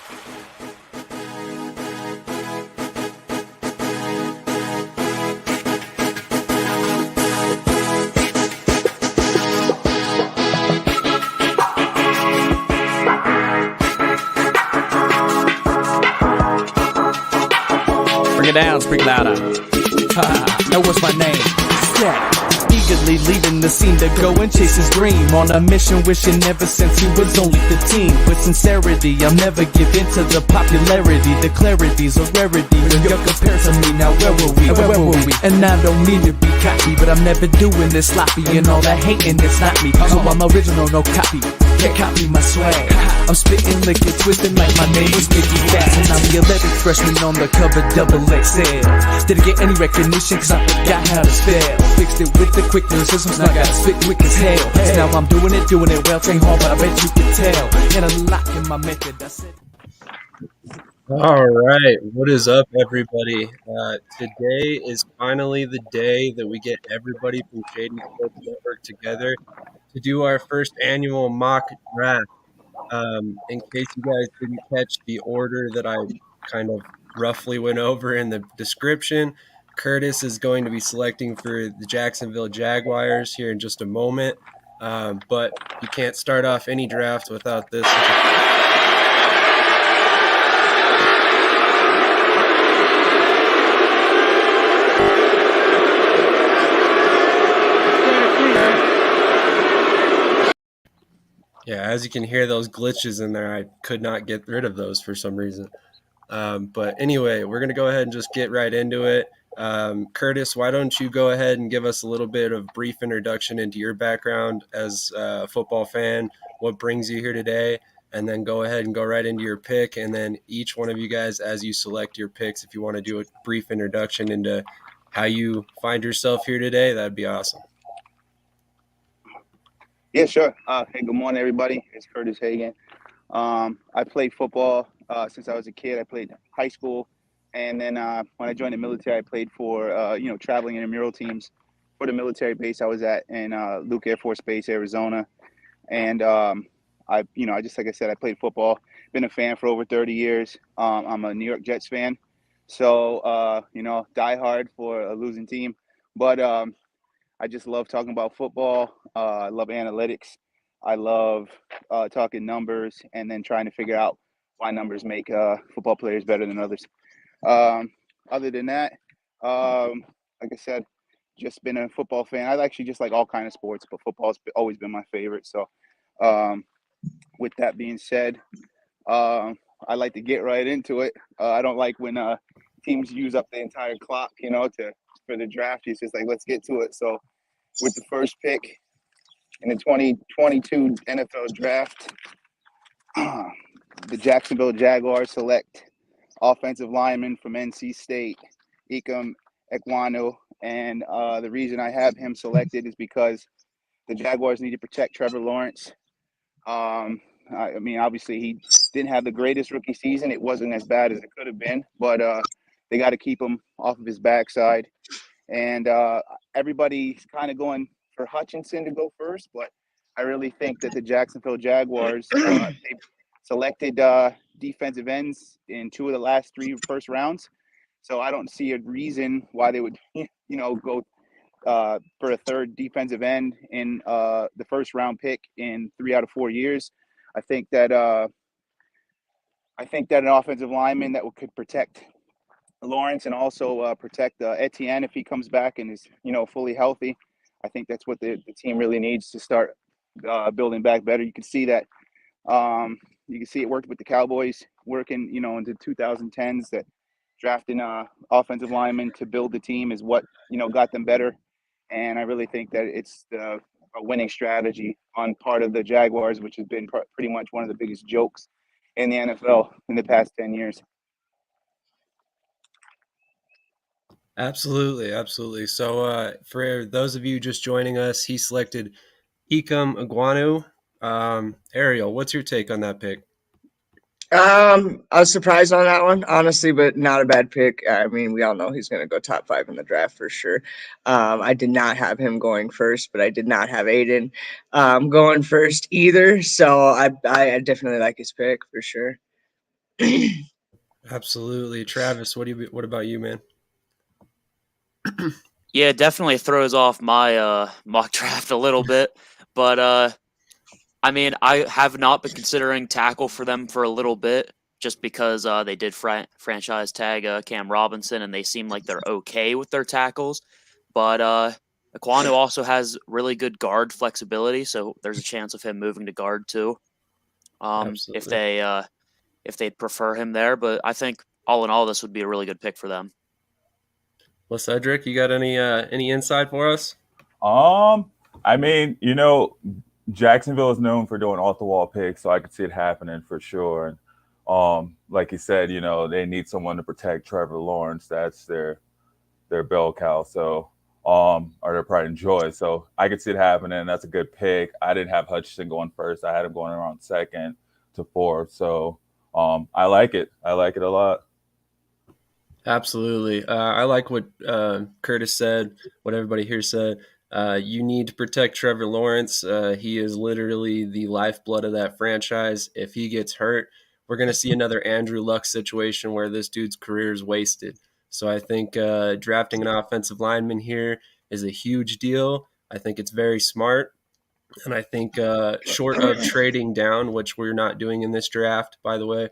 Bring it down, speak louder. That was my name. Yeah. Eagerly leaving the scene to go and chase his dream. On a mission, wishing ever since he was only 15. With sincerity, I'll never give in to the popularity. The clarity's a rarity. When you're compared to me, now where were we? Where were we? And I don't mean to be cocky, but I'm never doing this sloppy. And all that hating, it's not me. So I'm original, no copy. Can't copy my swag. I'm spitting liquid, twisting like my name was Mickey Fast. And I'm the 11th freshman on the cover, double XL. Didn't get any recognition cause I forgot how to spell. Fixed it with the quick lyricisms, now I gotta spit quick as hell. So now I'm doing it well. Ain't hard, but I bet you can tell. And a lot in my method, I said. All right, what is up, everybody? Today is finally the day that we get everybody from Shady Sports Network together to do our first annual mock draft. In case you guys didn't catch the order that I kind of roughly went over in the description, Kurtis is going to be selecting for the Jacksonville Jaguars here in just a moment. But you can't start off any draft without this. Yeah, as you can hear those glitches in there, I could not get rid of those for some reason. But anyway, we're going to go ahead and just get right into it. Kurtis, why don't you go ahead and give us a little bit of brief introduction into your background as a football fan, what brings you here today, and then go ahead and go right into your pick. And then each one of you guys, as you select your picks, if you want to do a brief introduction into how you find yourself here today, that'd be awesome. Yeah, sure. Hey, good morning, everybody. It's Kurtis Hagen. I played football since I was a kid. I played high school, and then when I joined the military, I played for traveling intramural teams for the military base I was at in Luke Air Force Base, Arizona. And I just like I said, I played football. Been a fan for over 30 years. I'm a New York Jets fan, so die hard for a losing team, but I just love talking about football. I love analytics. I love talking numbers and then trying to figure out why numbers make football players better than others. Other than that, like I said, just been a football fan. I actually just like all kinds of sports, but football's always been my favorite. So with that being said, I like to get right into it. I don't like when teams use up the entire clock, for the draft. It's just like, let's get to it. So with the first pick in the 2022 NFL draft, the Jacksonville Jaguars select offensive lineman from NC State, Ikem Ekwonu. And the reason I have him selected is because the Jaguars need to protect Trevor Lawrence. I mean, obviously he didn't have the greatest rookie season. It wasn't as bad as it could have been, but they got to keep him off of his backside. And everybody's kind of going for Hutchinson to go first, but I really think that the Jacksonville Jaguars, they selected defensive ends in 2 of the last 3 first rounds. So I don't see a reason why they would, go for a third defensive end in the first round pick in 3 out of 4 years. I think that an offensive lineman that could protect Lawrence and also protect Etienne if he comes back and is, fully healthy. I think that's what the team really needs to start building back better. You can see that. You can see it worked with the Cowboys working, into 2010s, that drafting offensive linemen to build the team is what, got them better. And I really think that it's a winning strategy on part of the Jaguars, which has been pretty much one of the biggest jokes in the NFL in the past 10 years. Absolutely. So for those of you just joining us, he selected Ikem Ekwonu. Ariel, what's your take on that pick? I was surprised on that one, honestly, but not a bad pick. I mean, we all know he's going to go top 5 in the draft for sure. I did not have him going first, but I did not have Aiden going first either. So I definitely like his pick for sure. Absolutely. Travis, what about you, man? Yeah, it definitely throws off my mock draft a little bit, but I mean, I have not been considering tackle for them for a little bit, just because they did franchise tag Cam Robinson, and they seem like they're okay with their tackles. But Aquanu also has really good guard flexibility, so there's a chance of him moving to guard too, Absolutely. if they prefer him there. But I think all in all, this would be a really good pick for them. Well, Cedric, you got any insight for us? I mean, Jacksonville is known for doing off the wall picks, so I could see it happening for sure. And like you said, they need someone to protect Trevor Lawrence. That's their bell cow. So or their pride and joy. So I could see it happening. That's a good pick. I didn't have Hutchinson going first. I had him going around second to fourth. So I like it. I like it a lot. Absolutely. I like what Kurtis said, what everybody here said. You need to protect Trevor Lawrence. He is literally the lifeblood of that franchise. If he gets hurt, we're going to see another Andrew Luck situation where this dude's career is wasted. So I think drafting an offensive lineman here is a huge deal. I think it's very smart. And I think short of trading down, which we're not doing in this draft, by the way,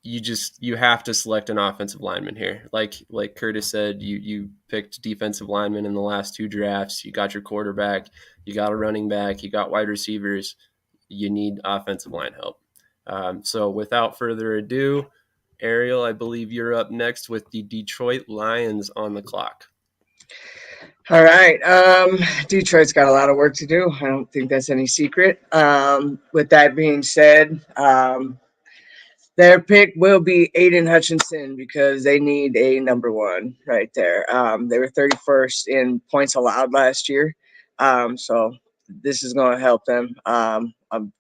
you have to select an offensive lineman here. Like Kurtis said, you picked defensive linemen in the last two drafts. You got your quarterback, you got a running back, you got wide receivers. You need offensive line help. So without further ado, Ariel, I believe you're up next with the Detroit Lions on the clock. All right. Detroit's got a lot of work to do. I don't think that's any secret. With that being said, their pick will be Aiden Hutchinson because they need a number one right there. They were 31st in points allowed last year. So this is going to help them.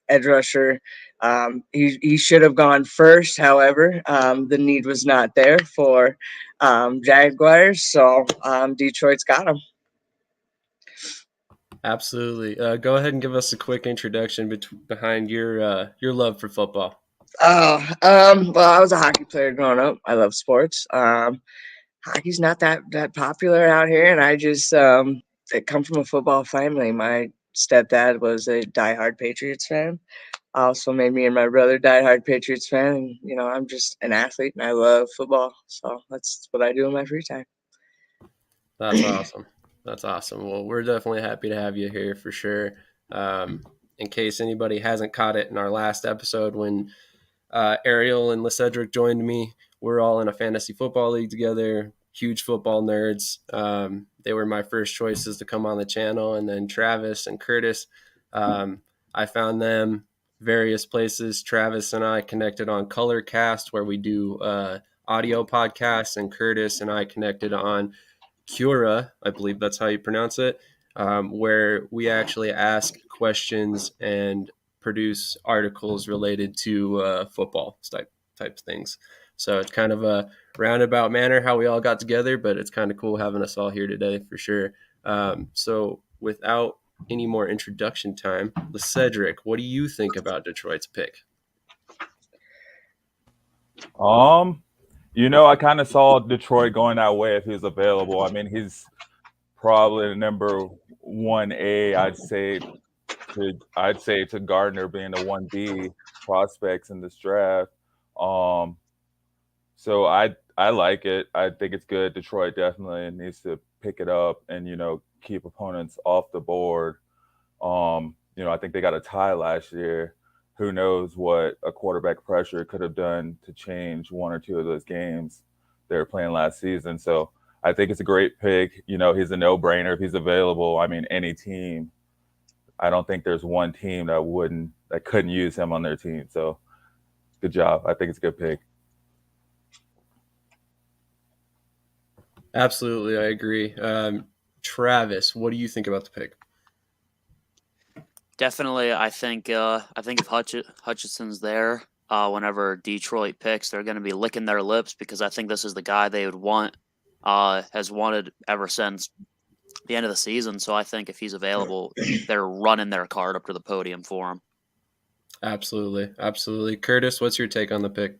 Edge rusher. He should have gone first. However, the need was not there for Jaguars. So Detroit's got him. Absolutely. Go ahead and give us a quick introduction behind your love for football. Well, I was a hockey player growing up. I love sports. Hockey's not that popular out here, and I just I come from a football family. My stepdad was a diehard Patriots fan. Also made me and my brother diehard Patriots fan. And, I'm just an athlete, and I love football. So that's what I do in my free time. That's awesome. That's awesome. Well, we're definitely happy to have you here for sure. In case anybody hasn't caught it in our last episode when Ariel and LeCedric joined me, we're all in a fantasy football league together, huge football nerds. They were my first choices to come on the channel. And then Travis and Kurtis, I found them various places. Travis and I connected on Colorcast, where we do audio podcasts, and Kurtis and I connected on Cura, I believe that's how you pronounce it, where we actually ask questions and produce articles related to football type things. So it's kind of a roundabout manner how we all got together, but it's kind of cool having us all here today for sure. So without any more introduction time, LeCedric, what do you think about Detroit's pick? I kind of saw Detroit going that way if he was available. I mean, he's probably the number 1A, I'd say to Gardner being the 1B prospects in this draft. So I like it. I think it's good. Detroit definitely needs to pick it up and, keep opponents off the board. I think they got a tie last year. Who knows what a quarterback pressure could have done to change one or two of those games they were playing last season. So I think it's a great pick. He's a no-brainer if he's available. I mean, any team. I don't think there's one team that couldn't use him on their team. So good job. I think it's a good pick. Absolutely, I agree. Travis, what do you think about the pick? Definitely, I think if Hutchinson's there, whenever Detroit picks, they're going to be licking their lips because I think this is the guy they would want, has wanted ever since the end of the season. So I think if he's available, they're running their card up to the podium for him. Absolutely. Absolutely. Kurtis, what's your take on the pick?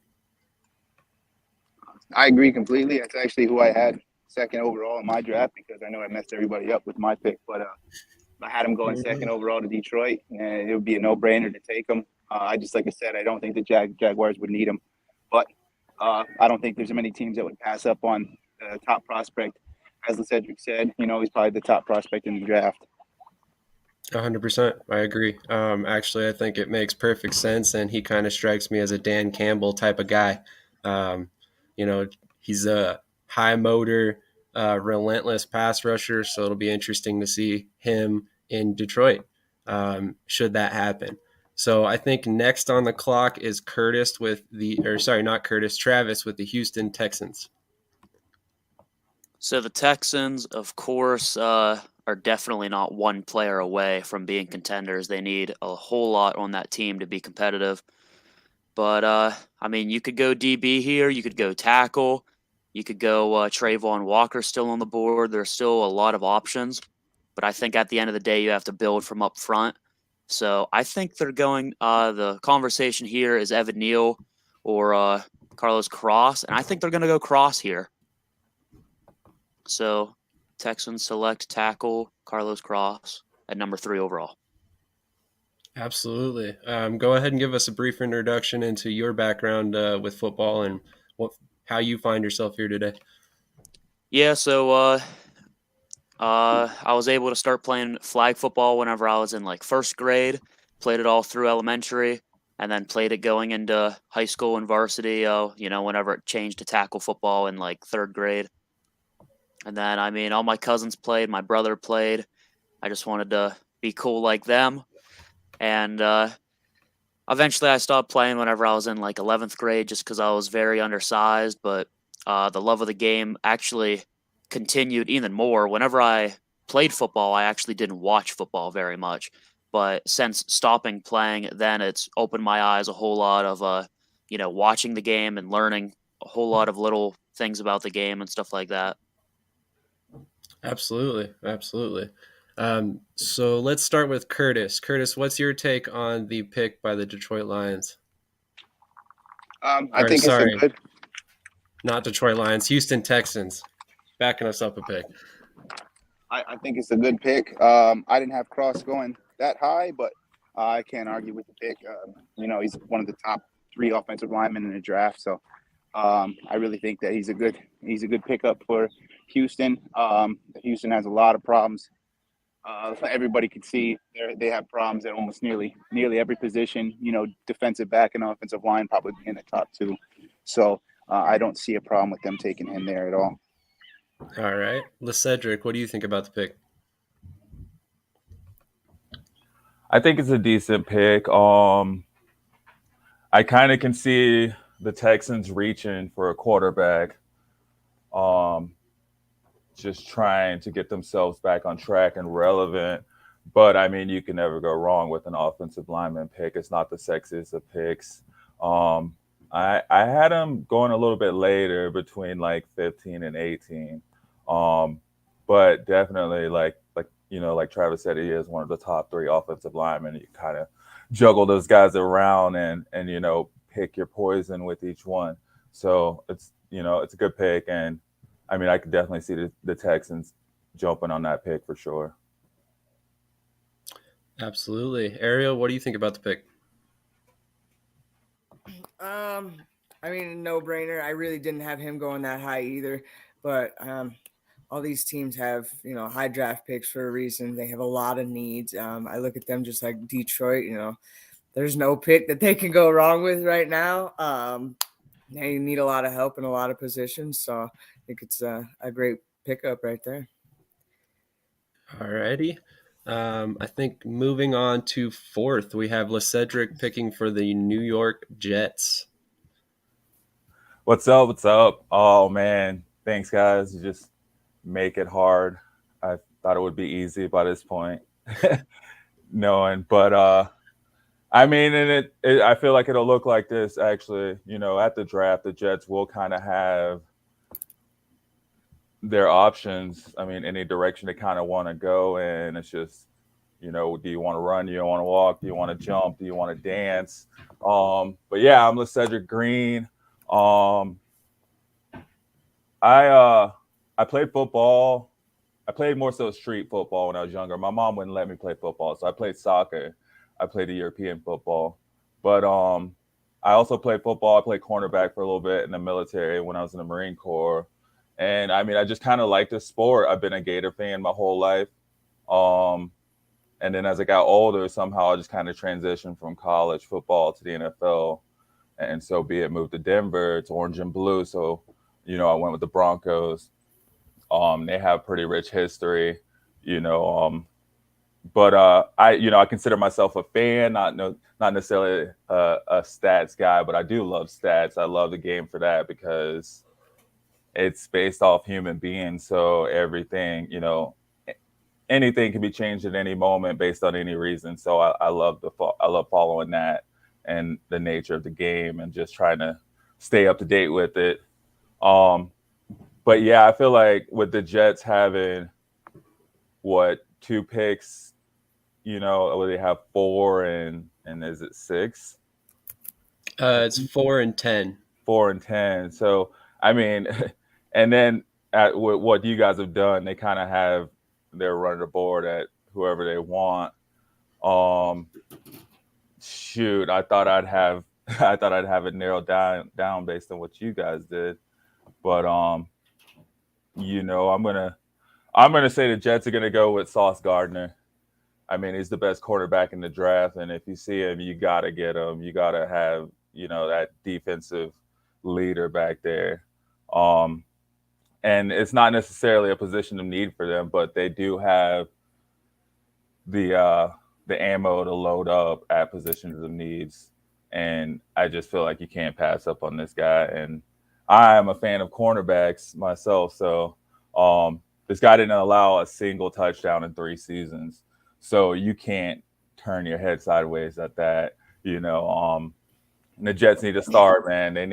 I agree completely. That's actually who I had second overall in my draft because I know I messed everybody up with my pick. But I had him going second overall to Detroit, and it would be a no-brainer to take him. Like I said, I don't think the Jaguars would need him. But I don't think there's many teams that would pass up on the top prospect. As Cedric said, he's probably the top prospect in the draft. 100%. I agree. Actually, I think it makes perfect sense, and he kind of strikes me as a Dan Campbell type of guy. Um, he's a high motor, relentless pass rusher, so it'll be interesting to see him in Detroit should that happen. So I think next on the clock is Travis with the Houston Texans. So the Texans, of course, are definitely not one player away from being contenders. They need a whole lot on that team to be competitive. But, you could go DB here. You could go tackle. You could go Trayvon Walker still on the board. There's still a lot of options. But I think at the end of the day, you have to build from up front. So I think they're going the conversation here is Evan Neal or Carlos Cross. And I think they're going to go Cross here. So Texans select tackle Carlos Cross at number 3 overall. Absolutely. Go ahead and give us a brief introduction into your background with football and how you find yourself here today. Yeah, so I was able to start playing flag football whenever I was in first grade. Played it all through elementary, and then played it going into high school and varsity. Whenever it changed to tackle football in third grade. And then all my cousins played. My brother played. I just wanted to be cool like them. And eventually I stopped playing whenever I was in 11th grade just because I was very undersized. But the love of the game actually continued even more. Whenever I played football, I actually didn't watch football very much. But since stopping playing, then it's opened my eyes a whole lot of, watching the game and learning a whole lot of little things about the game and stuff like that. Absolutely. Absolutely. So let's start with Kurtis. Kurtis, what's your take on the pick by the Detroit Lions? I think it's a good. Not Detroit Lions, Houston Texans. Backing us up a pick. I think it's a good pick. I didn't have Cross going that high, but I can't argue with the pick. He's one of the top 3 offensive linemen in the draft, so I really think that he's a good pickup for Houston. Houston has a lot of problems. Everybody can see they have problems at almost nearly every position. Defensive back and offensive line probably in the top 2. So I don't see a problem with them taking him there at all. All right, Cedric, what do you think about the pick? I think it's a decent pick. I kind of can see the Texans reaching for a quarterback, just trying to get themselves back on track and relevant. But, you can never go wrong with an offensive lineman pick. It's not the sexiest of picks. I had him going a little bit later between 15 and 18. But definitely like Travis said, he is one of the top 3 offensive linemen. You kind of juggle those guys around and pick your poison with each one. So it's a good pick. And I could definitely see the Texans jumping on that pick for sure. Absolutely. Ariel, what do you think about the pick? No brainer. I really didn't have him going that high either, but all these teams have, high draft picks for a reason. They have a lot of needs. I look at them just like Detroit, there's no pick that they can go wrong with right now. They need a lot of help in a lot of positions. So I think it's a great pickup right there. All righty. I think moving on to 4th, we have Cedric picking for the New York Jets. What's up? What's up? Oh, man. Thanks, guys. You just make it hard. I thought it would be easy by this point. Knowing. But, I feel like it'll look like this, actually. At the draft, the Jets will kind of have their options. Any direction they kind of want to go, and it's just You know, do you want to run? Do you want to walk? Do you want to jump? Do you want to dance? But yeah, I'm LeCedric Green. I played football. I played more so street football when I was younger. My mom wouldn't let me play football, so I played soccer. I played the European football, but I also played football. I played cornerback for a little bit in the military when I was in the Marine Corps, and I mean, I just kind of like the sport. I've been a Gator fan my whole life, and then as I got older, somehow I just kind of transitioned from college football to the NFL, and so be it moved to Denver to orange and blue. So, you know, I went with the Broncos. They have pretty rich history, you know. But I consider myself a fan, not necessarily a stats guy, but I do love stats. I love the game for that because it's based off human beings. So everything, you know, anything can be changed at any moment based on any reason. So I love following that and the nature of the game and just trying to stay up to date with it. But yeah, I feel like with the Jets having 2 picks, you know, they have 4 and is it 6? It's 4 and 10. 4 and 10. So I mean, and then with what you guys have done, they kind of have their running the board at whoever they want. Shoot, I thought I'd have it narrowed down based on what you guys did, but you know, I'm gonna say the Jets are gonna go with Sauce Gardner. I mean, he's the best quarterback in the draft, and if you see him, you gotta get him. You gotta have, you know, that defensive leader back there. And it's not necessarily a position of need for them, but they do have the ammo to load up at positions of needs. And I just feel like you can't pass up on this guy. And I am a fan of cornerbacks myself, so this guy didn't allow a single touchdown in 3 seasons. So you can't turn your head sideways at that, you know. And the Jets need to start, man. They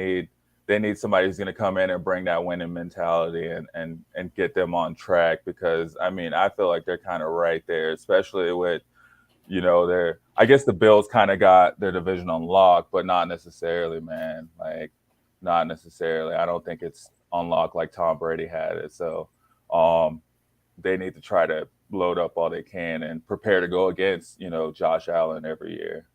need somebody who's going to come in and bring that winning mentality and get them on track because, I mean, I feel like they're kind of right there, especially with, you know, I guess the Bills kind of got their division on lock, but not necessarily, man. Like, not necessarily. I don't think it's unlocked like Tom Brady had it. So they need to try to load up all they can and prepare to go against, you know, Josh Allen every year.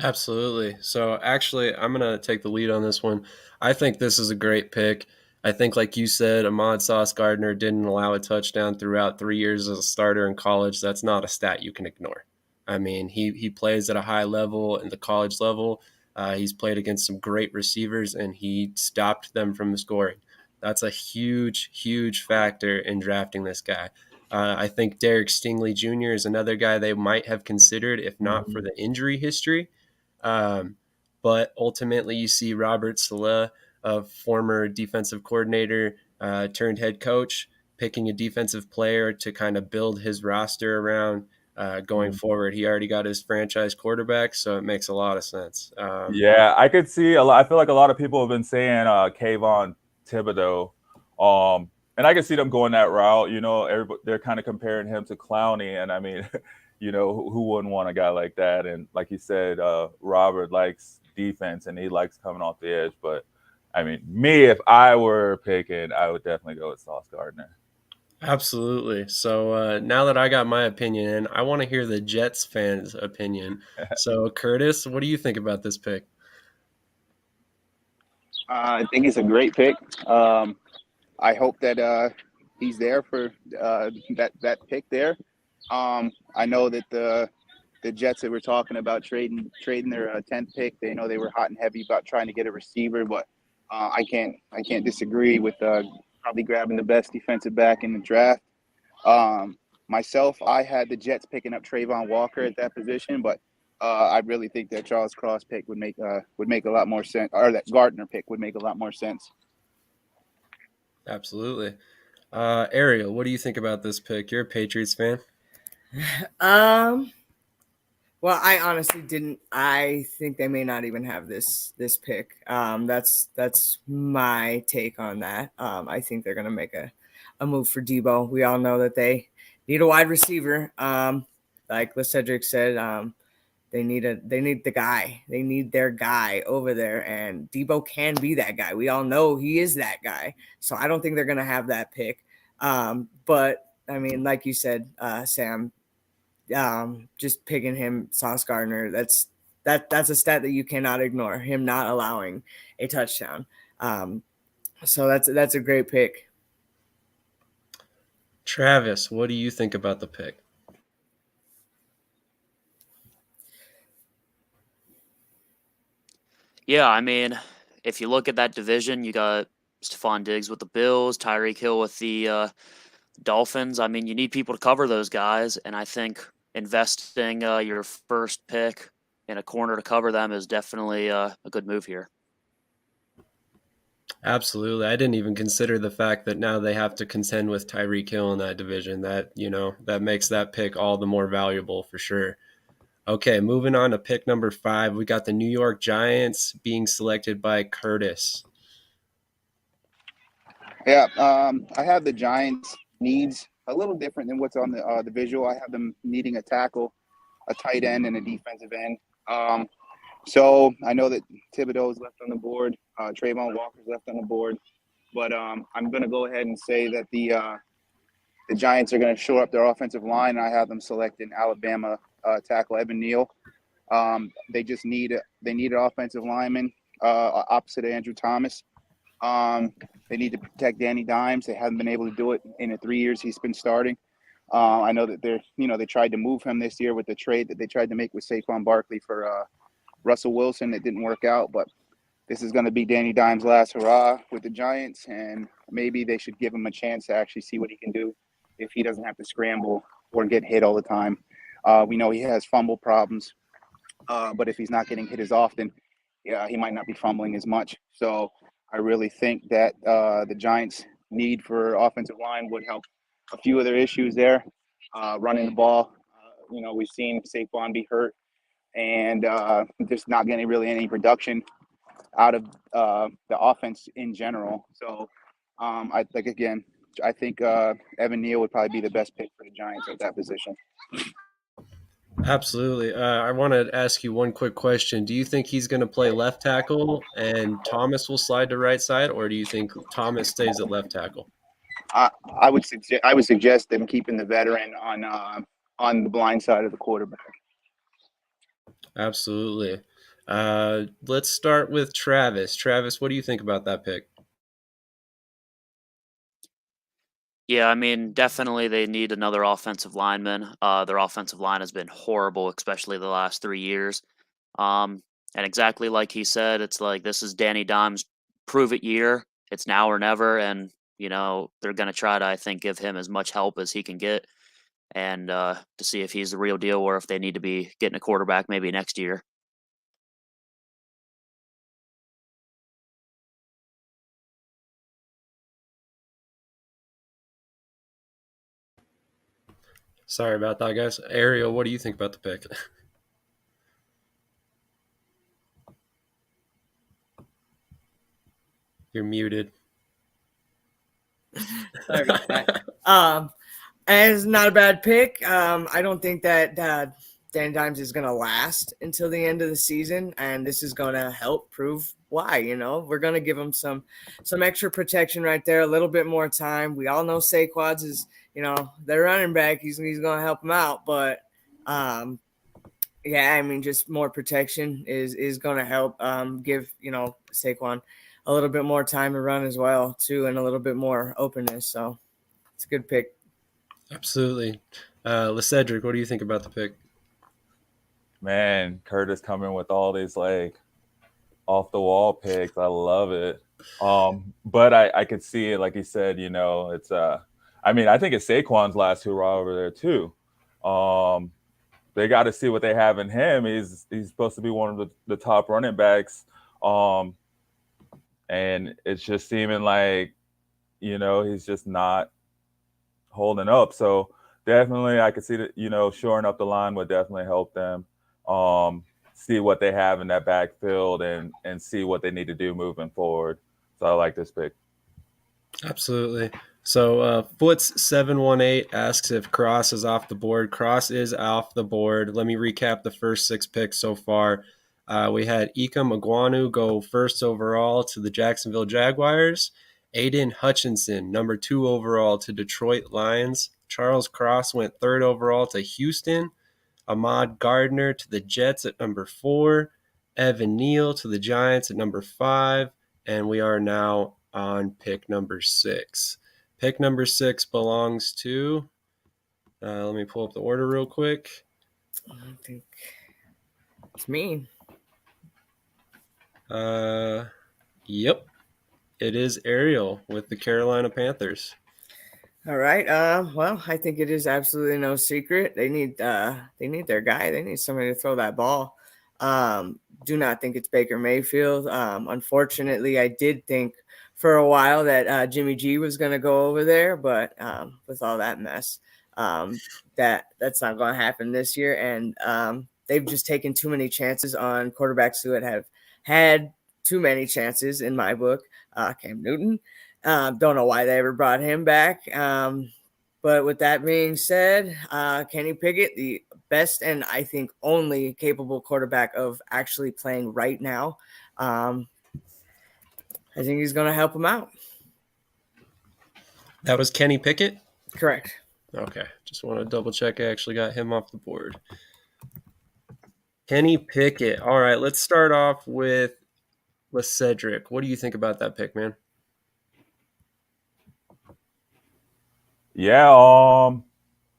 Absolutely. So actually, I'm going to take the lead on this one. I think this is a great pick. I think, like you said, Ahmad Sauce Gardner didn't allow a touchdown throughout 3 years as a starter in college. That's not a stat you can ignore. I mean, he plays at a high level in the college level. He's played against some great receivers, and he stopped them from scoring. That's a huge, huge factor in drafting this guy. I think Derek Stingley Jr. is another guy they might have considered if not for the injury history. But ultimately, you see Robert Saleh, a former defensive coordinator turned head coach, picking a defensive player to kind of build his roster around going forward. He already got his franchise quarterback, so it makes a lot of sense. Yeah, I could see a lot. I feel like a lot of people have been saying Kayvon Thibodeau, and I can see them going that route. You know, they're kind of comparing him to Clowney, and I mean, you know, who wouldn't want a guy like that? And like you said, Robert likes defense and he likes coming off the edge. But I mean, if I were picking, I would definitely go with Sauce Gardner. Absolutely. So now that I got my opinion in, I want to hear the Jets fans' opinion. So, Kurtis, what do you think about this pick? I think it's a great pick. I hope that he's there for that pick there. I know that the Jets that were talking about trading their 10th pick, they know they were hot and heavy about trying to get a receiver, but I can't disagree with probably grabbing the best defensive back in the draft. Myself, I had the Jets picking up Trayvon Walker at that position, but I really think that Charles Cross pick would make a lot more sense, or that Gardner pick would make a lot more sense. Absolutely. Ariel, what do you think about this pick? You're a Patriots fan. Well, I honestly didn't. I think they may not even have this pick. That's my take on that. I think they're gonna make a move for Debo. We all know that they need a wide receiver. like Cedric said, they need the guy. They need their guy over there, and Debo can be that guy. We all know he is that guy. So I don't think they're gonna have that pick. But I mean, like you said, Sam, just picking him, Sauce Gardner. That's a stat that you cannot ignore. Him not allowing a touchdown. So that's a great pick. Travis, what do you think about the pick? Yeah, I mean, if you look at that division, you got Stephon Diggs with the Bills, Tyreek Hill with the Dolphins. I mean, you need people to cover those guys, and I think investing your first pick in a corner to cover them is definitely a good move here. Absolutely. I didn't even consider the fact that now they have to contend with Tyreek Hill in that division. That, that makes that pick all the more valuable for sure. Okay, moving on to pick number 5. We got the New York Giants being selected by Kurtis. Yeah, I have the Giants' needs a little different than what's on the visual. I have them needing a tackle, a tight end, and a defensive end. So I know that Thibodeau's left on the board, Trayvon Walker's left on the board, but I'm going to go ahead and say that the Giants are going to shore up their offensive line. I have them selecting Alabama tackle Evan Neal. They just need an offensive lineman opposite of Andrew Thomas. They need to protect Danny Dimes. They haven't been able to do it in the 3 years he's been starting. I know that they tried to move him this year with the trade that they tried to make with Saquon Barkley for Russell Wilson. It didn't work out, but this is going to be Danny Dimes' last hurrah with the Giants, and maybe they should give him a chance to actually see what he can do if he doesn't have to scramble or get hit all the time. We know he has fumble problems, but if he's not getting hit as often, he might not be fumbling as much. So I really think that the Giants' need for offensive line would help a few of their issues there. Running the ball, we've seen Saquon be hurt and just not getting really any production out of the offense in general. So I think Evan Neal would probably be the best pick for the Giants at that position. Absolutely. I want to ask you one quick question. Do you think he's going to play left tackle and Thomas will slide to right side, or do you think Thomas stays at left tackle? I would suggest them keeping the veteran on the blind side of the quarterback. Absolutely. Let's start with Travis. Travis, what do you think about that pick? Yeah, I mean, definitely they need another offensive lineman. Their offensive line has been horrible, especially the last 3 years. And exactly like he said, it's like this is Danny Dimes' prove-it year. It's now or never, and they're going to try to, I think, give him as much help as he can get, and to see if he's the real deal or if they need to be getting a quarterback maybe next year. Sorry about that, guys. Ariel, what do you think about the pick? You're muted. Sorry about that. It's not a bad pick. I don't think that Danny Dimes is going to last until the end of the season, and this is going to help prove why. We're going to give him some extra protection right there, a little bit more time. We all know Saquon's is their running back. He's going to help him out, but just more protection is going to help give Saquon a little bit more time to run as well too, and a little bit more openness. So it's a good pick. Absolutely. Cedric, what do you think about the pick? Man, Kurtis coming with all these off the wall picks. I love it. But I could see it, like he said, it's I think it's Saquon's last hurrah over there too. They got to see what they have in him. He's supposed to be one of the top running backs. And it's just seeming like, he's just not holding up. So definitely I could see that, shoring up the line would definitely help them. See what they have in that backfield and see what they need to do moving forward. So I like this pick. Absolutely. So Foots718 asks if Cross is off the board. Cross is off the board. Let me recap the first 6 picks so far. We had Ika Magwanu go first overall to the Jacksonville Jaguars. Aiden Hutchinson, number 2 overall to Detroit Lions. Charles Cross went 3rd overall to Houston. Ahmad Gardner to the Jets at number 4. Evan Neal to the Giants at number 5. And we are now on pick number 6. Pick number 6 belongs to, let me pull up the order real quick. I think it's me. Yep. It is Ariel with the Carolina Panthers. All right. Well, I think it is absolutely no secret. They need their guy. They need somebody to throw that ball. Do not think it's Baker Mayfield. Unfortunately, I did think for a while that Jimmy G was going to go over there, but with all that mess, that's not going to happen this year. And they've just taken too many chances on quarterbacks who have had too many chances in my book. Cam Newton. Don't know why they ever brought him back. But with that being said, Kenny Pickett, the best and I think only capable quarterback of actually playing right now, I think he's going to help him out. That was Kenny Pickett? Correct. Okay. Just want to double check I actually got him off the board. Kenny Pickett. All right, let's start off with Cedric. What do you think about that pick, man? Yeah,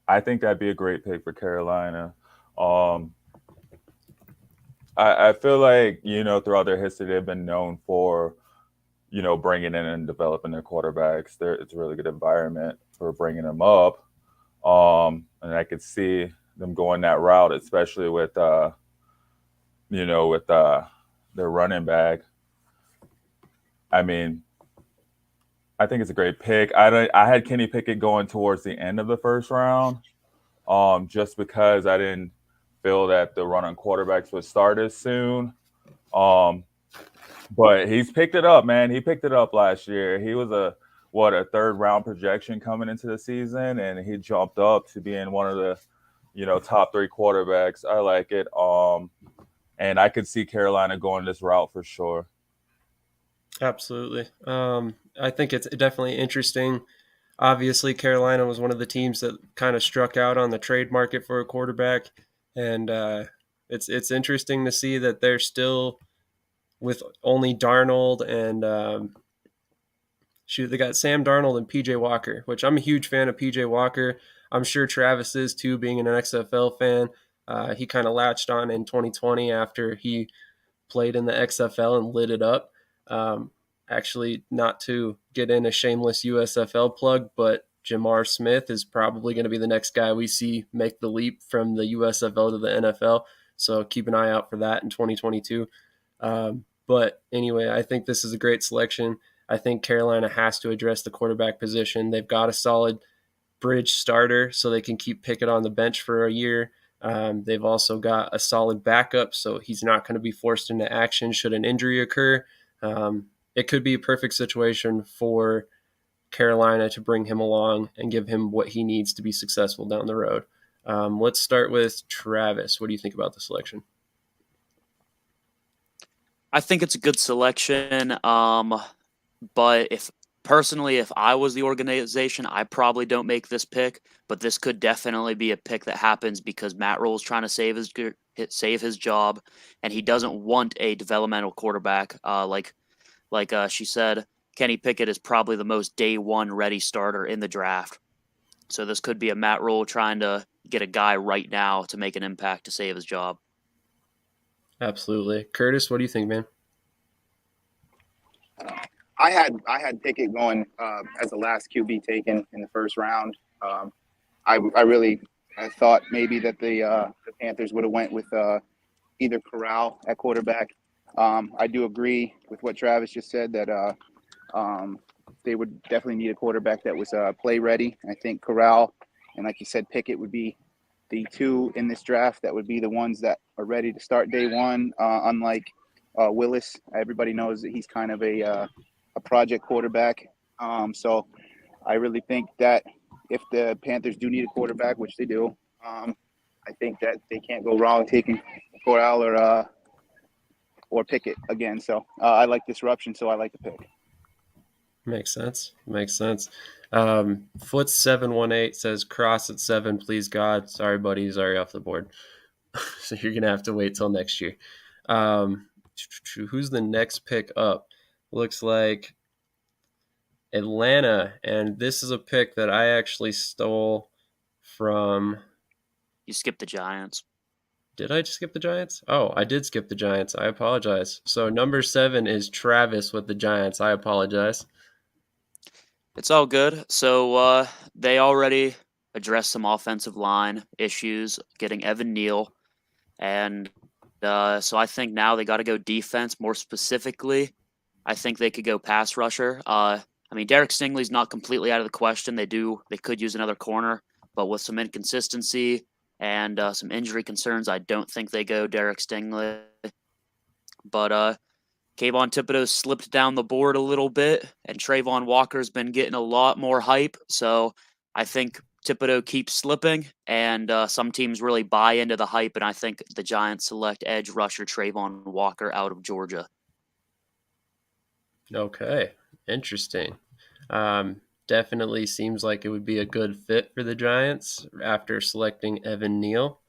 I think that'd be a great pick for Carolina. I feel like, throughout their history, they've been known for, bringing in and developing their quarterbacks. It's a really good environment for bringing them up. And I could see them going that route, especially with, their running back. I mean, I think it's a great pick. I had Kenny Pickett going towards the end of the first round, just because I didn't feel that the run on quarterbacks would start as soon. But he's picked it up, man. He picked it up last year. He was a 3rd round projection coming into the season, and he jumped up to being one of the, top 3 quarterbacks. I like it. And I could see Carolina going this route for sure. Absolutely. I think it's definitely interesting. Obviously, Carolina was one of the teams that kind of struck out on the trade market for a quarterback, and it's interesting to see that they're still with only Darnold and they got Sam Darnold and PJ Walker, which I'm a huge fan of PJ Walker. I'm sure Travis is too, being an XFL fan. He kind of latched on in 2020 after he played in the XFL and lit it up. Actually, not to get in a shameless USFL plug, but Jamar Smith is probably going to be the next guy we see make the leap from the USFL to the NFL. So keep an eye out for that in 2022. But anyway, I think this is a great selection. I think Carolina has to address the quarterback position. They've got a solid bridge starter, so they can keep Pickett on the bench for a year. They've also got a solid backup, so he's not going to be forced into action should an injury occur. It could be a perfect situation for Carolina to bring him along and give him what he needs to be successful down the road. Let's start with Travis. What do you think about the selection? I think it's a good selection. But if I was the organization, I probably don't make this pick. But this could definitely be a pick that happens because Matt Rule's trying to save his job, and he doesn't want a developmental quarterback. Like she said, Kenny Pickett is probably the most day one ready starter in the draft. So this could be a Matt Rule trying to get a guy right now to make an impact to save his job. Absolutely. Kurtis, what do you think, man? I had Pickett going as the last QB taken in the first round. I thought maybe that the Panthers would have went with either Corral at quarterback. I do agree with what Travis just said that they would definitely need a quarterback that was play ready. I think Corral and, like you said, Pickett would be the 2 in this draft that would be the ones that are ready to start day one. Unlike Willis, everybody knows that he's kind of a project quarterback. So I really think that if the Panthers do need a quarterback, which they do, I think that they can't go wrong taking Corral or Pickett again. So I like disruption, so I like the pick. Makes sense. Foot718 says cross at 7, please God. Sorry, buddy, he's already off the board. So you're gonna have to wait till next year. Who's the next pick up? Looks like Atlanta, and this is a pick that I actually stole from. You skipped the Giants. Did I skip the Giants? Oh, I did skip the Giants. I apologize. So number 7 is Travis with the Giants. I apologize. It's all good. So they already addressed some offensive line issues, getting Evan Neal. And so I think now they got to go defense. More specifically, I think they could go pass rusher. I mean, Derek Stingley's not completely out of the question. They could use another corner, but with some inconsistency and some injury concerns, I don't think they go Derek Stingley. But Kayvon Thibodeau slipped down the board a little bit, and Trayvon Walker's been getting a lot more hype. So I think Thibodeau keeps slipping, and some teams really buy into the hype, and I think the Giants select edge rusher Trayvon Walker out of Georgia. Okay, interesting. Definitely seems like it would be a good fit for the Giants after selecting Evan Neal.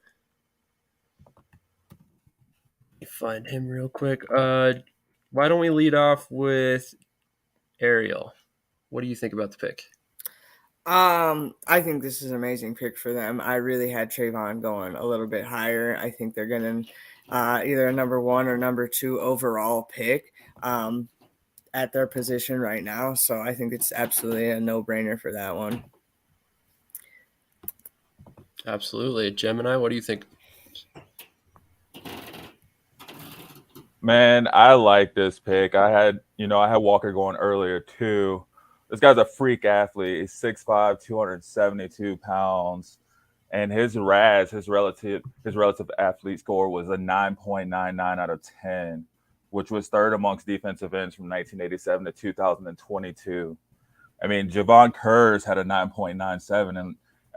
Let me find him real quick. Why don't we lead off with Ariel? What do you think about the pick? I think this is an amazing pick for them. I really had Trayvon going a little bit higher. I think they're getting either a number 1 or number 2 overall pick at their position right now. So I think it's absolutely a no-brainer for that one. Absolutely. Gemini, what do you think? Man, I like this pick. I had Walker going earlier too. This guy's a freak athlete. He's 6'5", 272 pounds. And his relative athlete score was a 9.99 out of 10, which was third amongst defensive ends from 1987 to 2022. I mean, Javon Kurz had a 9.97, and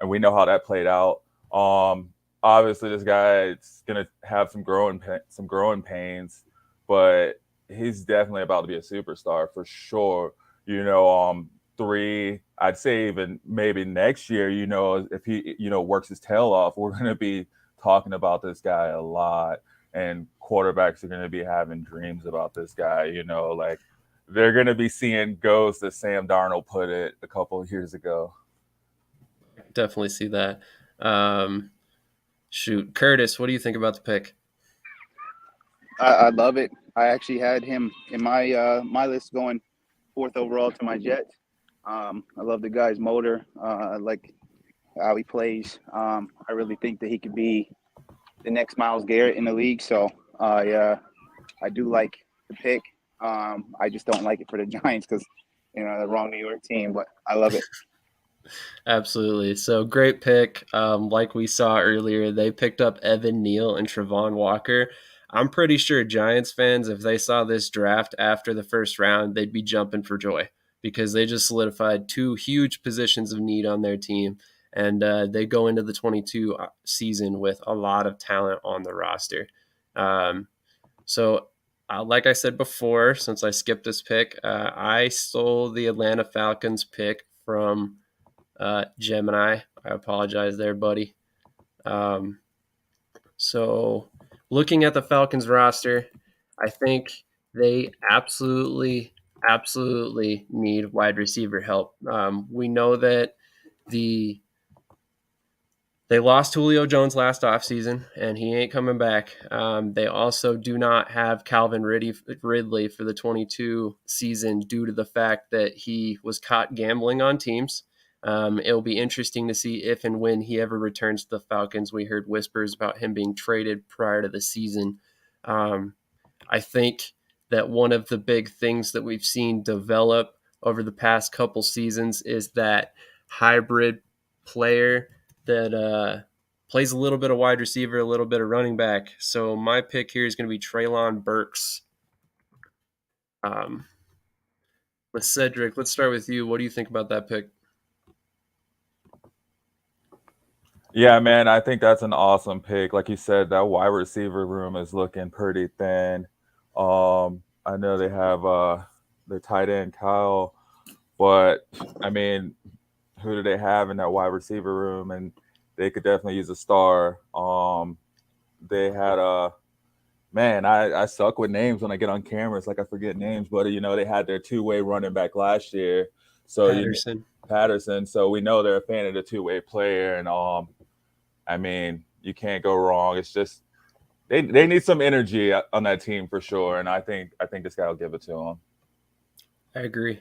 we know how that played out. Obviously, this guy is going to have some growing pains, but he's definitely about to be a superstar for sure. 3, I'd say even maybe next year, if he, works his tail off, we're going to be talking about this guy a lot, and quarterbacks are going to be having dreams about this guy, like they're going to be seeing ghosts, as Sam Darnold put it a couple of years ago. Definitely see that. Kurtis, what do you think about the pick? I love it. I actually had him in my my list going 4th overall to my Jets. I love the guy's motor. I like how he plays. I really think that he could be the next Myles Garrett in the league. So I do like the pick. I just don't like it for the Giants because the wrong New York team. But I love it. Absolutely. So great pick. Like we saw earlier, they picked up Evan Neal and Trayvon Walker. I'm pretty sure Giants fans, if they saw this draft after the first round, they'd be jumping for joy because they just solidified 2 huge positions of need on their team. And they go into the 22 season with a lot of talent on the roster. So like I said before, since I skipped this pick, I stole the Atlanta Falcons pick from Gemini. I apologize there, buddy. So looking at the Falcons roster, I think they absolutely need wide receiver help. We know that they lost Julio Jones last offseason, and he ain't coming back. They also do not have Calvin Ridley for the 22 season due to the fact that he was caught gambling on teams. It'll be interesting to see if and when he ever returns to the Falcons. We heard whispers about him being traded prior to the season. I think that one of the big things that we've seen develop over the past couple seasons is that hybrid player that plays a little bit of wide receiver, a little bit of running back. So my pick here is going to be Treylon Burks. With Cedric, let's start with you. What do you think about that pick? Yeah, man, I think that's an awesome pick. Like you said, that wide receiver room is looking pretty thin. I know they have their tight end Kyle, but I mean, who do they have in that wide receiver room? And they could definitely use a star. They had man, I suck with names when I get on camera. It's like I forget names, but they had their two-way running back last year. So Patterson. So we know they're a fan of the two-way player, and I mean, you can't go wrong. It's just they need some energy on that team for sure, and I think this guy will give it to them. I agree.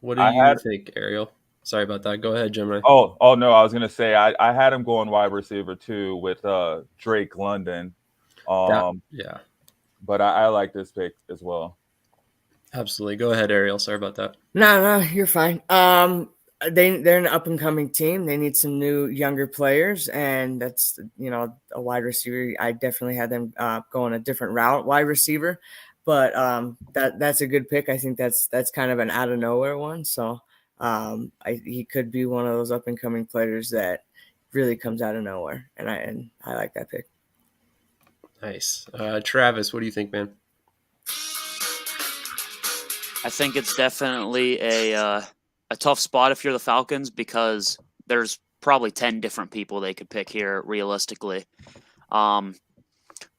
What do you think, Ariel? Sorry about that. Go ahead, Gemini. Oh no, I was gonna say I had him going wide receiver too with Drake London. Yeah. But I like this pick as well. Absolutely. Go ahead, Ariel. Sorry about that. No, you're fine. They're an up and coming team. They need some new younger players, and that's a wide receiver. I definitely had them going a different route, wide receiver, but that's a good pick. I think that's kind of an out of nowhere one. So he could be one of those up and coming players that really comes out of nowhere, and I like that pick. Nice. Travis, what do you think, man? I think it's definitely a tough spot if you're the Falcons because there's probably 10 different people they could pick here realistically. Wide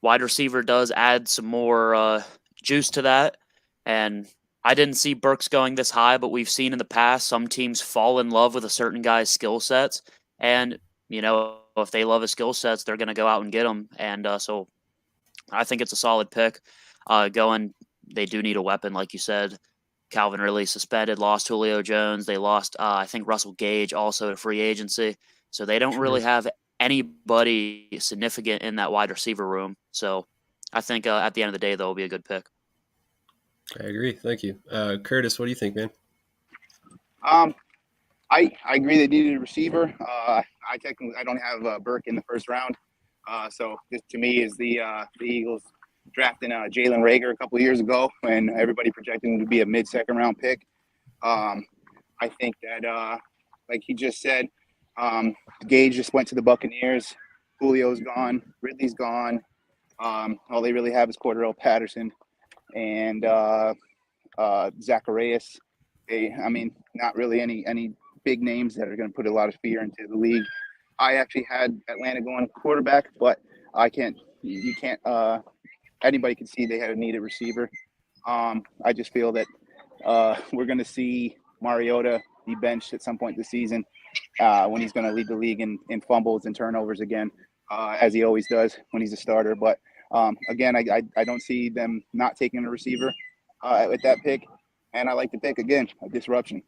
receiver does add some more juice to that, and I didn't see Burks going this high, but we've seen in the past some teams fall in love with a certain guy's skill sets, and if they love his skill sets, they're going to go out and get him, and so I think it's a solid pick. They do need a weapon, like you said. Calvin Ridley suspended, lost Julio Jones. They lost, I think, Russell Gage also to free agency. So they don't really have anybody significant in that wide receiver room. So I think at the end of the day, though, will be a good pick. I agree. Thank you. Kurtis, what do you think, man? I agree they needed a receiver. I don't have Burke in the first round. So this to me is the Eagles drafting Jalen Reagor a couple of years ago, and everybody projected him to be a mid-second round pick. I think that, like he just said, Gage just went to the Buccaneers. Julio's gone. Ridley's gone. All they really have is Cordero Patterson and Zacharias. Not really any big names that are going to put a lot of fear into the league. I actually had Atlanta going quarterback, but you can't. Anybody can see they had a needed receiver. I just feel that we're going to see Mariota be benched at some point this season when he's going to lead the league in fumbles and turnovers again, as he always does when he's a starter. But again, I don't see them not taking a receiver with that pick, and I like the pick again, a disruption.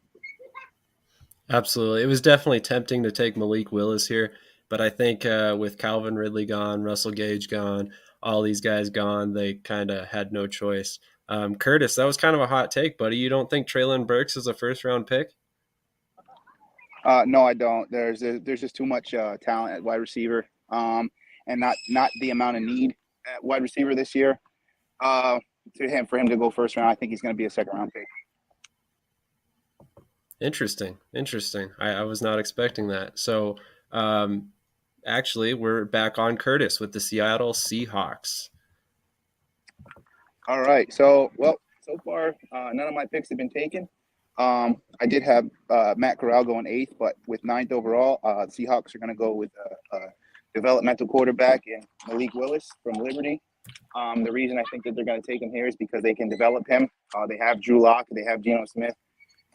Absolutely. It was definitely tempting to take Malik Willis here, but I think with Calvin Ridley gone, Russell Gage gone, all these guys gone, they kind of had no choice. Kurtis, that was kind of a hot take, buddy. You don't think Treylon Burks is a first-round pick? No, I don't. There's just too much talent at wide receiver, and not the amount of need at wide receiver this year. For him to go first round, I think he's going to be a second-round pick. Interesting. I was not expecting that. So, actually, we're back on Kurtis with the Seattle Seahawks. All right. So far, none of my picks have been taken. I did have Matt Corral going 8th, but with 9th overall, the Seahawks are going to go with a developmental quarterback in Malik Willis from Liberty. The reason I think that they're going to take him here is because they can develop him. They have Drew Lock, they have Geno Smith,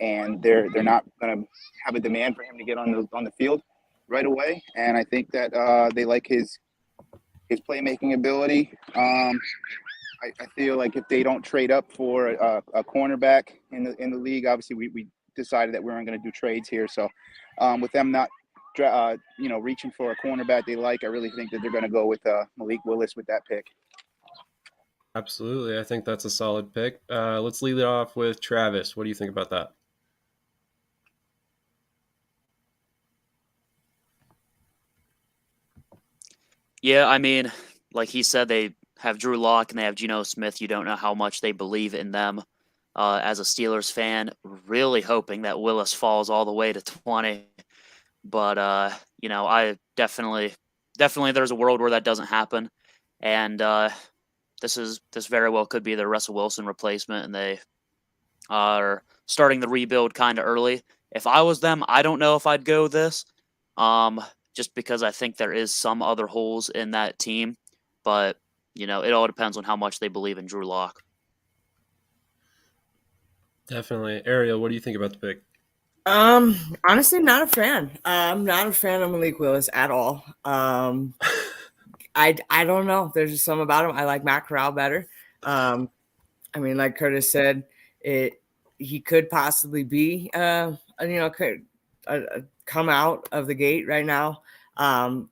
and they're not going to have a demand for him to get on the field right away. And I think that they like his playmaking ability. I feel like if they don't trade up for a cornerback in the league, obviously we decided that we weren't going to do trades here. So with them not reaching for a cornerback they like, I really think that they're going to go with Malik Willis with that pick. Absolutely. I think that's a solid pick. Let's lead it off with Travis. What do you think about that? Yeah, I mean, like he said, they have Drew Lock and they have Geno Smith. You don't know how much they believe in them. As a Steelers fan, really hoping that Willis falls all the way to 20. but I definitely there's a world where that doesn't happen, and this very well could be the Russell Wilson replacement, and they are starting the rebuild kind of early. If I was them, I don't know if I'd go this, just because I think there is some other holes in that team, but it all depends on how much they believe in Drew Lock. Definitely. Ariel, what do you think about the pick? Honestly, not a fan. I'm not a fan of Malik Willis at all. I don't know. There's just something about him. I like Matt Corral better. I mean, like Kurtis said, he could possibly be, come out of the gate right now,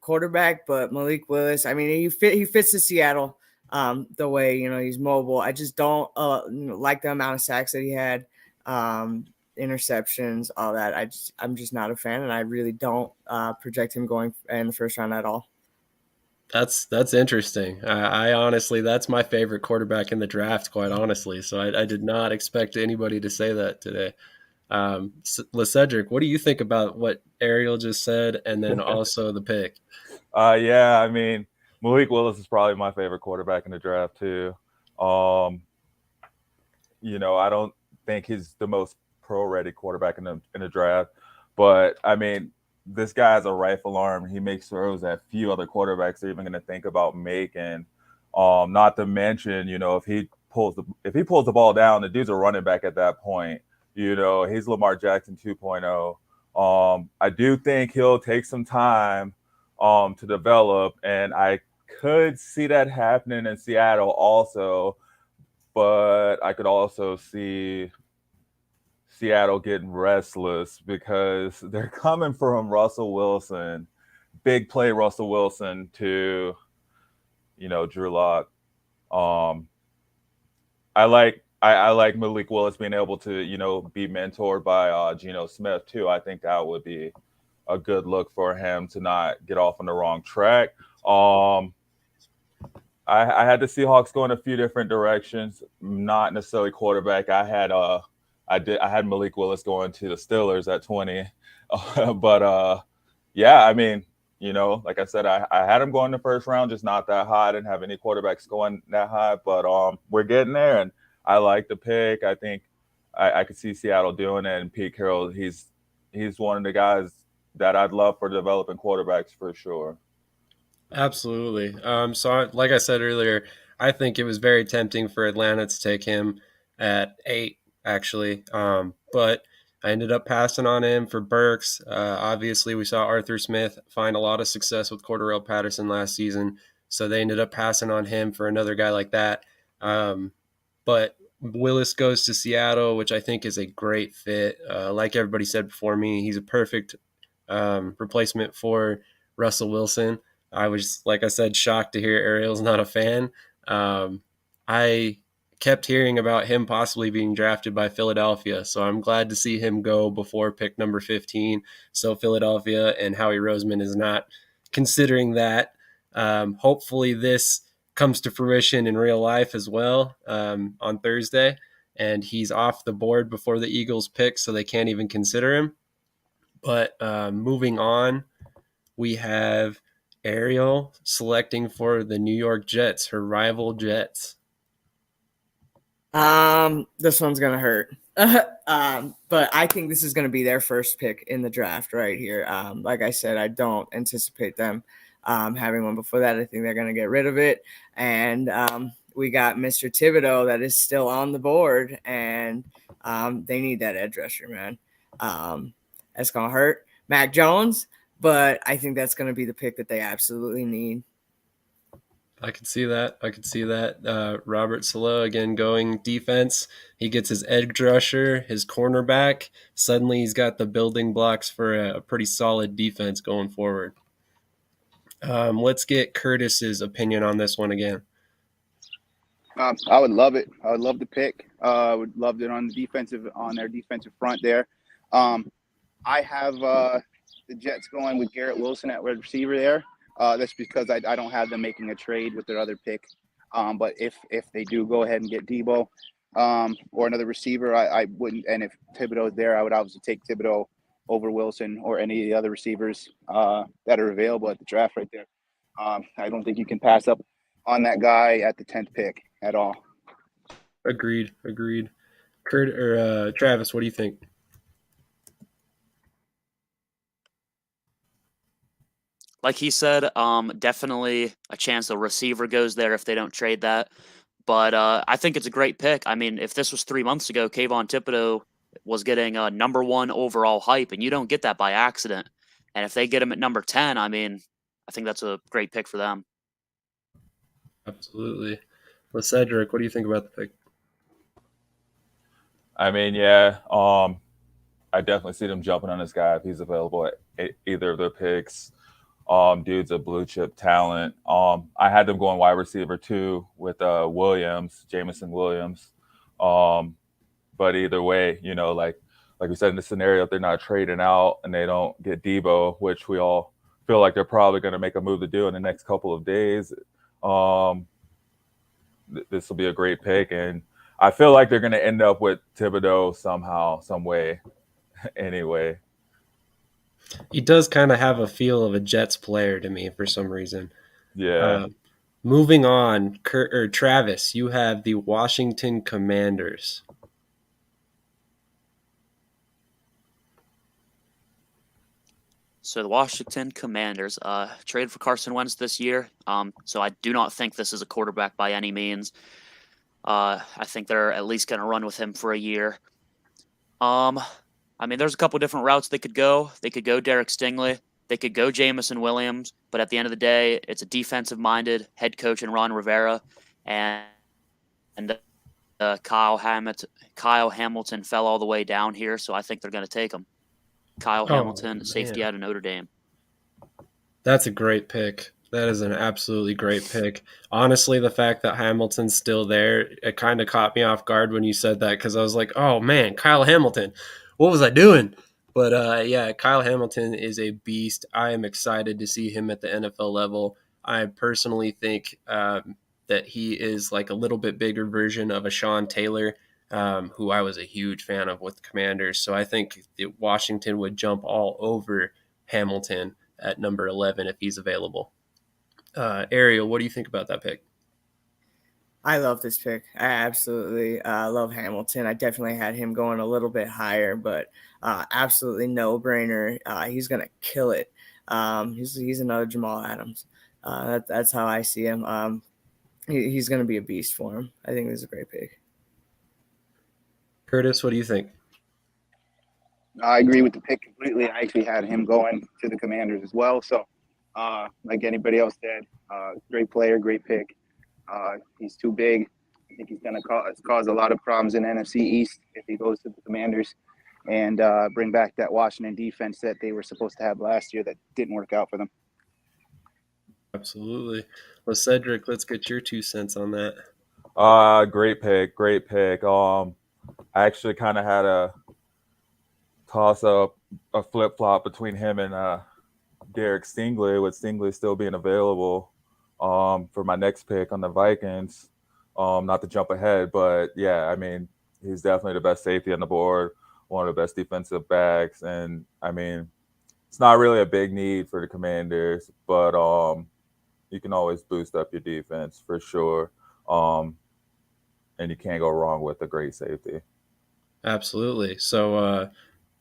quarterback. But Malik Willis, I mean, he fits the Seattle the way he's mobile. I just don't like the amount of sacks that he had, interceptions, all that. I'm just not a fan, and I really don't project him going in the first round at all. That's interesting. I honestly, that's my favorite quarterback in the draft, quite honestly. So I did not expect anybody to say that today. LeCedric, what do you think about what Ariel just said, and then also the pick? Yeah, I mean, Malik Willis is probably my favorite quarterback in the draft too. I don't think he's the most pro-ready quarterback in the draft, but I mean, this guy has a rifle arm. He makes throws that few other quarterbacks are even going to think about making. Not to mention, if he pulls the ball down, the dude's a running back at that point. He's Lamar Jackson 2.0. I do think he'll take some time to develop, and I could see that happening in Seattle also, but I could also see Seattle getting restless because they're coming from Russell Wilson, big play Russell Wilson, to Drew Lock. I like Malik Willis being able to be mentored by Geno Smith too. I think that would be a good look for him to not get off on the wrong track. I had the Seahawks go in a few different directions, not necessarily quarterback. I had Malik Willis going to the Steelers at 20. But yeah, I mean, like I said, I had him going the first round, just not that high. I didn't have any quarterbacks going that high, but we're getting there, and I like the pick. I think I could see Seattle doing it, and Pete Carroll, he's one of the guys that I'd love for developing quarterbacks for sure. Absolutely. So like I said earlier, I think it was very tempting for Atlanta to take him at 8, actually. But I ended up passing on him for Burks. Obviously, we saw Arthur Smith find a lot of success with Cordarrelle Patterson last season, so they ended up passing on him for another guy like that. But Willis goes to Seattle, which I think is a great fit. Like everybody said before me, he's a perfect replacement for Russell Wilson. I was, like I said, shocked to hear Ariel's not a fan. I kept hearing about him possibly being drafted by Philadelphia, so I'm glad to see him go before pick number 15. So Philadelphia and Howie Roseman is not considering that. Hopefully this comes to fruition in real life as well on Thursday, and he's off the board before the Eagles pick, so they can't even consider him. But moving on, we have Ariel selecting for the New York Jets, her rival Jets. This one's gonna hurt. But I think this is gonna be their first pick in the draft right here. Like I said, I don't anticipate them having one before that. I think they're gonna get rid of it. And we got Mr. Thibodeau that is still on the board, and they need that edge rusher, man. That's gonna hurt. Mac Jones, but I think that's gonna be the pick that they absolutely need. I could see that. Robert Saleh, again, going defense. He gets his edge rusher, his cornerback. Suddenly he's got the building blocks for a pretty solid defense going forward. Let's get Kurtis's opinion on this one again. I would love it. I would love the pick. I would love it on their defensive front there. I have the Jets going with Garrett Wilson at wide receiver there. That's because I don't have them making a trade with their other pick. But if they do go ahead and get Debo or another receiver, I wouldn't. And if Thibodeau is there, I would obviously take Thibodeau over Wilson or any of the other receivers that are available at the draft right there. I don't think you can pass up on that guy at the 10th pick at all. Agreed. Travis, what do you think? Like he said, definitely a chance the receiver goes there if they don't trade that. But I think it's a great pick. I mean, if this was 3 months ago, Kayvon Thibodeau was getting a number 1 overall hype, and you don't get that by accident. And if they get him at number 10, I mean, I think that's a great pick for them. Absolutely. Well, Cedric, what do you think about the pick? I mean, yeah, I definitely see them jumping on this guy if he's available at either of their picks. Dude's a blue chip talent. I had them going wide receiver too with Williams, Jamison Williams. But either way, you know, like we said in the scenario, if they're not trading out and they don't get Debo, which we all feel like they're probably going to make a move to do in the next couple of days, this will be a great pick. And I feel like they're going to end up with Thibodeau somehow, some way, anyway. He does kind of have a feel of a Jets player to me for some reason. Yeah. Moving on, Travis, you have the Washington Commanders. So the Washington Commanders traded for Carson Wentz this year. So I do not think this is a quarterback by any means. I think they're at least going to run with him for a year. I mean, there's a couple different routes they could go. They could go Derek Stingley. They could go Jamison Williams. But at the end of the day, it's a defensive-minded head coach in Ron Rivera. And Kyle Hamilton fell all the way down here, so I think they're going to take him. Kyle Hamilton, safety out of Notre Dame. That's a great pick. That is an absolutely great pick. Honestly, the fact that Hamilton's still there, it kind of caught me off guard when you said that because I was like, oh, man, Kyle Hamilton. What was I doing? But, yeah, Kyle Hamilton is a beast. I am excited to see him at the NFL level. I personally think that he is like a little bit bigger version of a Sean Taylor, who I was a huge fan of with the Commanders. So I think that Washington would jump all over Hamilton at number 11 if he's available. Ariel, what do you think about that pick? I love this pick. I absolutely love Hamilton. I definitely had him going a little bit higher, but absolutely no-brainer. He's going to kill it. He's another Jamal Adams. That's how I see him. He's going to be a beast for him. I think this is a great pick. Kurtis, what do you think? I agree with the pick completely. I actually had him going to the Commanders as well. So, like anybody else did, great player, great pick. He's too big. I think he's going to cause a lot of problems in NFC East if he goes to the Commanders and bring back that Washington defense that they were supposed to have last year that didn't work out for them. Absolutely. Well, Cedric, let's get your 2 cents on that. Great pick. I actually kind of had a toss-up, a flip-flop between him and Derek Stingley, with Stingley still being available for my next pick on the Vikings. Not to jump ahead, but yeah, I mean, he's definitely the best safety on the board, one of the best defensive backs, and I mean, it's not really a big need for the Commanders, but you can always boost up your defense for sure. And you can't go wrong with a great safety. Absolutely. So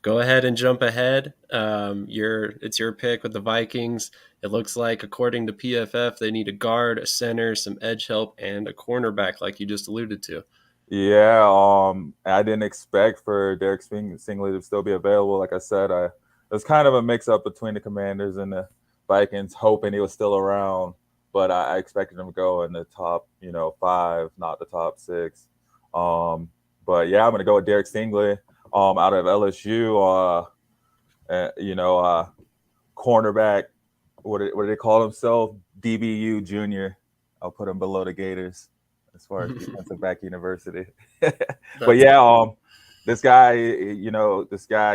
go ahead and jump ahead. It's your pick with the Vikings. It looks like, according to PFF, they need a guard, a center, some edge help, and a cornerback, like you just alluded to. Yeah, I didn't expect for Derek Stingley to still be available. Like I said, it was kind of a mix-up between the Commanders and the Vikings, hoping he was still around. But I expected him to go in the top, 5, not the top 6. But yeah, I'm going to go with Derek Stingley out of LSU. Cornerback. What do they call himself? DBU Junior. I'll put him below the Gators as far as defensive back university. But yeah, this guy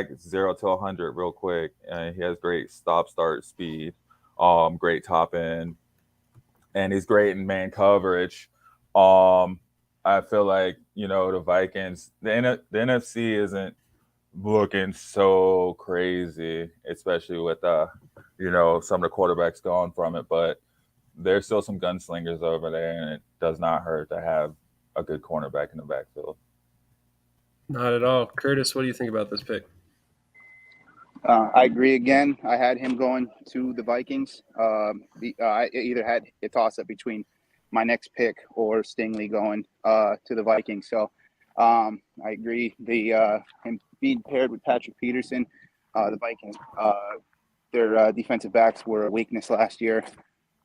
gets 0 to 100 real quick, and he has great stop-start speed, great top end, and he's great in man coverage. I feel like, the Vikings, the NFC isn't looking so crazy, especially with some of the quarterbacks gone from it. But there's still some gunslingers over there, and it does not hurt to have a good cornerback in the backfield. Not at all. Kurtis, what do you think about this pick? I agree again. I had him going to the Vikings. I either had a toss-up between my next pick or Stingley going to the Vikings. So I agree. Him being paired with Patrick Peterson, the Vikings, their defensive backs were a weakness last year.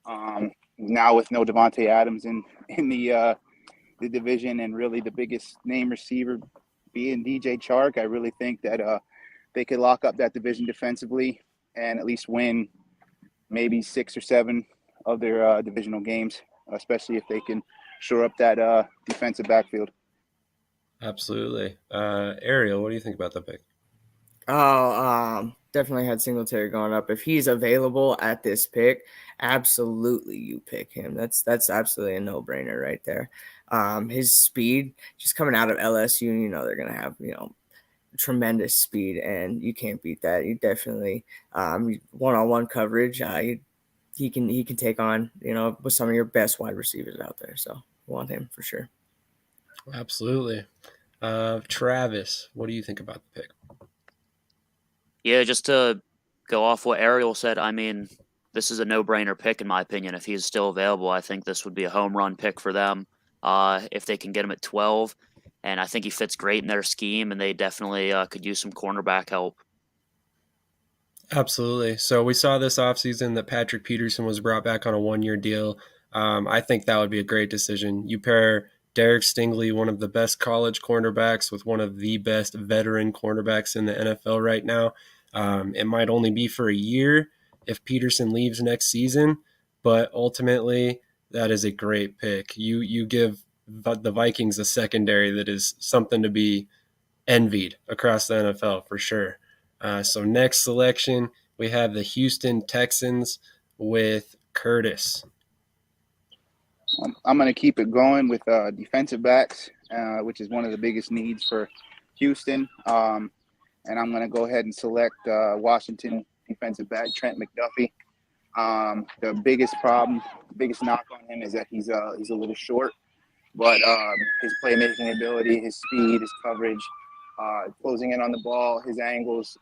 Now with no Devontae Adams in the division, and really the biggest name receiver being DJ Chark, I really think that they could lock up that division defensively and at least win maybe 6 or 7 of their divisional games, especially if they can shore up that defensive backfield. Absolutely. Ariel, what do you think about that pick? Definitely had Singletary going up. If he's available at this pick, absolutely you pick him. That's absolutely a no-brainer right there. His speed, just coming out of LSU, they're gonna have tremendous speed, and you can't beat that. You definitely one-on-one coverage. He can take on with some of your best wide receivers out there. So you want him for sure. Absolutely. Travis, what do you think about the pick? Yeah, just to go off what Ariel said, I mean, this is a no-brainer pick in my opinion. If he's still available, I think this would be a home run pick for them if they can get him at 12. And I think he fits great in their scheme, and they definitely could use some cornerback help. Absolutely. So we saw this offseason that Patrick Peterson was brought back on a 1-year deal. I think that would be a great decision. You pair Derek Stingley, one of the best college cornerbacks, with one of the best veteran cornerbacks in the NFL right now. It might only be for a year if Peterson leaves next season, but ultimately that is a great pick. You give the Vikings a secondary that is something to be envied across the NFL for sure. So next selection, we have the Houston Texans with Kurtis. I'm going to keep it going with defensive backs, which is one of the biggest needs for Houston. And I'm going to go ahead and select Washington defensive back Trent McDuffie. The biggest knock on him is that he's a little short, but his playmaking ability, his speed, his coverage, closing in on the ball, his angles,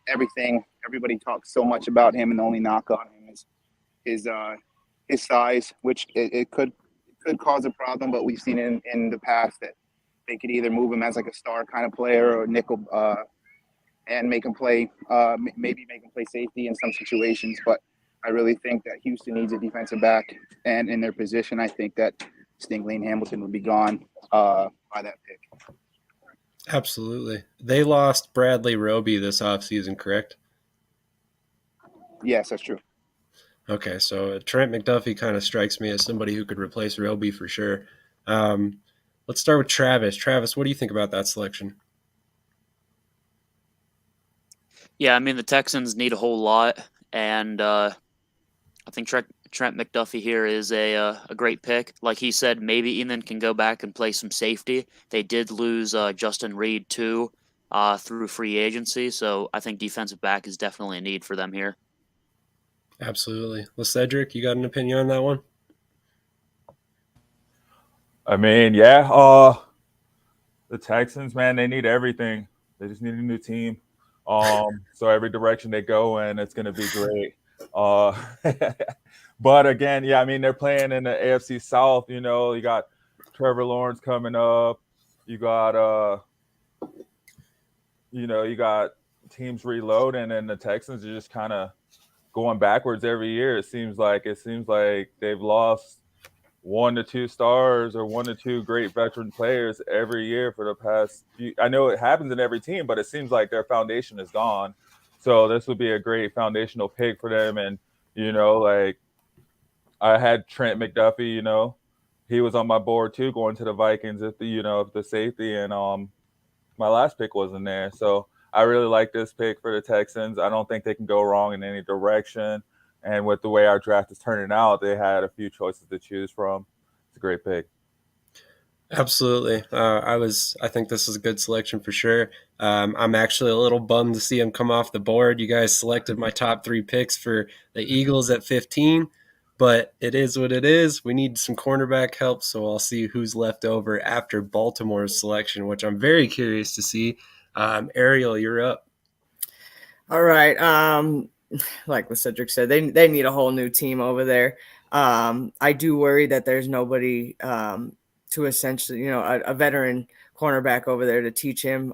everything. Everybody talks so much about him, and the only knock on him is his size, which it could cause a problem. But we've seen in the past that they could either move him as like a star kind of player or nickel and make him play, maybe make him play safety in some situations. But I really think that Houston needs a defensive back, and in their position, I think that Stingley and Hamilton would be gone by that pick. Absolutely. They lost Bradley Roby this offseason, correct? Yes, that's true. Okay, so Trent McDuffie kind of strikes me as somebody who could replace Roby for sure. Let's start with Travis. Travis, what do you think about that selection? Yeah, I mean, the Texans need a whole lot, and I think Trent McDuffie here is a great pick. Like he said, maybe Ethan can go back and play some safety. They did lose Justin Reed, too, through free agency, so I think defensive back is definitely a need for them here. Absolutely. Cedric, you got an opinion on that one? I mean, yeah, the Texans, man, they need everything. They just need a new team. So every direction they go in, it's going to be great. But again, yeah, I mean, they're playing in the AFC South. You got Trevor Lawrence coming up. You got teams reloading, and the Texans are just kind of going backwards every year. It seems like they've lost 1 to 2 stars or 1 to 2 great veteran players every year for the past few. I know it happens in every team, but it seems like their foundation is gone. So this would be a great foundational pick for them. And, I had Trent McDuffie, he was on my board too, going to the Vikings if the safety, and my last pick wasn't there. So I really like this pick for the Texans. I don't think they can go wrong in any direction. And with the way our draft is turning out, they had a few choices to choose from. It's a great pick. Absolutely. I think this is a good selection for sure. I'm actually a little bummed to see him come off the board. You guys selected my top 3 picks for the Eagles at 15, but it is what it is. We need some cornerback help, so I'll see who's left over after Baltimore's selection, which I'm very curious to see. Ariel, you're up. All right. Like what Cedric said, they need a whole new team over there. I do worry that there's nobody to essentially, a veteran cornerback over there to teach him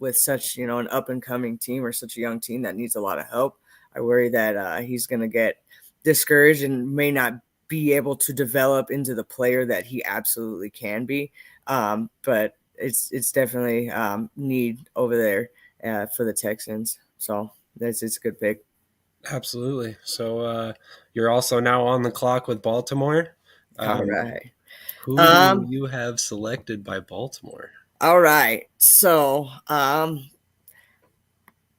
with such, an up and coming team or such a young team that needs a lot of help. I worry that he's going to get discouraged and may not be able to develop into the player that he absolutely can be. But it's definitely need over there for the Texans. So it's a good pick. Absolutely. So you're also now on the clock with Baltimore. All right. Who do you have selected by Baltimore? All right. So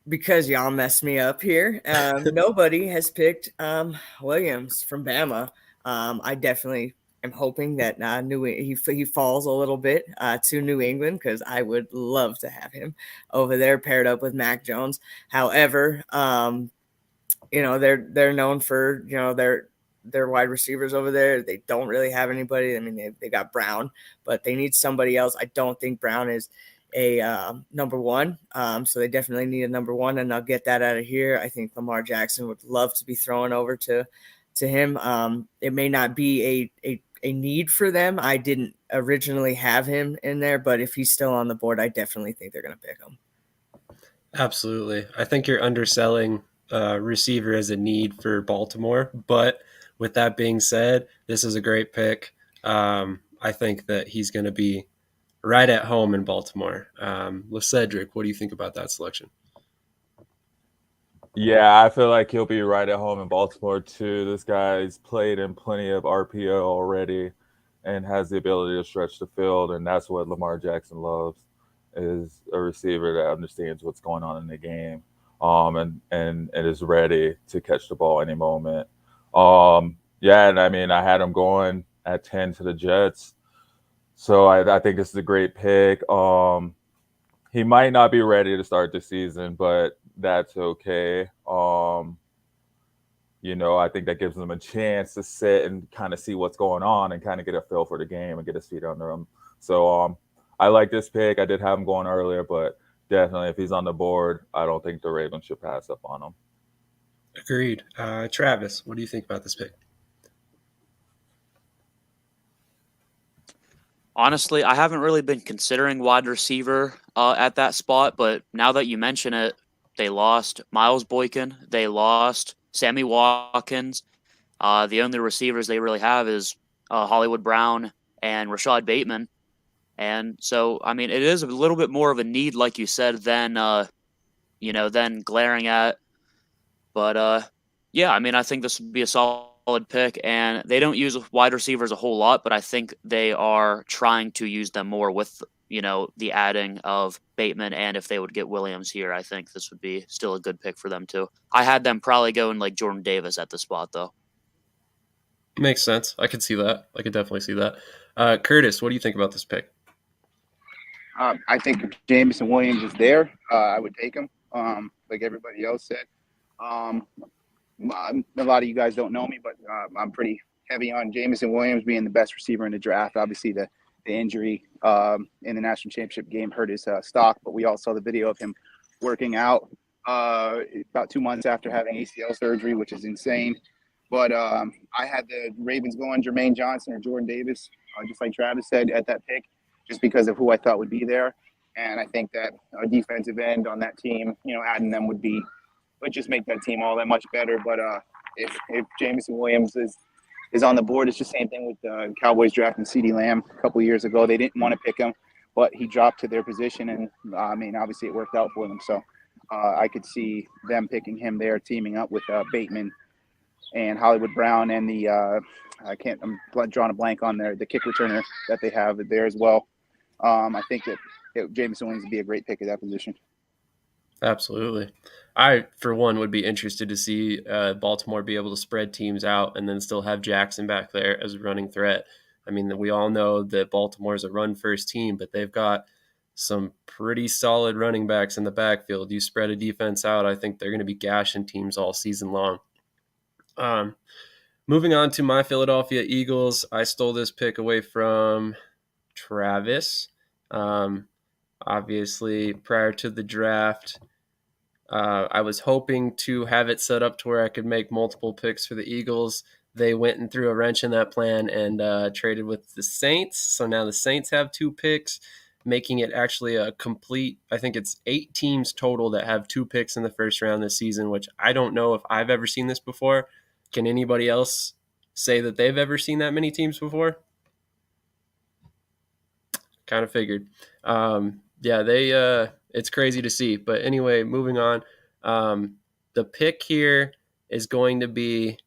because y'all messed me up here, nobody has picked Williams from Bama. I definitely am hoping that he falls a little bit to New England, because I would love to have him over there paired up with Mac Jones. However, they're known for their wide receivers over there. They don't really have anybody. I mean, they got Brown, but they need somebody else. I don't think Brown is a number one. So they definitely need a number one, and I'll get that out of here. I think Lamar Jackson would love to be thrown over to him. It may not be a need for them. I didn't originally have him in there, but if he's still on the board, I definitely think they're going to pick him. Absolutely. I think you're underselling receiver as a need for Baltimore, but with that being said, this is a great pick. I think that he's going to be right at home in Baltimore. Cedric, what do you think about that selection? Yeah, I feel like he'll be right at home in Baltimore too. This guy's played in plenty of RPO already and has the ability to stretch the field, and that's what Lamar Jackson loves, is a receiver that understands what's going on in the game, and is ready to catch the ball any moment. Yeah, and I mean, I had him going at 10 to the Jets, so I think this is a great pick. He might not be ready to start the season, but that's okay. I think that gives him a chance to sit and kind of see what's going on and kind of get a feel for the game and get his feet under him. So I like this pick. I did have him going earlier, but definitely if he's on the board, I don't think the Ravens should pass up on him. Agreed. Travis, what do you think about this pick? Honestly, I haven't really been considering wide receiver at that spot, but now that you mention it, they lost Miles Boykin, they lost Sammy Watkins. The only receivers they really have is Hollywood Brown and Rashad Bateman. And so, I mean, it is a little bit more of a need, like you said, than glaring at. But yeah, I mean, I think this would be a solid pick, and they don't use wide receivers a whole lot, but I think they are trying to use them more with, the adding of Bateman, and if they would get Williams here, I think this would be still a good pick for them too. I had them probably going like Jordan Davis at the spot, though. Makes sense. I could see that. I could definitely see that. Kurtis, what do you think about this pick? I think if Jamison Williams is there, I would take him, like everybody else said. A lot of you guys don't know me, but I'm pretty heavy on Jamison Williams being the best receiver in the draft. Obviously, the injury in the national championship game hurt his stock, but we all saw the video of him working out about 2 months after having ACL surgery, which is insane. But I had the Ravens going Jermaine Johnson or Jordan Davis, just like Travis said, at that pick, just because of who I thought would be there. And I think that a defensive end on that team, adding them would just make that team all that much better. But if Jamison Williams is on the board, it's the same thing with the Cowboys drafting CeeDee Lamb a couple years ago. They didn't want to pick him, but he dropped to their position, and I mean, obviously it worked out for them. So I could see them picking him there, teaming up with Bateman and Hollywood Brown and the I'm drawing a blank on the kick returner that they have there as well. I think that Jamison Williams would be a great pick at that position. Absolutely. I, for one, would be interested to see Baltimore be able to spread teams out and then still have Jackson back there as a running threat. I mean, we all know that Baltimore's a run-first team, but they've got some pretty solid running backs in the backfield. You spread a defense out, I think they're going to be gashing teams all season long. Moving on to my Philadelphia Eagles, I stole this pick away from Travis. Obviously, prior to the draft, I was hoping to have it set up to where I could make multiple picks for the Eagles. They went and threw a wrench in that plan and traded with the Saints. So now the Saints have 2 picks, making it actually a complete, I think it's 8 teams total that have 2 picks in the first round this season, which I don't know if I've ever seen this before. Can anybody else say that they've ever seen that many teams before? Kind of figured. It's crazy to see. But anyway, moving on. The pick here is going to be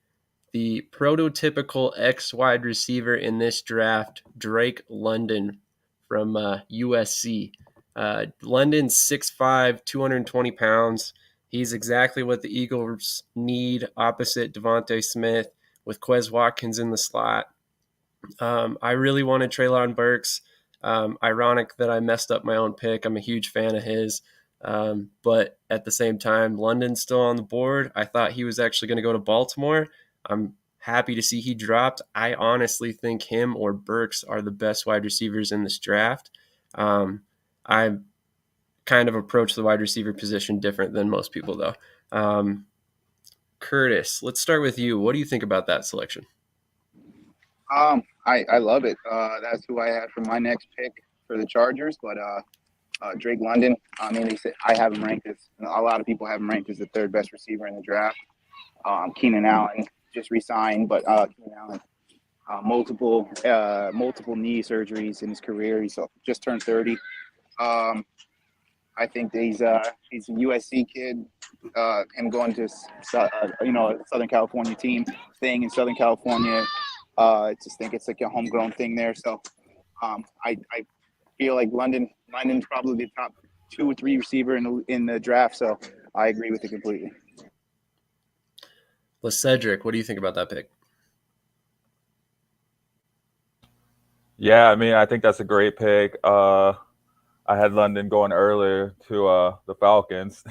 the prototypical X wide receiver in this draft, Drake London from USC. London's 6'5", 220 pounds. He's exactly what the Eagles need opposite Devontae Smith with Quez Watkins in the slot. I really wanted Treylon Burks. Ironic that I messed up my own pick. I'm a huge fan of his. But at the same time, London's still on the board. I thought he was actually going to go to Baltimore. I'm happy to see he dropped. I honestly think him or Burks are the best wide receivers in this draft. I kind of approach the wide receiver position different than most people, though. Kurtis, let's start with you. What do you think about that selection? I love it. That's who I had for my next pick for the Chargers. But Drake London, I mean, I have him ranked as a lot of people have him ranked as the 3rd best receiver in the draft. Keenan Allen just re-signed, but Keenan Allen multiple knee surgeries in his career. He's just turned 30. I think he's a USC kid. Him going to a Southern California team, staying in Southern California. I just think it's like a homegrown thing there. So I feel like London's probably the top 2 or 3 receiver in the draft. So I agree with it completely. Cedric, what do you think about that pick? Yeah, I mean, I think that's a great pick. I had London going earlier to the Falcons,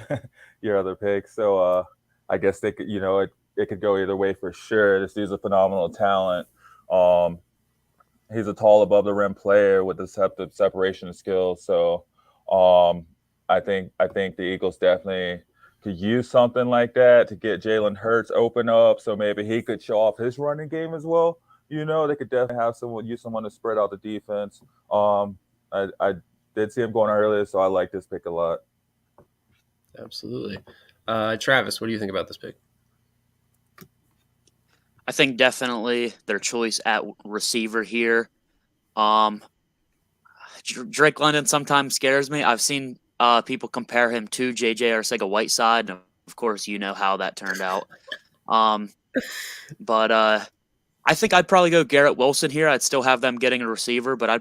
your other pick. So I guess they could, it could go either way for sure. This dude's a phenomenal talent. He's a tall, above the rim player with deceptive separation skills. So I think the Eagles definitely could use something like that to get Jalen Hurts open up. So maybe he could show off his running game as well. They could definitely have someone to spread out the defense. I did see him going earlier, so I like this pick a lot. Absolutely. Travis, what do you think about this pick? I think definitely their choice at receiver here. Drake London sometimes scares me. I've seen people compare him to J.J. Arcega-Whiteside, and of course you know how that turned out. But I think I'd probably go Garrett Wilson here. I'd still have them getting a receiver, but I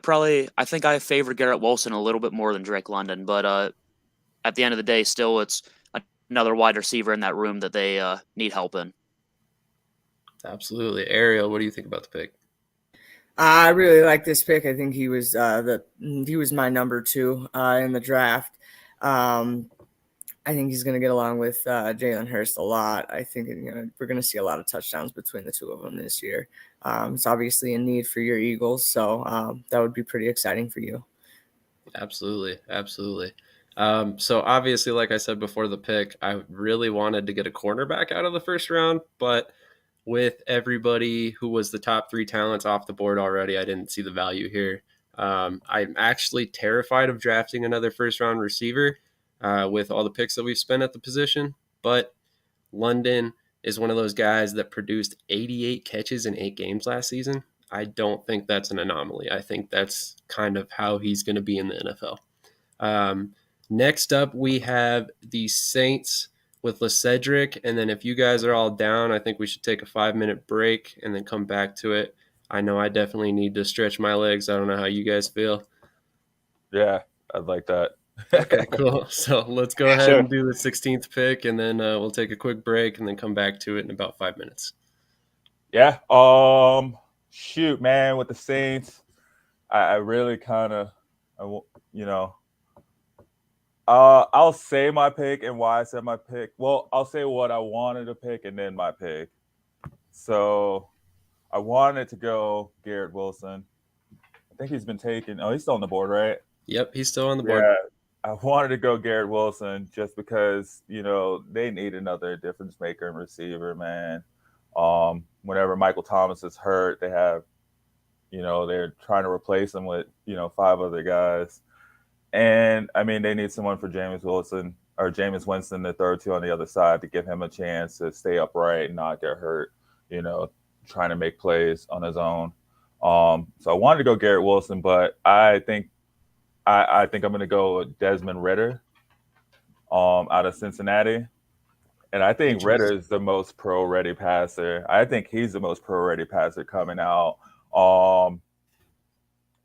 think I favor Garrett Wilson a little bit more than Drake London. But at the end of the day, still it's another wide receiver in that room that they need help in. Absolutely. Ariel, what do you think about the pick? I really like this pick. I think he was my number 2 in the draft. I think he's going to get along with Jalen Hurts a lot. I think we're going to see a lot of touchdowns between the 2 of them this year. It's obviously a need for your Eagles, so that would be pretty exciting for you. Absolutely. So obviously, like I said before the pick, I really wanted to get a cornerback out of the first round, but with everybody who was the top 3 talents off the board already, I didn't see the value here. I'm actually terrified of drafting another first-round receiver with all the picks that we've spent at the position, but London is one of those guys that produced 88 catches in 8 games last season. I don't think that's an anomaly. I think that's kind of how he's going to be in the NFL. Next up, we have the Saints with Cedric, and then if you guys are all down, I think we should take a 5-minute break and then come back to it. I know I definitely need to stretch my legs. I don't know how you guys feel. Yeah, I'd like that. Okay, cool. So let's go ahead and do the 16th pick, and then we'll take a quick break and then come back to it in about 5 minutes. Yeah. shoot, man, with the Saints, I really kind of, you know, I'll say my pick and why I said my pick. Well, I'll say what I wanted to pick and then my pick. So I wanted to go Garrett Wilson. I think he's been taken. Oh, he's still on the board, right? Yep, he's still on the board. Yeah, I wanted to go Garrett Wilson just because, they need another difference maker and receiver, man. Whenever Michael Thomas is hurt, they have, they're trying to replace him with, 5 other guys. And, I mean, they need someone for Jameis Winston to throw to on the other side to give him a chance to stay upright and not get hurt, trying to make plays on his own. So I wanted to go Garrett Wilson, but I think I'm going to go Desmond Ritter out of Cincinnati. And I think Ritter is the most pro-ready passer. I think he's the most pro-ready passer coming out.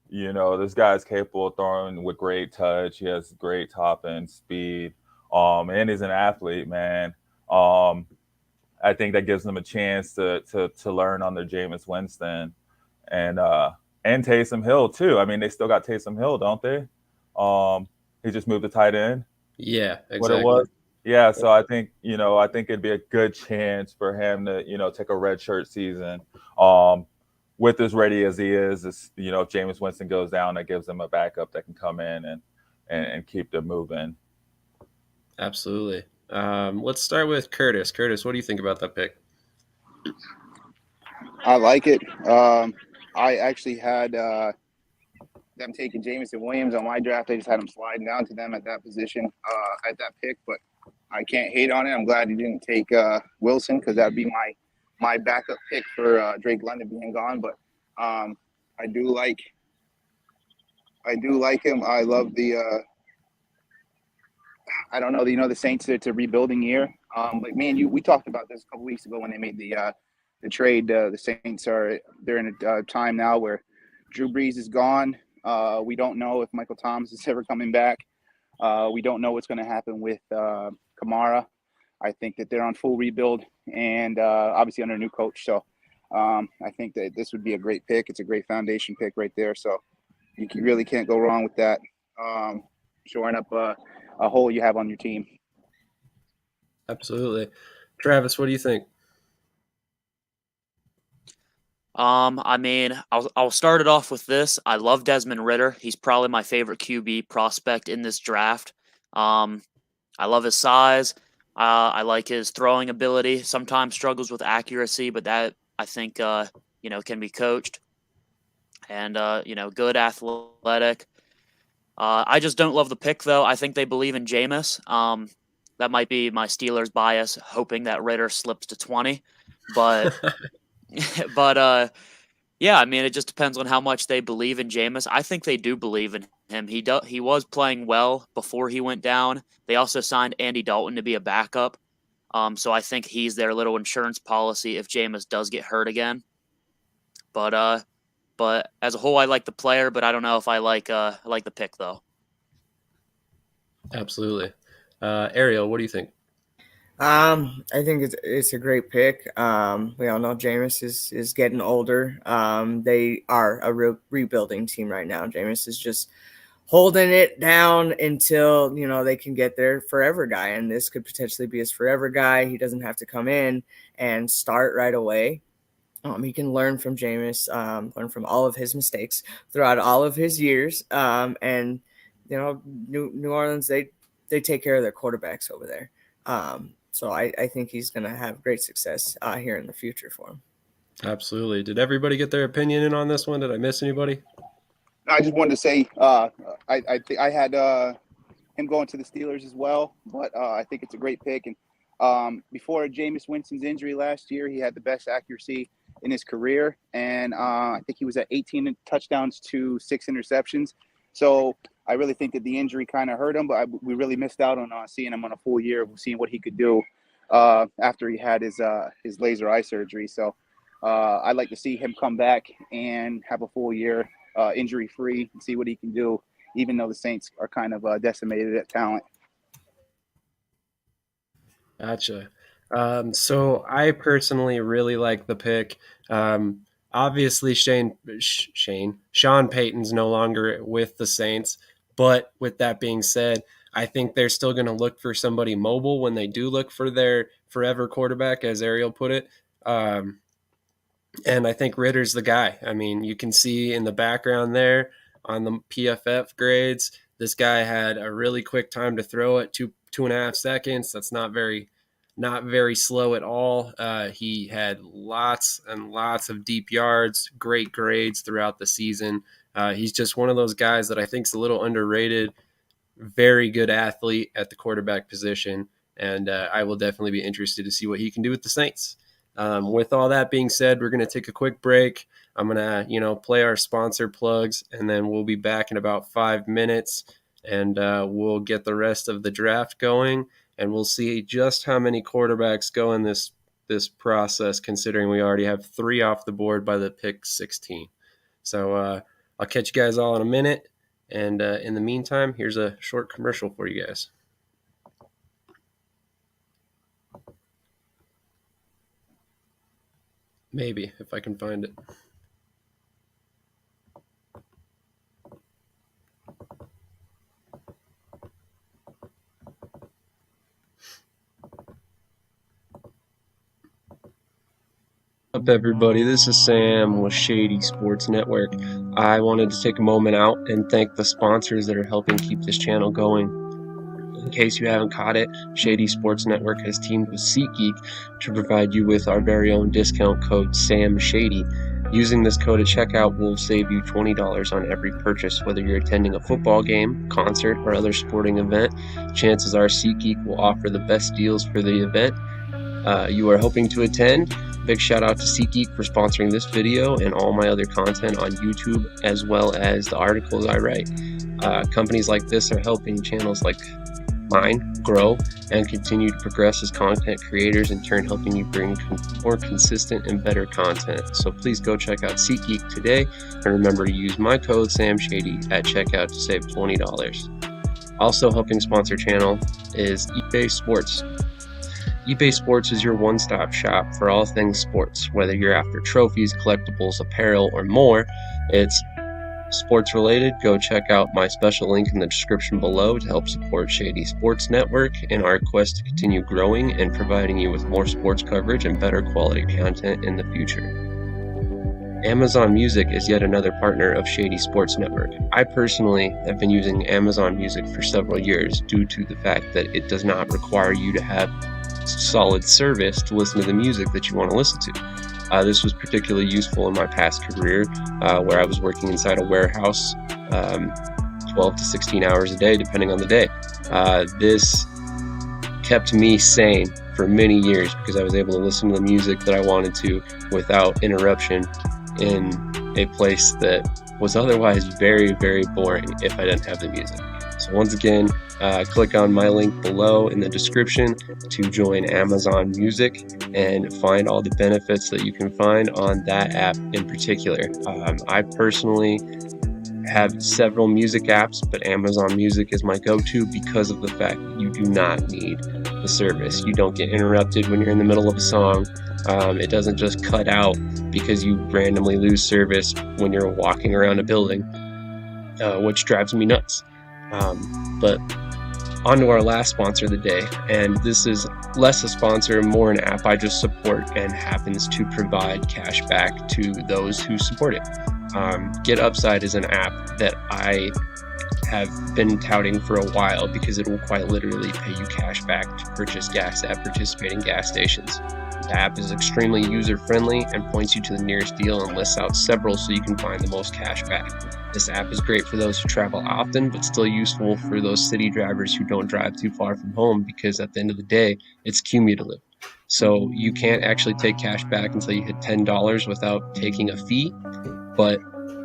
This guy's capable of throwing with great touch. He has great top-end speed. And he's an athlete, man. I think that gives them a chance to learn under Jameis Winston. And Taysom Hill, too. I mean, they still got Taysom Hill, don't they? He just moved to tight end. Yeah, exactly. What it was. Yeah, so I think it'd be a good chance for him to, take a red shirt season. With as ready as he is, if Jameis Winston goes down, that gives them a backup that can come in and keep them moving. Absolutely. Let's start with Kurtis. Kurtis, what do you think about that pick? I like it. I actually had them taking Jamison Williams on my draft. I just had him sliding down to them at that position, at that pick. But I can't hate on it. I'm glad he didn't take Wilson because that would be my backup pick for Drake London being gone. But I do like him. I love the I don't know, the Saints, it's a rebuilding year. But man, we talked about this a couple weeks ago when they made the trade. The Saints they're in a time now where Drew Brees is gone. We don't know if Michael Thomas is ever coming back. We don't know what's going to happen with Kamara. I think that they're on full rebuild and obviously under a new coach. So I think that this would be a great pick. It's a great foundation pick right there. So you really can't go wrong with that. Shoring up a hole you have on your team. Absolutely. Travis, what do you think? I mean, I'll start it off with this. I love Desmond Ritter. He's probably my favorite QB prospect in this draft. I love his size. I like his throwing ability. Sometimes struggles with accuracy, but that I think can be coached. And good athletic. I just don't love the pick though. I think they believe in Jameis. That might be my Steelers bias, hoping that Ritter slips to 20, but. Yeah, I mean, it just depends on how much they believe in Jameis. I think they do believe in him. He was playing well before he went down. They also signed Andy Dalton to be a backup. So I think he's their little insurance policy if Jameis does get hurt again. But as a whole, I like the player, but I don't know if I like the pick though. Absolutely. Ariel, what do you think? I think it's a great pick. We all know Jameis is getting older. They are a rebuilding team right now. Jameis is just holding it down until, they can get their forever guy. And this could potentially be his forever guy. He doesn't have to come in and start right away. He can learn from Jameis, learn from all of his mistakes throughout all of his years. And, New Orleans, they take care of their quarterbacks over there. So I think he's going to have great success here in the future for him. Absolutely. Did everybody get their opinion in on this one? Did I miss anybody? I just wanted to say I think I had him going to the Steelers as well, but I think it's a great pick. And before Jameis Winston's injury last year, he had the best accuracy in his career, and I think he was at 18 touchdowns to 6 interceptions. So I really think that the injury kind of hurt him, but we really missed out on seeing him on a full year, seeing what he could do after he had his laser eye surgery. So I'd like to see him come back and have a full year injury-free and see what he can do, even though the Saints are kind of decimated at talent. Gotcha. So I personally really like the pick. Obviously, Sean Payton's no longer with the Saints. But with that being said, I think they're still going to look for somebody mobile when they do look for their forever quarterback, as Ariel put it. And I think Ritter's the guy. I mean, you can see in the background there on the PFF grades, this guy had a really quick time to throw it, 2.5 seconds. That's not very slow at all. He had lots and lots of deep yards, great grades throughout the season. He's just one of those guys that I think is a little underrated, very good athlete at the quarterback position, and I will definitely be interested to see what he can do with the Saints. With all that being said, we're going to take a quick break. I'm going to, play our sponsor plugs, and then we'll be back in about 5 minutes, and we'll get the rest of the draft going, and we'll see just how many quarterbacks go in this process, considering we already have 3 off the board by the pick 16. So I'll catch you guys all in a minute, and in the meantime, here's a short commercial for you guys. Maybe, if I can find it. Up, everybody? This is Sam with Shady Sports Network. I wanted to take a moment out and thank the sponsors that are helping keep this channel going. In case you haven't caught it, Shady Sports Network has teamed with SeatGeek to provide you with our very own discount code Sam Shady. Using this code at checkout will save you $20 on every purchase, whether you're attending a football game, concert, or other sporting event. Chances are SeatGeek will offer the best deals for the event you are hoping to attend. Big shout out to SeatGeek for sponsoring this video and all my other content on YouTube, as well as the articles I write. Companies like this are helping channels like mine grow and continue to progress as content creators, in turn helping you bring more consistent and better content. So please go check out SeatGeek today, and remember to use my code SamShady at checkout to save $20. Also helping sponsor channel is eBay Sports. eBay Sports is your one-stop shop for all things sports. Whether you're after trophies, collectibles, apparel, or more, it's sports related. Go check out my special link in the description below to help support Shady Sports Network in our quest to continue growing and providing you with more sports coverage and better quality content in the future. Amazon Music is yet another partner of Shady Sports Network. I personally have been using Amazon Music for several years due to the fact that it does not require you to have solid service to listen to the music that you want to listen to. This was particularly useful in my past career, where I was working inside a warehouse 12 to 16 hours a day, depending on the day. This kept me sane for many years because I was able to listen to the music that I wanted to without interruption in a place that was otherwise very, very boring if I didn't have the music. So once again, click on my link below in the description to join Amazon Music and find all the benefits that you can find on that app in particular. I personally have several music apps, but Amazon Music is my go-to because of the fact that you do not need the service. You don't get interrupted when you're in the middle of a song. It doesn't just cut out because you randomly lose service when you're walking around a building, which drives me nuts. But on to our last sponsor of the day, and this is less a sponsor, more an app I just support and happens to provide cash back to those who support it. Get Upside is an app that I have been touting for a while because it will quite literally pay you cash back to purchase gas at participating gas stations. The app is extremely user-friendly and points you to the nearest deal and lists out several so you can find the most cash back. This app is great for those who travel often, but still useful for those city drivers who don't drive too far from home, because at the end of the day, it's cumulative. So you can't actually take cash back until you hit $10 without taking a fee, but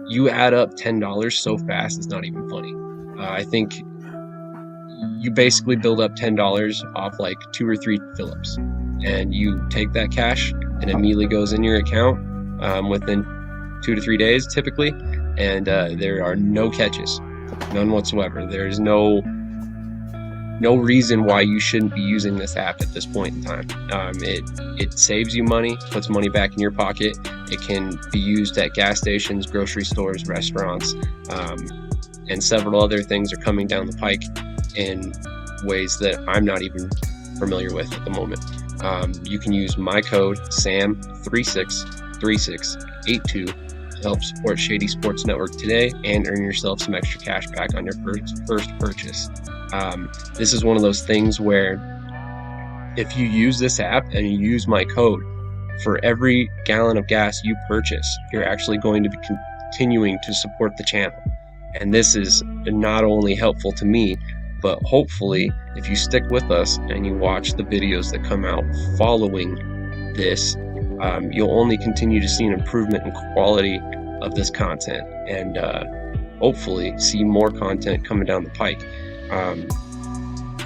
you add up $10 so fast it's not even funny. I think you basically build up $10 off like 2 or 3 fill-ups, and you take that cash and it immediately goes in your account within 2 to 3 days typically, and there are no catches, none whatsoever. There's no no reason why you shouldn't be using this app at this point in time. It saves you money, puts money back in your pocket. It can be used at gas stations, grocery stores, restaurants, and several other things are coming down the pike in ways that I'm not even familiar with at the moment. You can use my code SAM363682 to help support Shady Sports Network today and earn yourself some extra cash back on your first purchase. This is one of those things where if you use this app and you use my code, for every gallon of gas you purchase, you're actually going to be continuing to support the channel. And this is not only helpful to me, but hopefully if you stick with us and you watch the videos that come out following this, you'll only continue to see an improvement in quality of this content and hopefully see more content coming down the pike.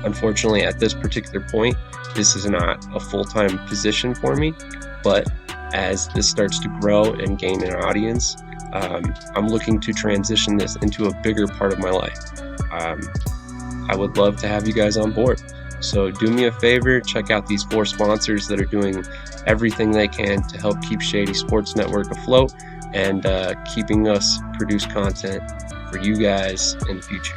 Unfortunately, at this particular point, this is not a full-time position for me, but as this starts to grow and gain an audience, I'm looking to transition this into a bigger part of my life. I would love to have you guys on board. So do me a favor, check out these 4 sponsors that are doing everything they can to help keep Shady Sports Network afloat and keeping us produce content for you guys in the future.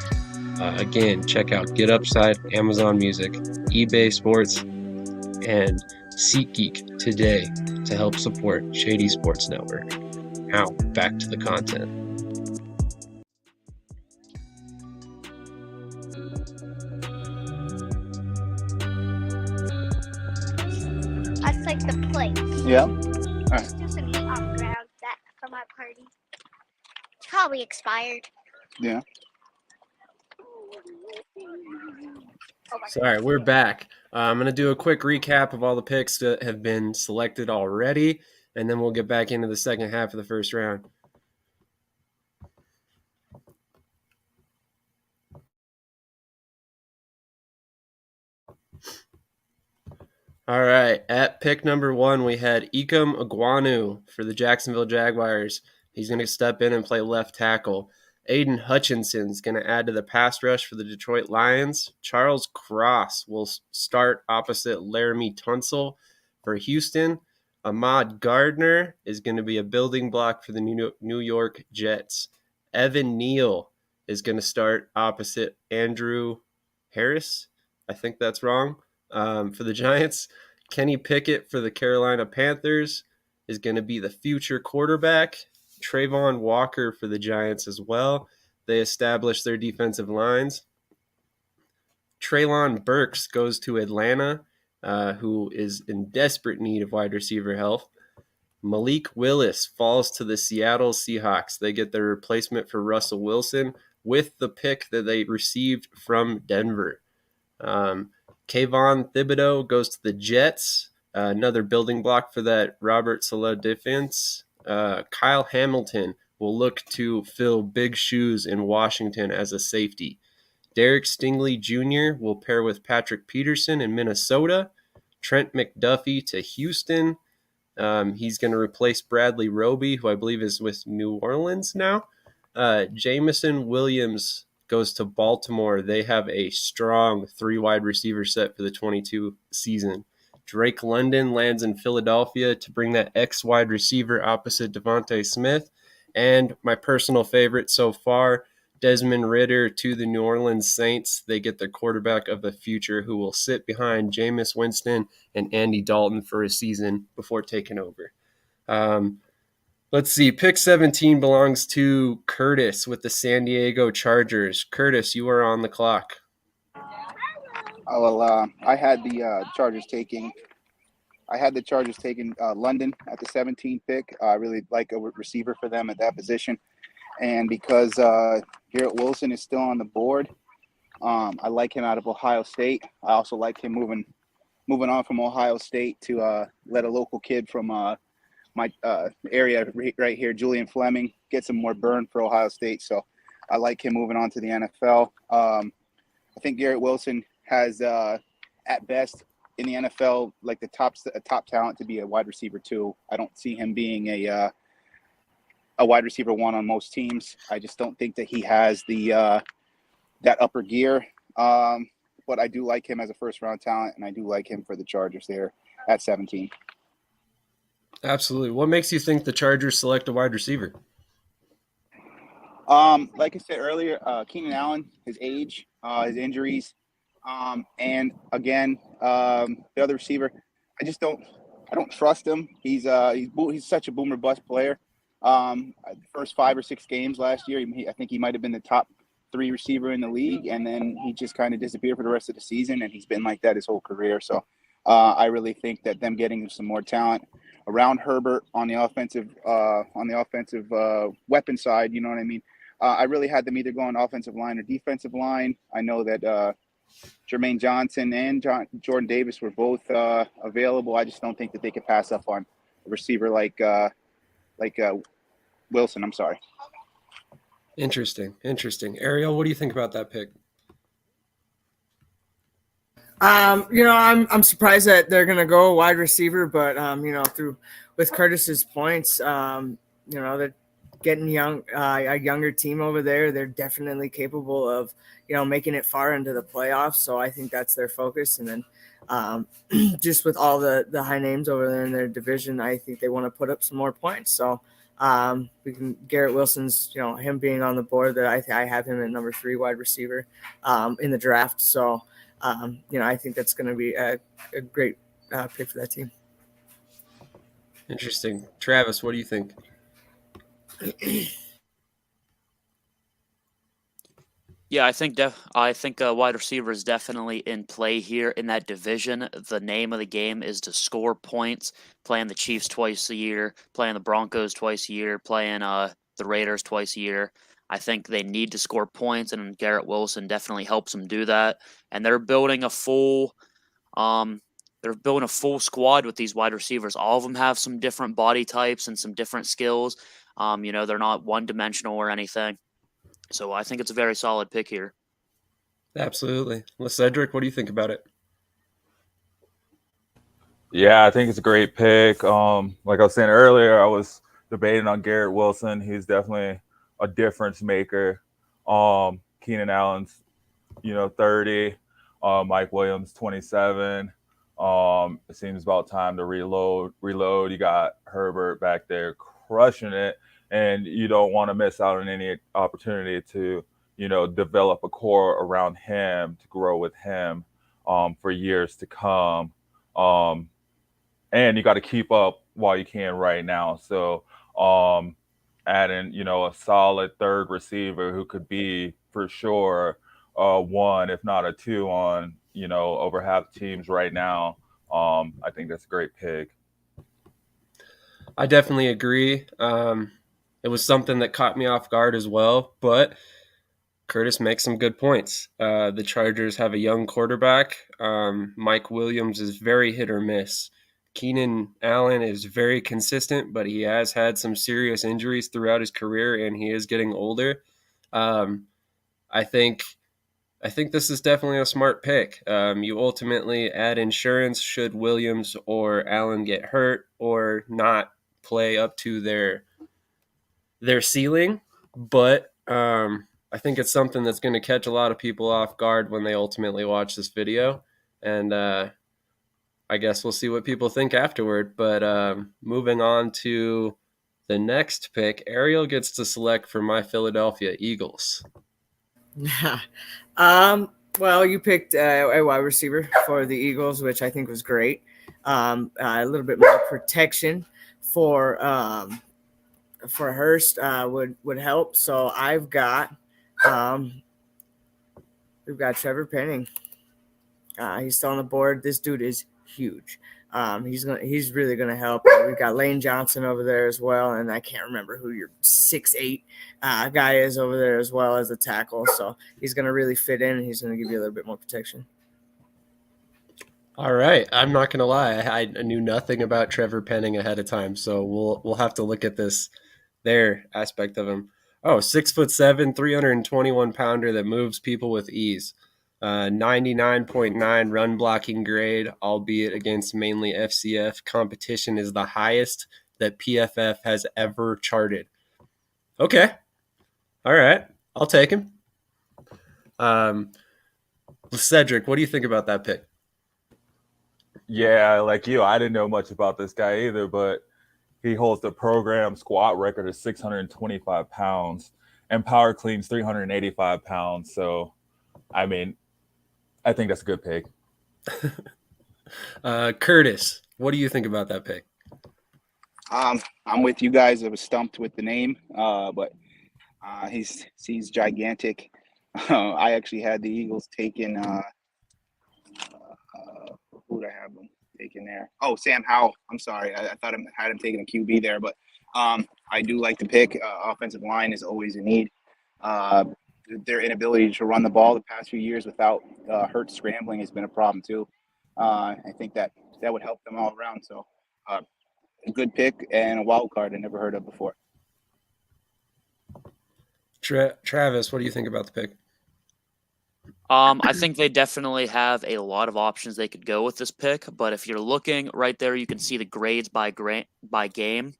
Again, check out Get Upside, Amazon Music, eBay Sports, and SeatGeek today to help support Shady Sports Network. Now, back to the content. I'd like the plate. Yeah. Let's do some meat on the ground that from our party. It's probably expired. Yeah. Oh my Sorry, we're back. I'm going to do a quick recap of all the picks that have been selected already, and then we'll get back into the second half of the first round. All right, at pick number 1, we had Ikem Ekwonu for the Jacksonville Jaguars. He's going to step in and play left tackle. Aiden Hutchinson's going to add to the pass rush for the Detroit Lions. Charles Cross will start opposite Laramie Tunsil for Houston. Ahmad Gardner is going to be a building block for the New York Jets. Evan Neal is going to start opposite Andrew Harris. I think that's wrong. For the Giants. Kenny Pickett for the Carolina Panthers is going to be the future quarterback. Trayvon Walker for the Giants as well. They established their defensive lines. Treylon Burks goes to Atlanta, who is in desperate need of wide receiver help. Malik Willis falls to the Seattle Seahawks. They get their replacement for Russell Wilson with the pick that they received from Denver. Kayvon Thibodeau goes to the Jets, another building block for that Robert Saleh defense. Kyle Hamilton will look to fill big shoes in Washington as a safety. Derek Stingley Jr. will pair with Patrick Peterson in Minnesota. Trent McDuffie to Houston. He's going to replace Bradley Roby, who I believe is with New Orleans now. Jamison Williams goes to Baltimore. They have a strong 3 wide receiver set for the 22 season. Drake London lands in Philadelphia to bring that X wide receiver opposite Devontae Smith. And my personal favorite so far, Desmond Ritter to the New Orleans Saints. They get their quarterback of the future who will sit behind Jameis Winston and Andy Dalton for a season before taking over. Let's see. Pick 17 belongs to Kurtis with the San Diego Chargers. Kurtis, you are on the clock. Oh, well, I had the Chargers taking London at the 17th pick. I really like a receiver for them at that position. And because Garrett Wilson is still on the board, I like him out of Ohio State. I also like him moving on from Ohio State to let a local kid from my area right here, Julian Fleming, get some more burn for Ohio State. So I like him moving on to the NFL. I think Garrett Wilson has, at best in the NFL, like a top talent to be a wide receiver 2. I don't see him being a wide receiver 1 on most teams. I just don't think that he has the that upper gear. but I do like him as a first-round talent, and I do like him for the Chargers there at 17. Absolutely. What makes you think the Chargers select a wide receiver? Like I said earlier, Keenan Allen, his age, his injuries, and again, the other receiver, I don't trust him. He's such a boomer bust player. First 5 or 6 games last year, I think he might have been the top 3 receiver in the league, and then he just kind of disappeared for the rest of the season, and he's been like that his whole career. So I really think that them getting some more talent around Herbert on the offensive weapon side, you know what I mean? I really had them either go on offensive line or defensive line. I know that Jermaine Johnson and Jordan Davis were both available. I just don't think that they could pass up on a receiver like Wilson. I'm sorry. Interesting. Ariel, what do you think about that pick? I'm surprised that they're gonna go wide receiver, but with Kurtis's points, they're getting a younger team over there. They're definitely capable of making it far into the playoffs. So I think that's their focus. And then just with all the high names over there in their division, I think they want to put up some more points. So Garrett Wilson's, him being on the board, that I have him at number 3 wide receiver in the draft. So I think that's going to be a great pick for that team. Interesting. Travis, what do you think? Yeah, I think wide receiver is definitely in play here in that division. The name of the game is to score points. Playing the Chiefs twice a year, playing the Broncos twice a year, playing the Raiders twice a year. I think they need to score points, and Garrett Wilson definitely helps them do that. And they're building a full squad with these wide receivers. All of them have some different body types and some different skills. They're not one-dimensional or anything. So I think it's a very solid pick here. Absolutely. Well, Cedric, what do you think about it? Yeah, I think it's a great pick. Like I was saying earlier, I was debating on Garrett Wilson. He's definitely a difference maker. Keenan Allen's, 30. Mike Williams, 27. It seems about time to reload. You got Herbert back there crushing it, and you don't want to miss out on any opportunity to, develop a core around him, to grow with him for years to come. And you got to keep up while you can right now. So adding, a solid third receiver who could be for sure 1, if not a 2 on, over half teams right now. I think that's a great pick. I definitely agree. It was something that caught me off guard as well, but Kurtis makes some good points. The Chargers have a young quarterback. Mike Williams is very hit or miss. Keenan Allen is very consistent, but he has had some serious injuries throughout his career, and he is getting older. I think this is definitely a smart pick. You ultimately add insurance should Williams or Allen get hurt or not play up to their ceiling, but I think it's something that's going to catch a lot of people off guard when they ultimately watch this video, and I guess we'll see what people think afterward. But moving on to the next pick, Ariel gets to select for my Philadelphia Eagles. Well, you picked a wide receiver for the Eagles, which I think was great. A little bit more protection for Hurst would help. So we've got Trevor Penning. He's still on the board. This dude is huge. He's really gonna help. We've got Lane Johnson over there as well, and I can't remember who your 6'8" guy is over there as well as a tackle. So he's gonna really fit in, and he's gonna give you a little bit more protection. All right, I'm not gonna lie, I knew nothing about Trevor Penning ahead of time, so we'll have to look at their aspect of him. Oh, 6'7", 321 pounder that moves people with ease. 99.9 run blocking grade, albeit against mainly FCF. Competition is the highest that PFF has ever charted. Okay. All right. I'll take him. Was Cedric, what do you think about that pick? Yeah, like you, I didn't know much about this guy either, but he holds the program squat record of 625 pounds and power cleans 385 pounds. So, I mean, I think that's a good pick. Kurtis, what do you think about that pick? I'm with you guys. I was stumped with the name, but he's gigantic. I actually had the Eagles taking who did I have them taking there? Oh, Sam Howell. I'm sorry, I thought I had him taking a QB there, but I do like the pick. Offensive line is always a need. Their inability to run the ball the past few years without Hurts scrambling has been a problem too. I think that would help them all around. So a good pick and a wild card I never heard of before. Travis, what do you think about the pick? I think they definitely have a lot of options they could go with this pick, but if you're looking right there, you can see the grades by game.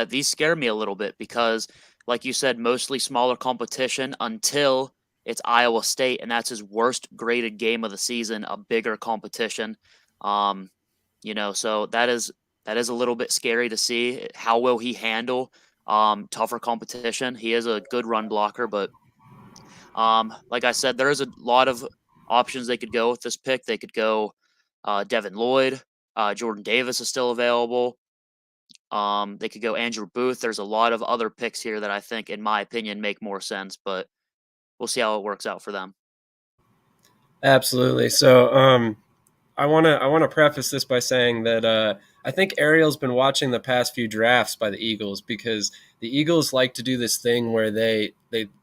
These scare me a little bit because, like you said, mostly smaller competition until it's Iowa State, and that's his worst graded game of the season, a bigger competition. So that is a little bit scary to see. How will he handle tougher competition? He is a good run blocker, but like I said, there is a lot of options they could go with this pick. They could go Devin Lloyd. Jordan Davis is still available. They could go Andrew Booth. There's a lot of other picks here that I think, in my opinion, make more sense, but we'll see how it works out for them. Absolutely. So I want to preface this by saying that I think Ariel's been watching the past few drafts by the Eagles because the Eagles like to do this thing where they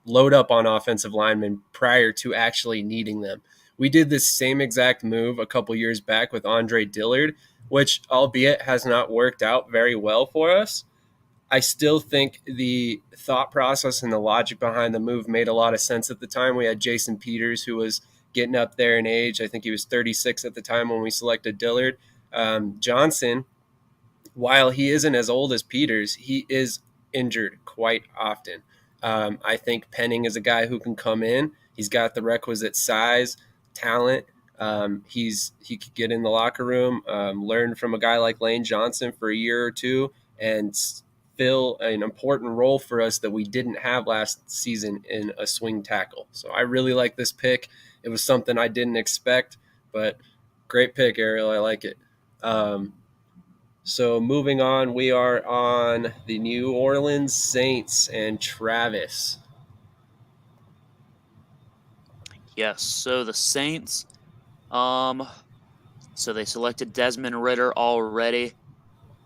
load up on offensive linemen prior to actually needing them. We did this same exact move a couple years back with Andre Dillard, which, albeit has not worked out very well for us, I still think the thought process and the logic behind the move made a lot of sense at the time. We had Jason Peters, who was getting up there in age. I think he was 36 at the time when we selected Dillard. Johnson, while he isn't as old as Peters, he is injured quite often. I think Penning is a guy who can come in. He's got the requisite size, talent. He could get in the locker room, learn from a guy like Lane Johnson for a year or two, and fill an important role for us that we didn't have last season in a swing tackle. So I really like this pick. It was something I didn't expect, but great pick, Ariel. I like it. So moving on, we are on the New Orleans Saints and Travis. Yes, so the Saints, so they selected Desmond Ritter already,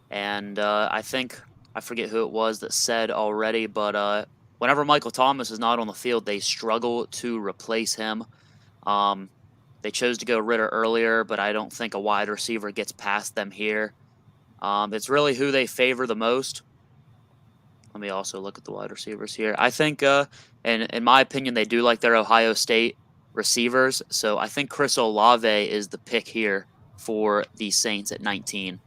and I forget who it was that said already, but whenever Michael Thomas is not on the field, they struggle to replace him. They chose to go Ritter earlier, but I don't think a wide receiver gets past them here. It's really who they favor the most. Let me also look at the wide receivers here. I think, and in my opinion, they do like their Ohio State receivers. So I think Chris Olave is the pick here for the Saints at 19.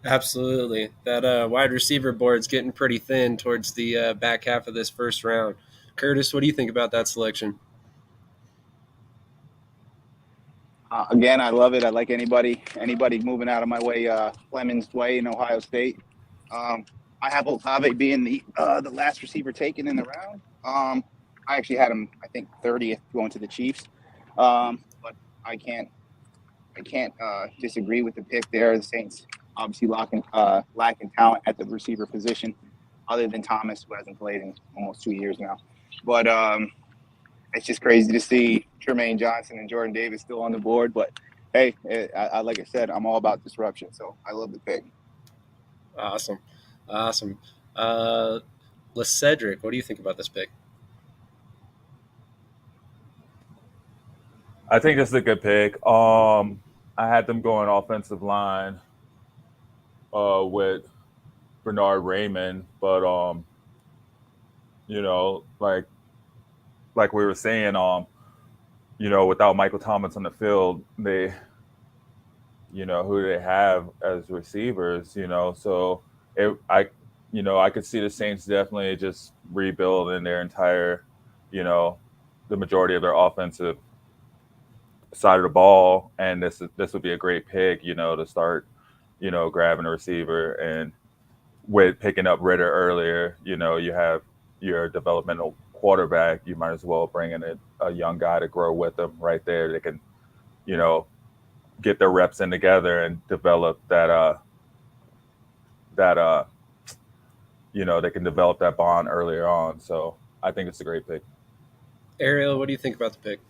Absolutely. That wide receiver board's getting pretty thin towards the back half of this first round. Kurtis, what do you think about that selection? Again, I love it. I like anybody moving out of my way, Clemens' way in Ohio State. I have Olave being the last receiver taken in the round. I actually had him, I think, 30th going to the Chiefs. But I can't disagree with the pick there. The Saints obviously lacking talent at the receiver position, other than Thomas, who hasn't played in almost 2 years now. But it's just crazy to see Jermaine Johnson and Jordan Davis still on the board. But hey, I like I said, I'm all about disruption, so I love the pick. Awesome. Cedric, what do you think about this pick? I think this is a good pick. I had them going offensive line with Bernard Raymond, but like we were saying, without Michael Thomas on the field, they, who they have as receivers, so I could see the Saints definitely just rebuilding their entire, the majority of their offensive side of the ball, and this would be a great pick, to start, grabbing a receiver. And with picking up Ritter earlier, you have your developmental quarterback. You might as well bring in a young guy to grow with them right there. They can, get their reps in together and develop they can develop that bond earlier on. So I think it's a great pick. Ariel, what do you think about the pick?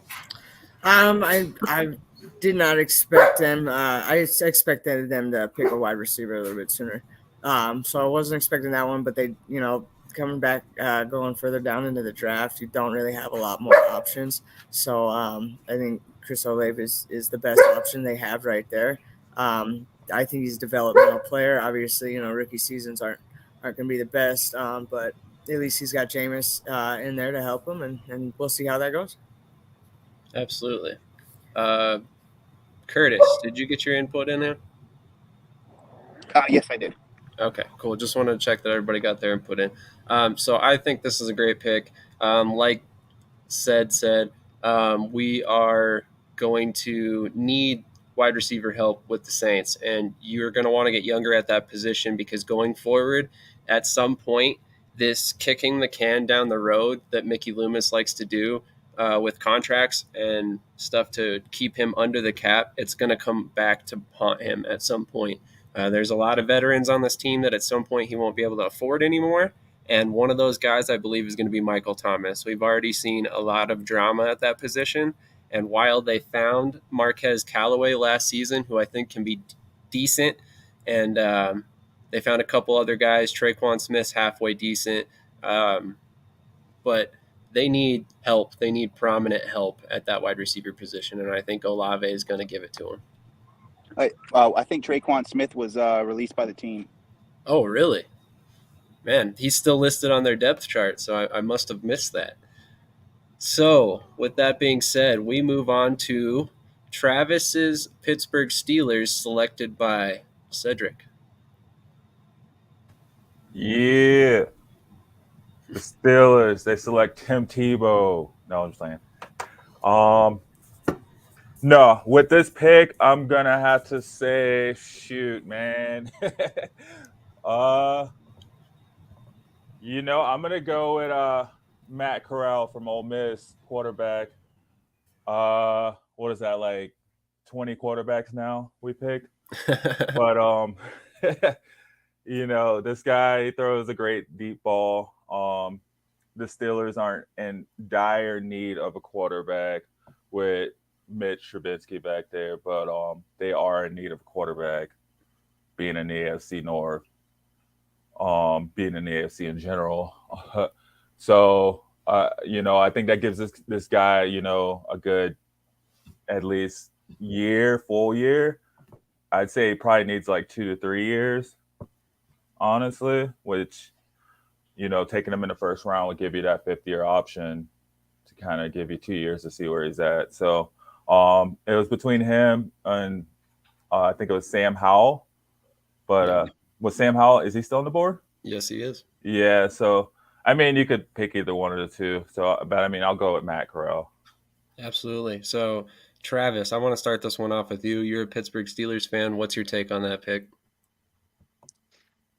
I did not expect them. I expected them to pick a wide receiver a little bit sooner. So I wasn't expecting that one, but they, coming back, going further down into the draft, you don't really have a lot more options. So I think Chris Olave is the best option they have right there. I think he's a developmental player. Obviously, rookie seasons aren't going to be the best, but at least he's got Jameis in there to help him, and we'll see how that goes. Absolutely. Kurtis, did you get your input in there? Yes, I did. Okay, cool. Just wanted to check that everybody got their input in. So I think this is a great pick. Like said, we are going to need wide receiver help with the Saints, and you're going to want to get younger at that position, because going forward, at some point, this kicking the can down the road that Mickey Loomis likes to do with contracts and stuff to keep him under the cap, it's going to come back to haunt him at some point. There's a lot of veterans on this team that at some point he won't be able to afford anymore. And one of those guys, I believe, is going to be Michael Thomas. We've already seen a lot of drama at that position. And while they found Marquez Callaway last season, who I think can be decent, and they found a couple other guys, Traquan Smith's halfway decent, but they need help. They need prominent help at that wide receiver position, and I think Olave is going to give it to him. I think Traquan Smith was released by the team. Oh, really? Man, he's still listed on their depth chart, so I must have missed that. So, with that being said, we move on to Travis's Pittsburgh Steelers, selected by Cedric. Yeah. The Steelers, they select Tim Tebow. No, I'm just saying. No, with this pick, I'm going to have to say, shoot, man. I'm going to go with Matt Corral from Ole Miss, quarterback. What is that, like 20 quarterbacks now we picked? But, this guy, he throws a great deep ball. The Steelers aren't in dire need of a quarterback with Mitch Trubisky back there, but they are in need of a quarterback, being in the AFC North, being in the AFC in general. So, I think that gives this guy, a good at least full year. I'd say he probably needs like 2 to 3 years, honestly, which, taking him in the first round would give you that 5th-year option to kind of give you 2 years to see where he's at. So it was between him and I think it was Sam Howell. But was Sam Howell, is he still on the board? Yes, he is. Yeah, so, you could pick either one of the two. So, but, I'll go with Matt Corral. Absolutely. So, Travis, I want to start this one off with you. You're a Pittsburgh Steelers fan. What's your take on that pick?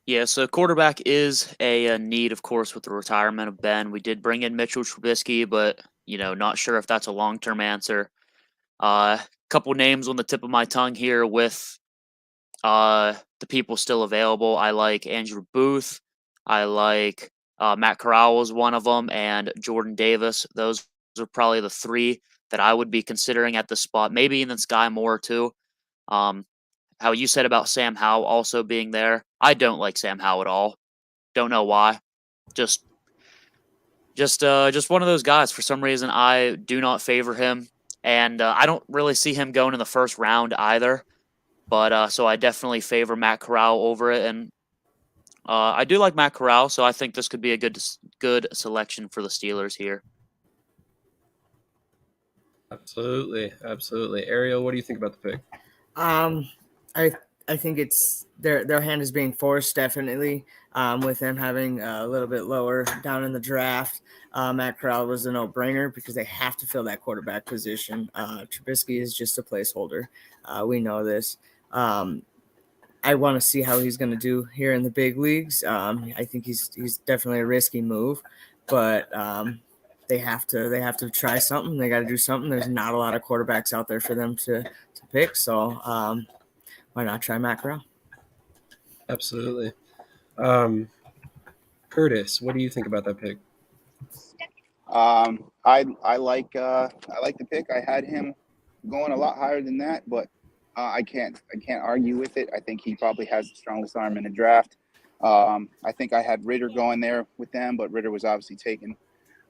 Yeah, so quarterback is a need, of course, with the retirement of Ben. We did bring in Mitchell Trubisky, but, not sure if that's a long-term answer. Couple names on the tip of my tongue here with the people still available. I like Andrew Booth. I like Matt Corral was one of them, and Jordan Davis. Those are probably the 3 that I would be considering at the spot. Maybe even Sky Moore, too. How you said about Sam Howell also being there. I don't like Sam Howell at all. Don't know why. Just one of those guys. For some reason, I do not favor him, and I don't really see him going in the first round either. But so I definitely favor Matt Corral over it, and I do like Matt Corral, so I think this could be a good selection for the Steelers here. Absolutely. Ariel, what do you think about the pick? I I think it's their hand is being forced definitely with them having a little bit lower down in the draft. Matt Corral was a no-brainer because they have to fill that quarterback position. Trubisky is just a placeholder. We know this. I want to see how he's going to do here in the big leagues. I think he's definitely a risky move, but they have to try something. They got to do something. There's not a lot of quarterbacks out there for them to pick, so why not try Matt Corral? Absolutely. Kurtis, what do you think about that pick? I like the pick. I had him going a lot higher than that, but I can't argue with it. I think he probably has the strongest arm in the draft. I think I had Ritter going there with them, but Ritter was obviously taken.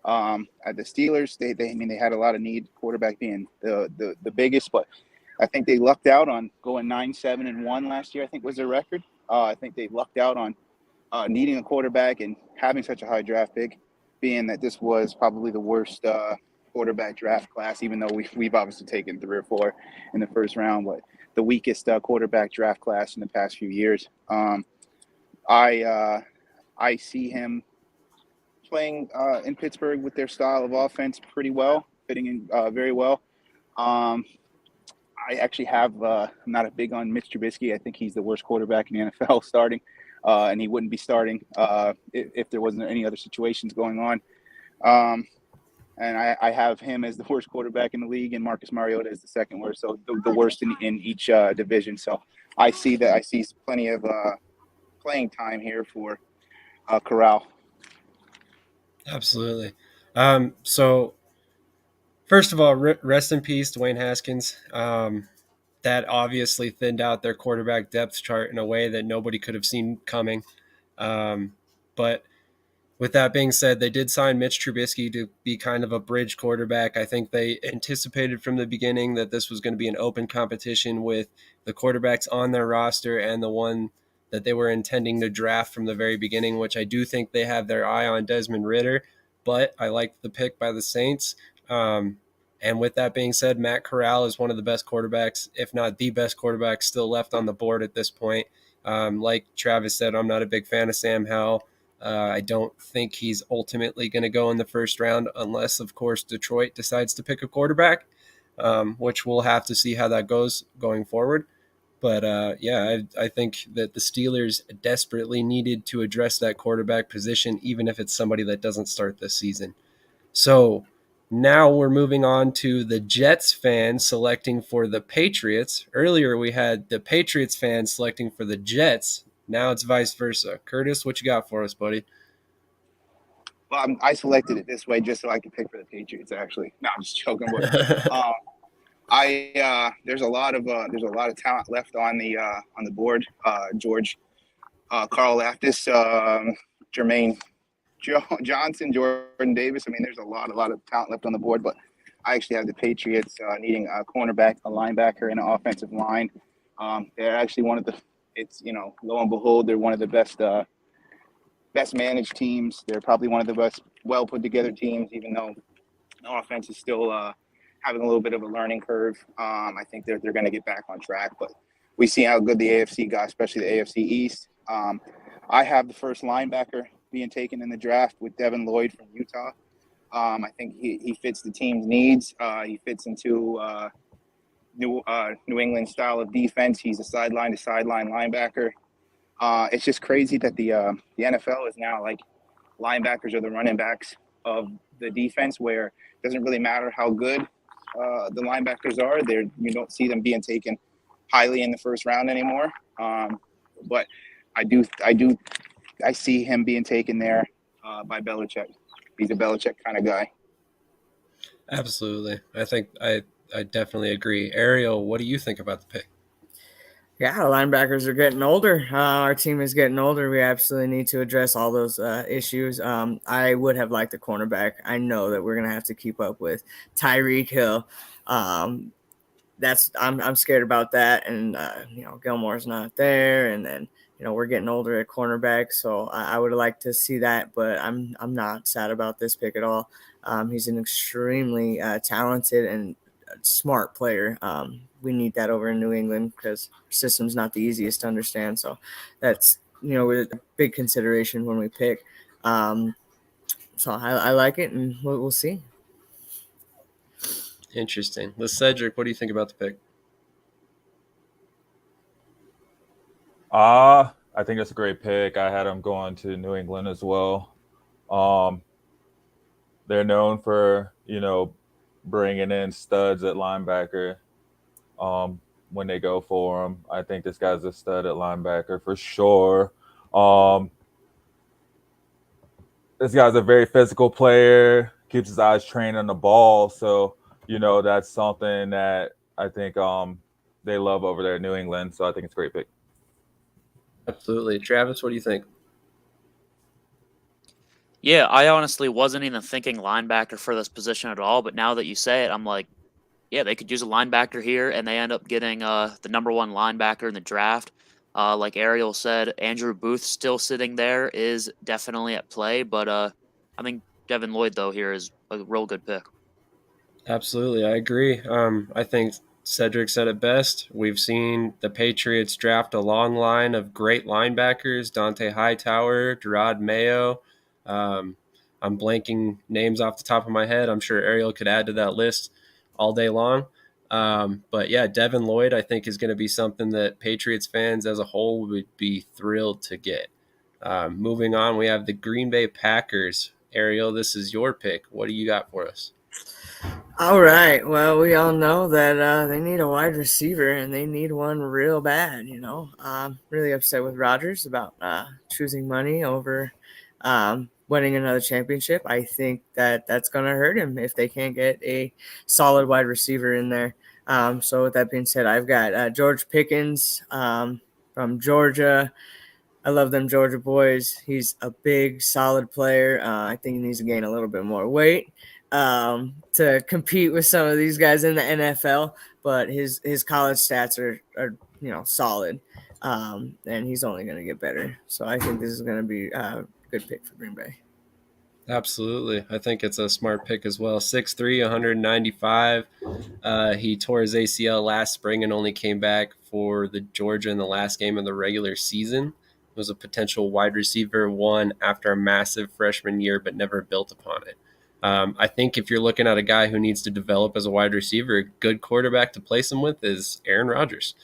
At the Steelers, they had a lot of need, quarterback being the biggest, but I think they lucked out on going 9-7-1 last year. I think was their record. I think they lucked out on needing a quarterback and having such a high draft pick, being that this was probably the worst quarterback draft class, even though we've obviously taken 3 or 4 in the first round, but the weakest quarterback draft class in the past few years. I see him playing in Pittsburgh with their style of offense pretty well, fitting in very well. I actually have I'm not big on Mitch Trubisky. I think he's the worst quarterback in the NFL starting, and he wouldn't be starting if there wasn't any other situations going on. And I have him as the worst quarterback in the league, and Marcus Mariota is the second worst, so the worst in each division. So I see plenty of playing time here for Corral. Absolutely. So first of all, rest in peace, Dwayne Haskins. That obviously thinned out their quarterback depth chart in a way that nobody could have seen coming. But with that being said, they did sign Mitch Trubisky to be kind of a bridge quarterback. I think they anticipated from the beginning that this was going to be an open competition with the quarterbacks on their roster and the one that they were intending to draft from the very beginning, which I do think they have their eye on Desmond Ritter, but I liked the pick by the Saints. And with that being said, Matt Corral is one of the best quarterbacks, if not the best quarterback still left on the board at this point. Like Travis said, I'm not a big fan of Sam Howell. I don't think he's ultimately going to go in the first round unless, of course, Detroit decides to pick a quarterback, which we'll have to see how that goes going forward. But I think that the Steelers desperately needed to address that quarterback position, even if it's somebody that doesn't start this season. So now we're moving on to the Jets fans selecting for the Patriots. Earlier we had the Patriots fans selecting for the Jets. Now it's vice versa. Kurtis, what you got for us, buddy? Well, I selected it this way just so I could pick for the Patriots. Actually, no, I'm just joking. But, there's a lot of talent left on the board. George, Carl Laftis, Jermaine Johnson, Jordan Davis. I mean, there's a lot of talent left on the board. But I actually have the Patriots needing a cornerback, a linebacker, and an offensive line. They're actually one of the. It's lo and behold, they're one of the best managed teams. They're probably one of the best well put together teams, even though the offense is still having a little bit of a learning curve. I think they're going to get back on track, but we see how good the AFC got, especially the AFC East. I have the first linebacker being taken in the draft with Devin Lloyd from Utah. I think he fits the team's needs. He fits into New England style of defense. He's a sideline to sideline linebacker. It's just crazy that the NFL is now like linebackers are the running backs of the defense, where it doesn't really matter how good the linebackers are. You don't see them being taken highly in the first round anymore. But I see him being taken there by Belichick. He's a Belichick kind of guy. Absolutely. I think I definitely agree. Ariel, what do you think about the pick? Yeah, linebackers are getting older. Our team is getting older. We absolutely need to address all those issues. I would have liked a cornerback. I know that we're gonna have to keep up with Tyreek Hill. I'm scared about that. And Gilmore's not there, and then we're getting older at cornerback. So I would have liked to see that, but I'm not sad about this pick at all. He's an extremely talented and smart player. We need that over in New England because system's not the easiest to understand. So that's, a big consideration when we pick. So I like it, and we'll see. Interesting. Cedric, what do you think about the pick? I think it's a great pick. I had him going to New England as well. They're known for, bringing in studs at linebacker when they go for him. I think this guy's a stud at linebacker for sure. This guy's a very physical player, keeps his eyes trained on the ball. So, that's something that I think they love over there in New England. So I think it's a great pick. Absolutely. Travis, what do you think? Yeah, I honestly wasn't even thinking linebacker for this position at all, but now that you say it, I'm like, yeah, they could use a linebacker here, and they end up getting the number one linebacker in the draft. Like Ariel said, Andrew Booth still sitting there is definitely at play, but I think Devin Lloyd, though, here is a real good pick. Absolutely, I agree. I think Cedric said it best. We've seen the Patriots draft a long line of great linebackers, Dante Hightower, Gerard Mayo. I'm blanking names off the top of my head. I'm sure Ariel could add to that list all day long. But yeah, Devin Lloyd, I think, is going to be something that Patriots fans as a whole would be thrilled to get. Moving on, we have the Green Bay Packers. Ariel, this is your pick. What do you got for us? All right. Well, we all know that they need a wide receiver, and they need one real bad. I'm really upset with Rodgers about choosing money over winning another championship. I think that's going to hurt him if they can't get a solid wide receiver in there. So with that being said, I've got George Pickens from Georgia. I love them Georgia boys. He's a big, solid player. I think he needs to gain a little bit more weight to compete with some of these guys in the NFL. But his college stats are solid, and he's only going to get better. So I think this is going to be a good pick for Green Bay. Absolutely. I think it's a smart pick as well. 6'3", 195. He tore his ACL last spring and only came back for the Georgia in the last game of the regular season. Was a potential wide receiver one after a massive freshman year, but never built upon it. I think if you're looking at a guy who needs to develop as a wide receiver, a good quarterback to place him with is Aaron Rodgers.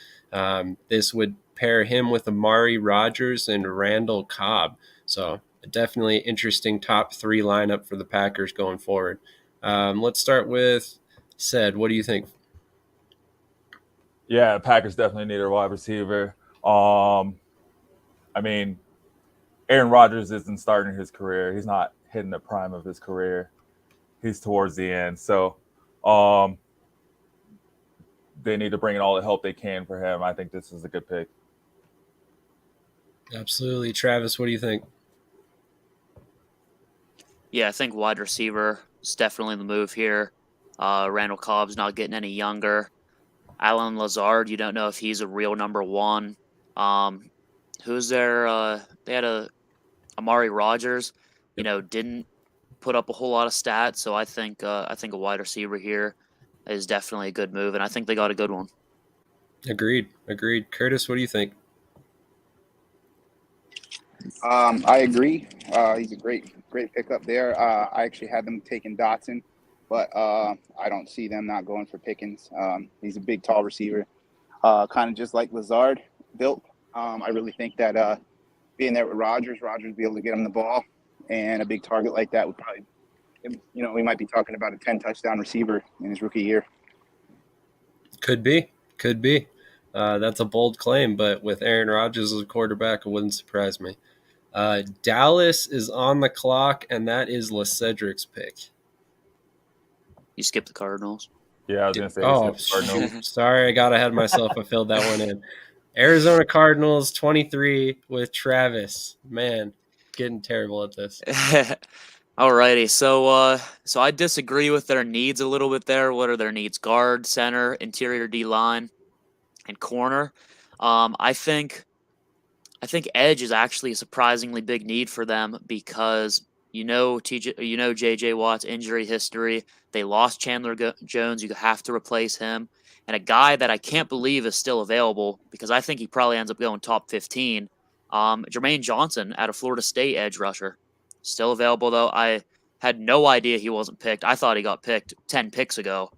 This would pair him with Amari Rodgers and Randall Cobb. So definitely interesting top three lineup for the Packers going forward. Let's start with Ced. What do you think? Yeah, Packers definitely need a wide receiver. I mean, Aaron Rodgers isn't starting his career. He's not hitting the prime of his career. He's towards the end. So they need to bring in all the help they can for him. I think this is a good pick. Absolutely. Travis, what do you think? Yeah, I think wide receiver is definitely the move here. Randall Cobb's not getting any younger. Alan Lazard, you don't know if he's a real number one. Who's there? They had Amari Rodgers, didn't put up a whole lot of stats. So I think a wide receiver here is definitely a good move, and I think they got a good one. Agreed. Kurtis, what do you think? I agree. He's a great pickup there. I actually had them taking Dotson, but I don't see them not going for Pickens. He's a big, tall receiver, kind of just like Lazard built. I really think that being there with Rodgers would be able to get him the ball, and a big target like that would probably, we might be talking about a 10-touchdown receiver in his rookie year. Could be. That's a bold claim, but with Aaron Rodgers as a quarterback, it wouldn't surprise me. Dallas is on the clock, and that is Cedric's pick. You skipped the Cardinals. Yeah, I was going to say. Cardinals. Sorry, I got ahead of myself. I filled that one in. Arizona Cardinals, 23 with Travis. Man, getting terrible at this. Alrighty, so I disagree with their needs a little bit there. What are their needs? Guard, center, interior D-line, and corner. I think edge is actually a surprisingly big need for them because You know JJ Watt's injury history. They lost Chandler Jones. You have to replace him. And a guy that I can't believe is still available because I think he probably ends up going top 15. Jermaine Johnson out of Florida State, edge rusher, still available though. I had no idea he wasn't picked. I thought he got picked 10 picks ago.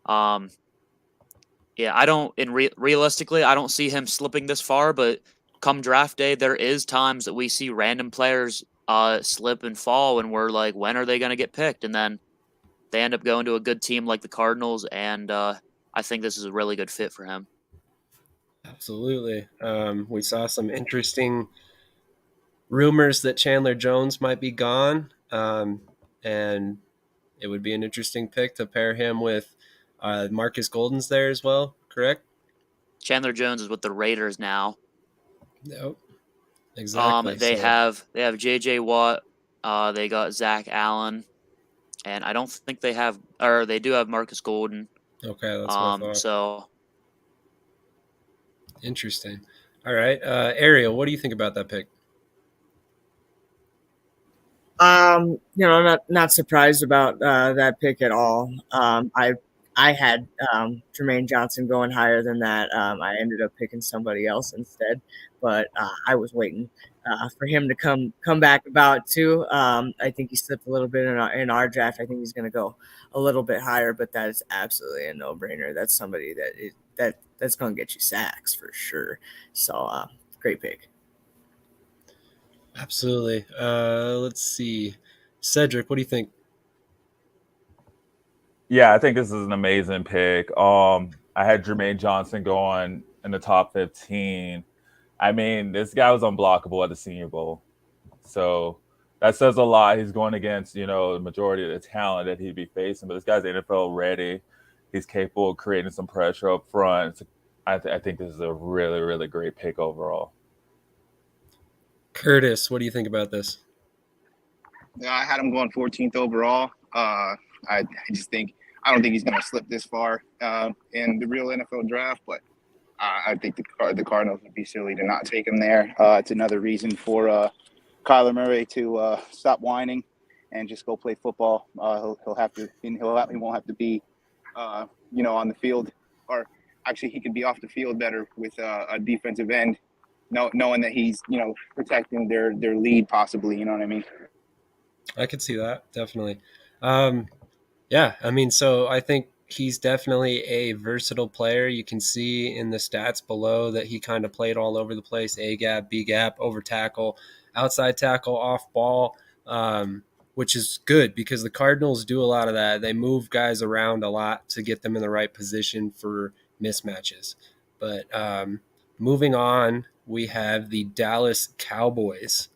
Yeah, I don't. Realistically, I don't see him slipping this far. But come draft day, there is times that we see random players slip and fall, and we're like, when are they going to get picked? And then they end up going to a good team like the Cardinals, and I think this is a really good fit for him. Absolutely. We saw some interesting rumors that Chandler Jones might be gone, and it would be an interesting pick to pair him with Marcus Golden's there as well, correct? Chandler Jones is with the Raiders now. Nope. Exactly. They have JJ Watt. They got Zach Allen, and I don't think they have, or they do have Marcus Golden. Okay, that's what I thought. So interesting. All right, Ariel, what do you think about that pick? Not surprised about that pick at all. I had Jermaine Johnson going higher than that. I ended up picking somebody else instead, but I was waiting for him to come back about too. I think he slipped a little bit in our draft. I think he's going to go a little bit higher, but that is absolutely a no-brainer. That's somebody that's going to get you sacks for sure. So great pick. Absolutely. Let's see. Cedric, what do you think? Yeah, I think this is an amazing pick. I had Jermaine Johnson going in the top 15. I mean, this guy was unblockable at the Senior Bowl. So that says a lot. He's going against, the majority of the talent that he'd be facing. But this guy's NFL ready. He's capable of creating some pressure up front. I think this is a really, really great pick overall. Kurtis, what do you think about this? Yeah, I had him going 14th overall. I just think I don't think he's going to slip this far in the real NFL draft, but I think the Cardinals would be silly to not take him there. It's another reason for Kyler Murray to stop whining and just go play football. He'll have to. He won't have to be, on the field, or actually he could be off the field better with a defensive end, knowing that he's protecting their lead possibly. You know what I mean? I could see that, definitely. Yeah, I mean, so I think he's definitely a versatile player. You can see in the stats below that he kind of played all over the place: A gap, B gap, over tackle, outside tackle, off ball, which is good because the Cardinals do a lot of that. They move guys around a lot to get them in the right position for mismatches. But moving on, we have the Dallas Cowboys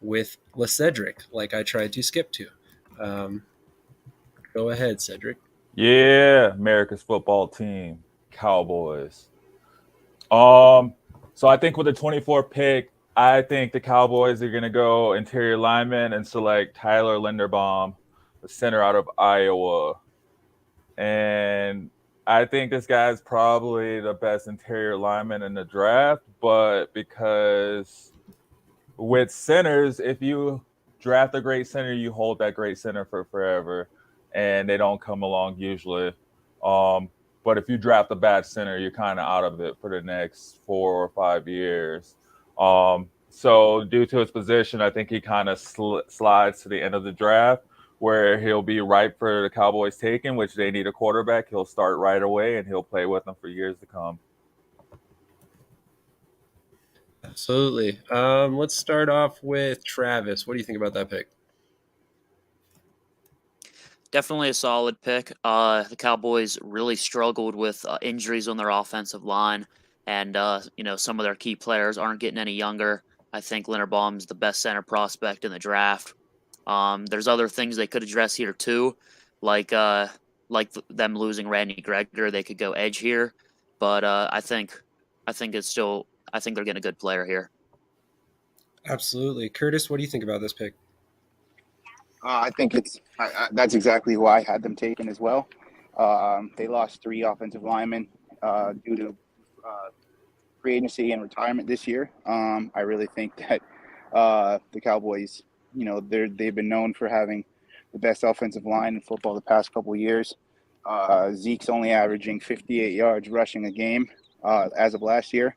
with LeCedric, like I tried to skip to. Go ahead, Cedric. Yeah, America's football team, Cowboys. So I think with the 24th pick, I think the Cowboys are going to go interior lineman and select Tyler Linderbaum, the center out of Iowa. And I think this guy's probably the best interior lineman in the draft, but because with centers, if you draft a great center, you hold that great center for forever, and they don't come along usually. But if you draft a bad center, you're kind of out of it for the next 4 or 5 years. So due to his position, I think he kind of slides to the end of the draft where he'll be ripe for the Cowboys taking, which they need a quarterback. He'll start right away, and he'll play with them for years to come. Absolutely. Let's start off with Travis. What do you think about that pick? Definitely a solid pick. The Cowboys really struggled with injuries on their offensive line, and some of their key players aren't getting any younger. I think Linderbaum's the best center prospect in the draft. There's other things they could address here too, like them losing Randy Gregory. They could go edge here, but I think they're getting a good player here. Absolutely. Kurtis, what do you think about this pick? I think that's exactly who I had them taken as well. They lost 3 offensive linemen due to free agency and retirement this year. I really think that the Cowboys they've been known for having the best offensive line in football the past couple of years. Zeke's only averaging 58 yards rushing a game as of last year.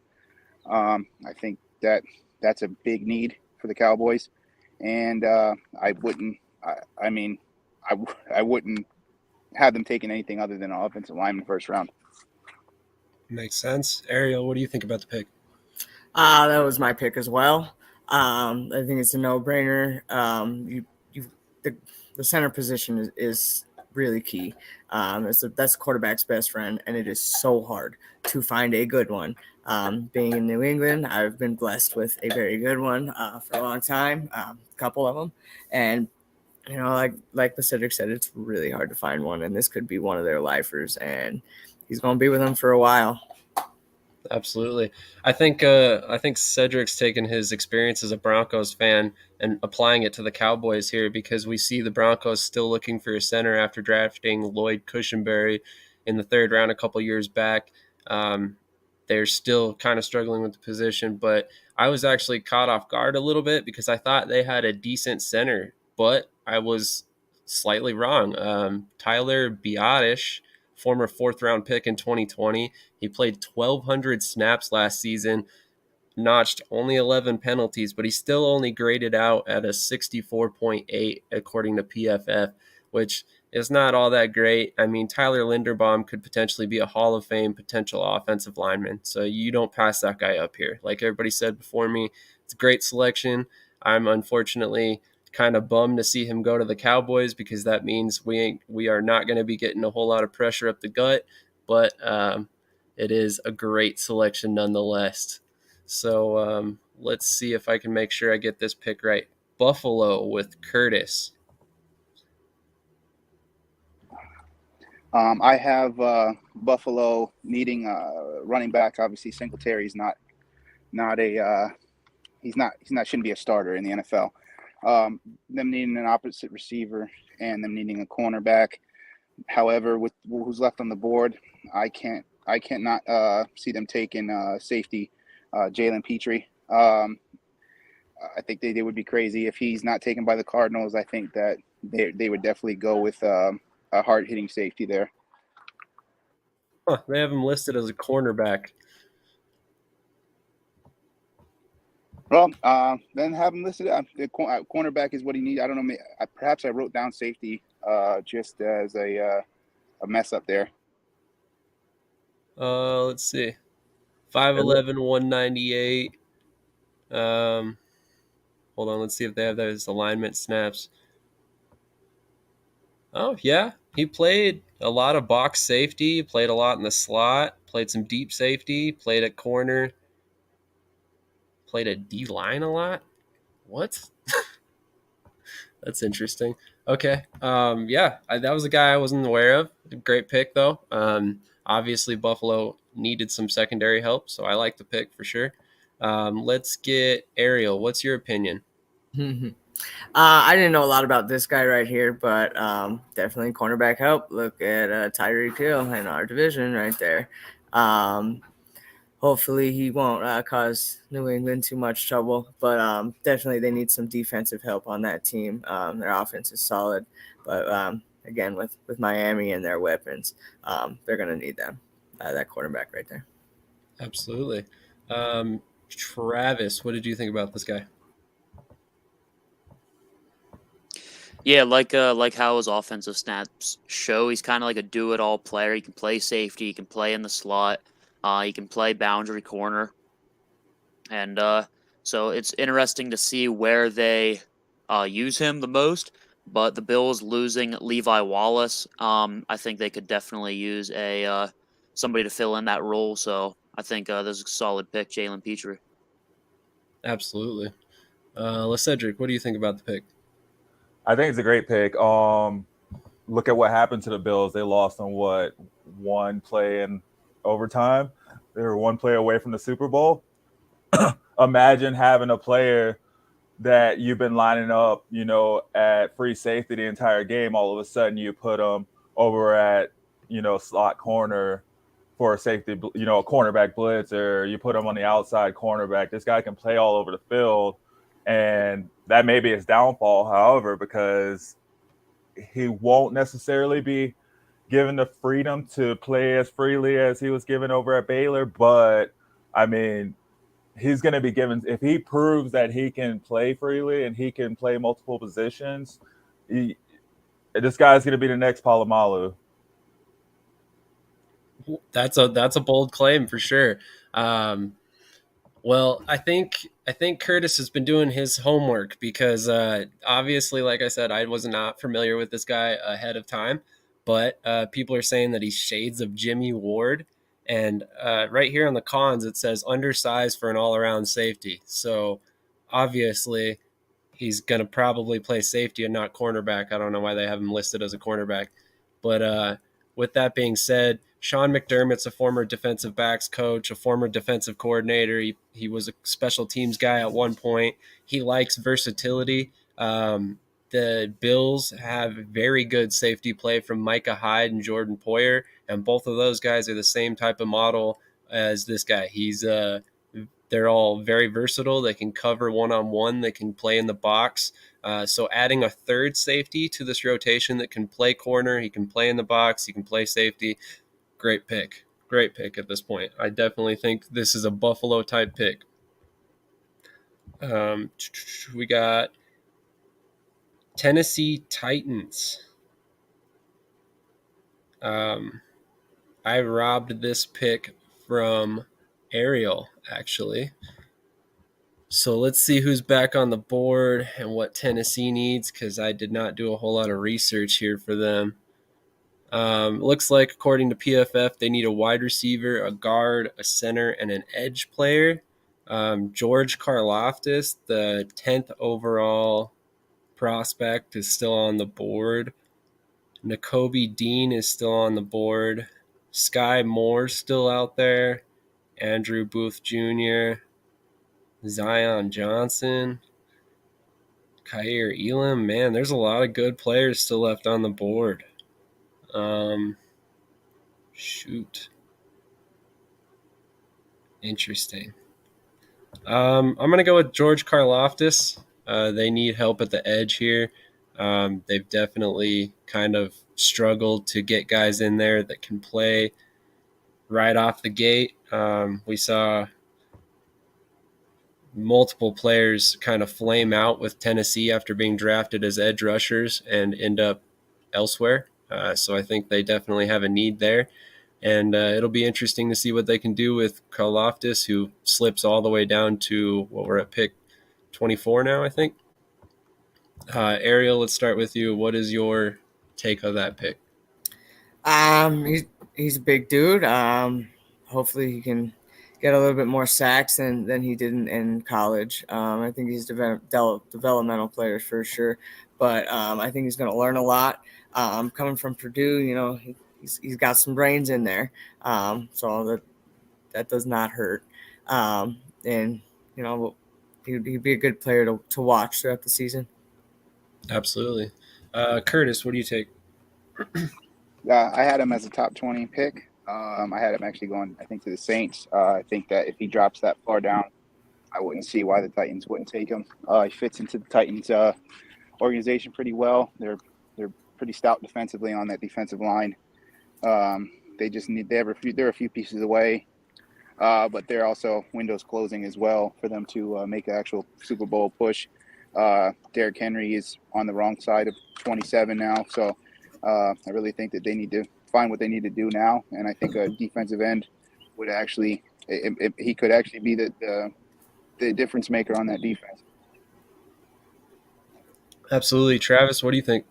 I think that's a big need for the Cowboys, and I wouldn't have them taking anything other than an offensive lineman first round. Makes sense. Ariel, what do you think about the pick? That was my pick as well. I think it's a no-brainer. The center position is really key. That's the quarterback's best friend, and it is so hard to find a good one. Being in New England, I've been blessed with a very good one for a long time, a couple of them. And, like the Cedric said, it's really hard to find one, and this could be one of their lifers, and he's going to be with them for a while. Absolutely. I think Cedric's taken his experience as a Broncos fan and applying it to the Cowboys here, because we see the Broncos still looking for a center after drafting Lloyd Cushenberry in the third round a couple years back. They're still kind of struggling with the position, but I was actually caught off guard a little bit because I thought they had a decent center, but I was slightly wrong. Tyler Biatish, former fourth-round pick in 2020. He played 1,200 snaps last season, notched only 11 penalties, but he still only graded out at a 64.8 according to PFF, which is not all that great. I mean, Tyler Linderbaum could potentially be a Hall of Fame potential offensive lineman, so you don't pass that guy up here. Like everybody said before me, it's a great selection. I'm unfortunately kind of bummed to see him go to the Cowboys, because that means we are not going to be getting a whole lot of pressure up the gut, but it is a great selection nonetheless. So let's see if I can make sure I get this pick right. Buffalo with Kurtis. I have Buffalo needing running back. Obviously, Singletary's shouldn't be a starter in the NFL. Them needing an opposite receiver and them needing a cornerback. However, with who's left on the board, I cannot see them taking safety Jalen Petrie. I think they would be crazy if he's not taken by the Cardinals. I think that they would definitely go with a hard-hitting safety there. Huh, they have him listed as a cornerback. Well, then have him listed. The cornerback is what he needs. I don't know. Perhaps I wrote down safety just as a mess up there. Let's see. 5'11", 198. Hold on. Let's see if they have those alignment snaps. Oh, yeah. He played a lot of box safety, played a lot in the slot, played some deep safety, played at corner, played at D-line a lot. What? That's interesting. Okay. That was a guy I wasn't aware of. Great pick, though. Obviously, Buffalo needed some secondary help, so I like the pick for sure. Let's get Ariel. What's your opinion? I didn't know a lot about this guy right here, but definitely cornerback help. Look at Tyreek Hill in our division right there. Hopefully he won't cause New England too much trouble, but definitely they need some defensive help on that team. Their offense is solid, but again, with Miami and their weapons, they're going to need them. That quarterback right there. Absolutely. Travis, what did you think about this guy? Yeah, like how his offensive snaps show, he's kind of like a do-it-all player. He can play safety, he can play in the slot, he can play boundary corner, and so it's interesting to see where they use him the most. But the Bills losing Levi Wallace, I think they could definitely use somebody to fill in that role. So I think this is a solid pick, Jalen Petrie. Absolutely. Cedric, what do you think about the pick? I think it's a great pick. Look at what happened to the Bills. They lost on one play in overtime. They were one play away from the Super Bowl. Imagine having a player that you've been lining up, at free safety the entire game. All of a sudden, you put them over at, slot corner for a safety, a cornerback blitz, or you put him on the outside cornerback. This guy can play all over the field. And that may be his downfall, however, because he won't necessarily be given the freedom to play as freely as he was given over at Baylor. But, I mean, he's going to be given – if he proves that he can play freely and he can play multiple positions, this guy's going to be the next Palomalu. That's a bold claim for sure. Well, I think Kurtis has been doing his homework because obviously, like I said, I was not familiar with this guy ahead of time, but people are saying that he's shades of Jimmy Ward. And right here on the cons, it says undersized for an all-around safety. So obviously, he's going to probably play safety and not cornerback. I don't know why they have him listed as a cornerback. But with that being said, Sean McDermott's a former defensive backs coach, a former defensive coordinator. He was a special teams guy at one point. He likes versatility. The Bills have very good safety play from Micah Hyde and Jordan Poyer, and both of those guys are the same type of model as this guy. They're all very versatile. They can cover one-on-one. They can play in the box. So adding a third safety to this rotation that can play corner, he can play in the box, he can play safety. Great pick at this point. I definitely think this is a Buffalo type pick. We got Tennessee Titans. I robbed this pick from Ariel, actually. So let's see who's back on the board and what Tennessee needs, because I did not do a whole lot of research here for them. Looks like, according to PFF, they need a wide receiver, a guard, a center, and an edge player. George Karlaftis, the 10th overall prospect, is still on the board. Nakobe Dean is still on the board. Sky Moore's still out there. Andrew Booth Jr., Zion Johnson, Khair Elam. Man, there's a lot of good players still left on the board. Interesting. I'm going to go with George Karlaftis. They need help at the edge here. They've definitely kind of struggled to get guys in there that can play right off the gate. We saw multiple players kind of flame out with Tennessee after being drafted as edge rushers and end up elsewhere. So I think they definitely have a need there. And it'll be interesting to see what they can do with Karlaftis, who slips all the way down to what we're at pick 24 now, I think. Ariel, let's start with you. What is your take on that pick? He's a big dude. Hopefully he can get a little bit more sacks than he did in college. I think he's developmental player for sure, but I think he's going to learn a lot. Coming from Purdue, he's got some brains in there, so that does not hurt. And he'd be a good player to watch throughout the season. Absolutely. Kurtis, what do you take? I had him as a top 20 pick. I had him actually going, I think, to the Saints. I think that if he drops that far down, I wouldn't see why the Titans wouldn't take him. He fits into the Titans organization pretty well. They're pretty stout defensively on that defensive line. They're a few pieces away, but they're also windows closing as well for them to make an actual Super Bowl push. Derrick Henry is on the wrong side of 27 now, so I really think that they need to find what they need to do now, and I think a defensive end would actually he could actually be the difference maker on that defense. Absolutely. Travis, what do you think?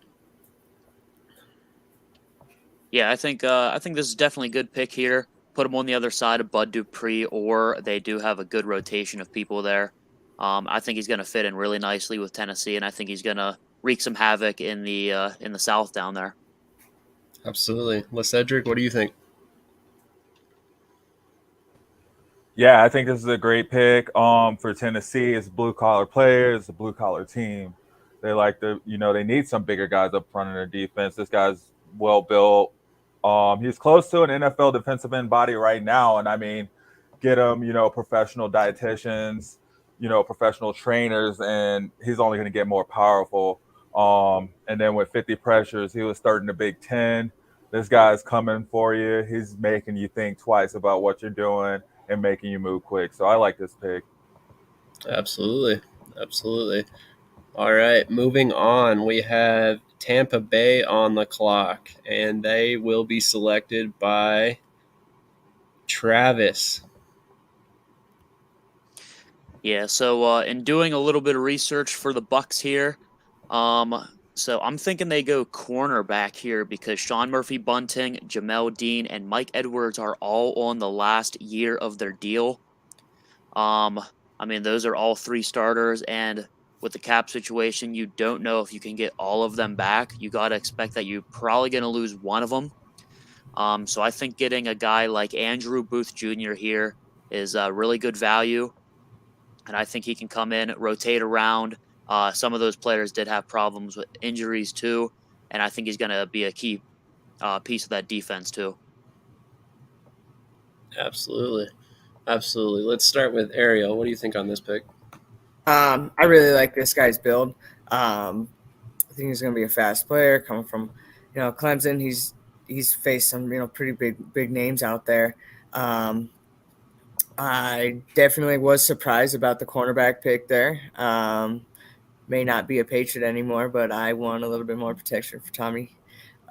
Yeah, I think this is definitely a good pick here. Put him on the other side of Bud Dupree, or they do have a good rotation of people there. I think he's going to fit in really nicely with Tennessee, and I think he's going to wreak some havoc in the South down there. Absolutely. LeCedric, what do you think? Yeah, I think this is a great pick for Tennessee. It's blue-collar players, it's a blue-collar team. They like they need some bigger guys up front in their defense. This guy's well-built. He's close to an NFL defensive end body right now, and I mean, get him, professional dietitians, professional trainers, and he's only going to get more powerful. And then with 50 pressures, he was starting the Big Ten. This guy's coming for you. He's making you think twice about what you're doing and making you move quick. So I like this pick. Absolutely. All right, moving on. We have Tampa Bay on the clock, and they will be selected by Travis. Yeah, so in doing a little bit of research for the Bucks here, so I'm thinking they go cornerback here because Sean Murphy-Bunting, Jamel Dean, and Mike Edwards are all on the last year of their deal. I mean, those are all 3 starters, and with the cap situation, you don't know if you can get all of them back. You got to expect that you're probably going to lose one of them. So I think getting a guy like Andrew Booth Jr. here is a really good value. And I think he can come in, rotate around. Some of those players did have problems with injuries too, and I think he's going to be a key piece of that defense too. Absolutely. Let's start with Ariel. What do you think on this pick? I really like this guy's build. I think he's going to be a fast player coming from, Clemson. He's faced some, pretty big names out there. I definitely was surprised about the cornerback pick there. May not be a Patriot anymore, but I want a little bit more protection for Tommy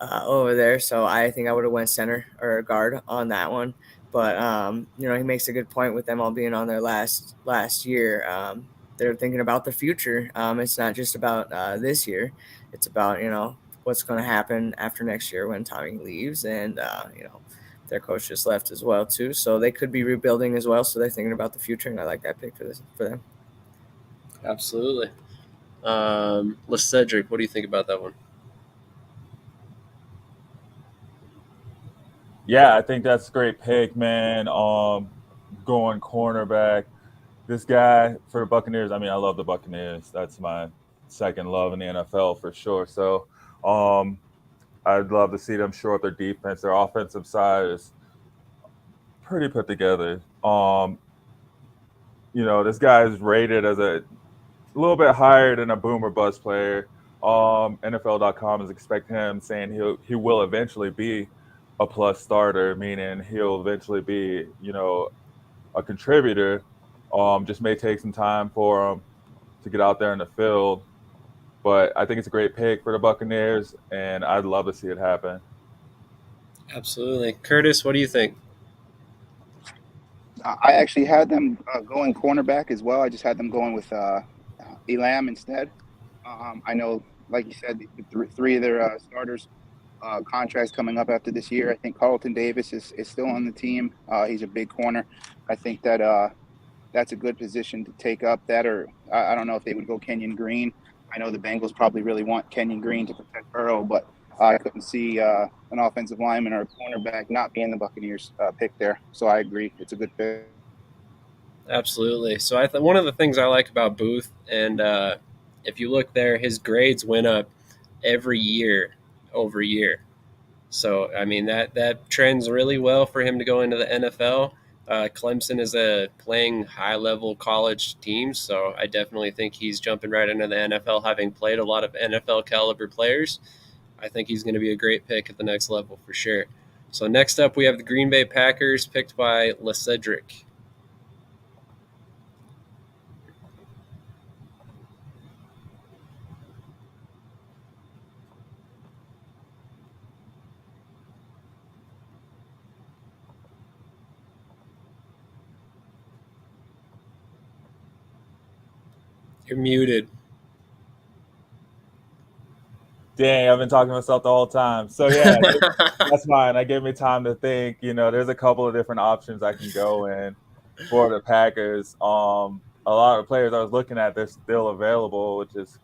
over there. So I think I would have went center or guard on that one. But, he makes a good point with them all being on their last year. They're thinking about the future. It's not just about this year. It's about, what's going to happen after next year when Tommy leaves. And, their coach just left as well, too. So they could be rebuilding as well. So they're thinking about the future, and I like that pick for them. Absolutely. Cedric, what do you think about that one? Yeah, I think that's a great pick, man. Going cornerback. This guy for the Buccaneers, I mean, I love the Buccaneers. That's my second love in the NFL for sure. So I'd love to see them shore up their defense. Their offensive side is pretty put together. This guy is rated as a little bit higher than a boomer bust player. NFL.com is expecting him, saying he will eventually be a plus starter, meaning he'll eventually be, a contributor. Just may take some time for him to get out there in the field. But I think it's a great pick for the Buccaneers, and I'd love to see it happen. Absolutely. Kurtis, what do you think? I actually had them going cornerback as well. I just had them going with Elam instead. I know, like you said, the 3 of their starters contracts coming up after this year. I think Carlton Davis is still on the team. He's a big corner. I think that that's a good position to take up. That, or I don't know if they would go Kenyon Green. I know the Bengals probably really want Kenyon Green to protect Burrow, but I couldn't see an offensive lineman or a cornerback not being the Buccaneers pick there. So I agree. It's a good pick. Absolutely. So one of the things I like about Booth, and if you look there, his grades went up every year over year. So, I mean, that trends really well for him to go into the NFL. Clemson is playing high-level college teams, so I definitely think he's jumping right into the NFL, having played a lot of NFL-caliber players. I think he's going to be a great pick at the next level for sure. So next up, we have the Green Bay Packers, picked by Cedric. You're muted. Dang, I've been talking to myself the whole time. So, yeah, that's fine. That gave me time to think. There's a couple of different options I can go in for the Packers. A lot of players I was looking at, they're still available, which is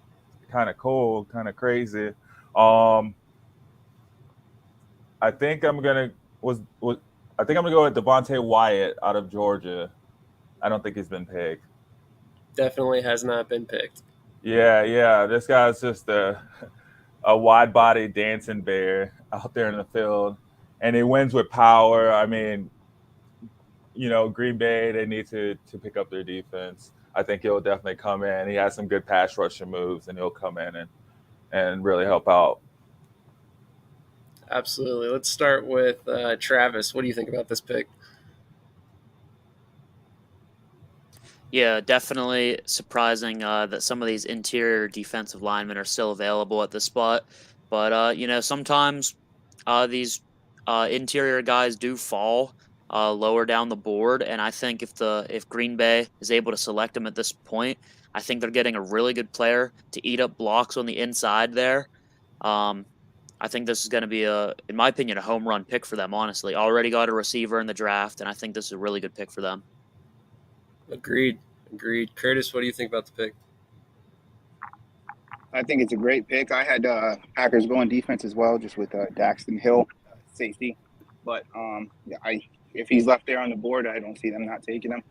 kind of cool, kind of crazy. I think I'm gonna go with Devontae Wyatt out of Georgia. I don't think he's been picked. Definitely has not been picked. Yeah. This guy's just a wide-bodied dancing bear out there in the field, and he wins with power. I mean, Green Bay, they need to pick up their defense. I think he'll definitely come in. He has some good pass rushing moves, and he'll come in and really help out. Absolutely. Let's start with Travis. What do you think about this pick? Yeah, definitely surprising that some of these interior defensive linemen are still available at this spot. But sometimes these interior guys do fall lower down the board, and I think if Green Bay is able to select them at this point, I think they're getting a really good player to eat up blocks on the inside there. I think this is going to be in my opinion, a home run pick for them. Honestly, already got a receiver in the draft, and I think this is a really good pick for them. Agreed. Kurtis, what do you think about the pick? I think it's a great pick. I had Packers going defense as well, just with Daxton Hill, safety. But if he's left there on the board, I don't see them not taking him.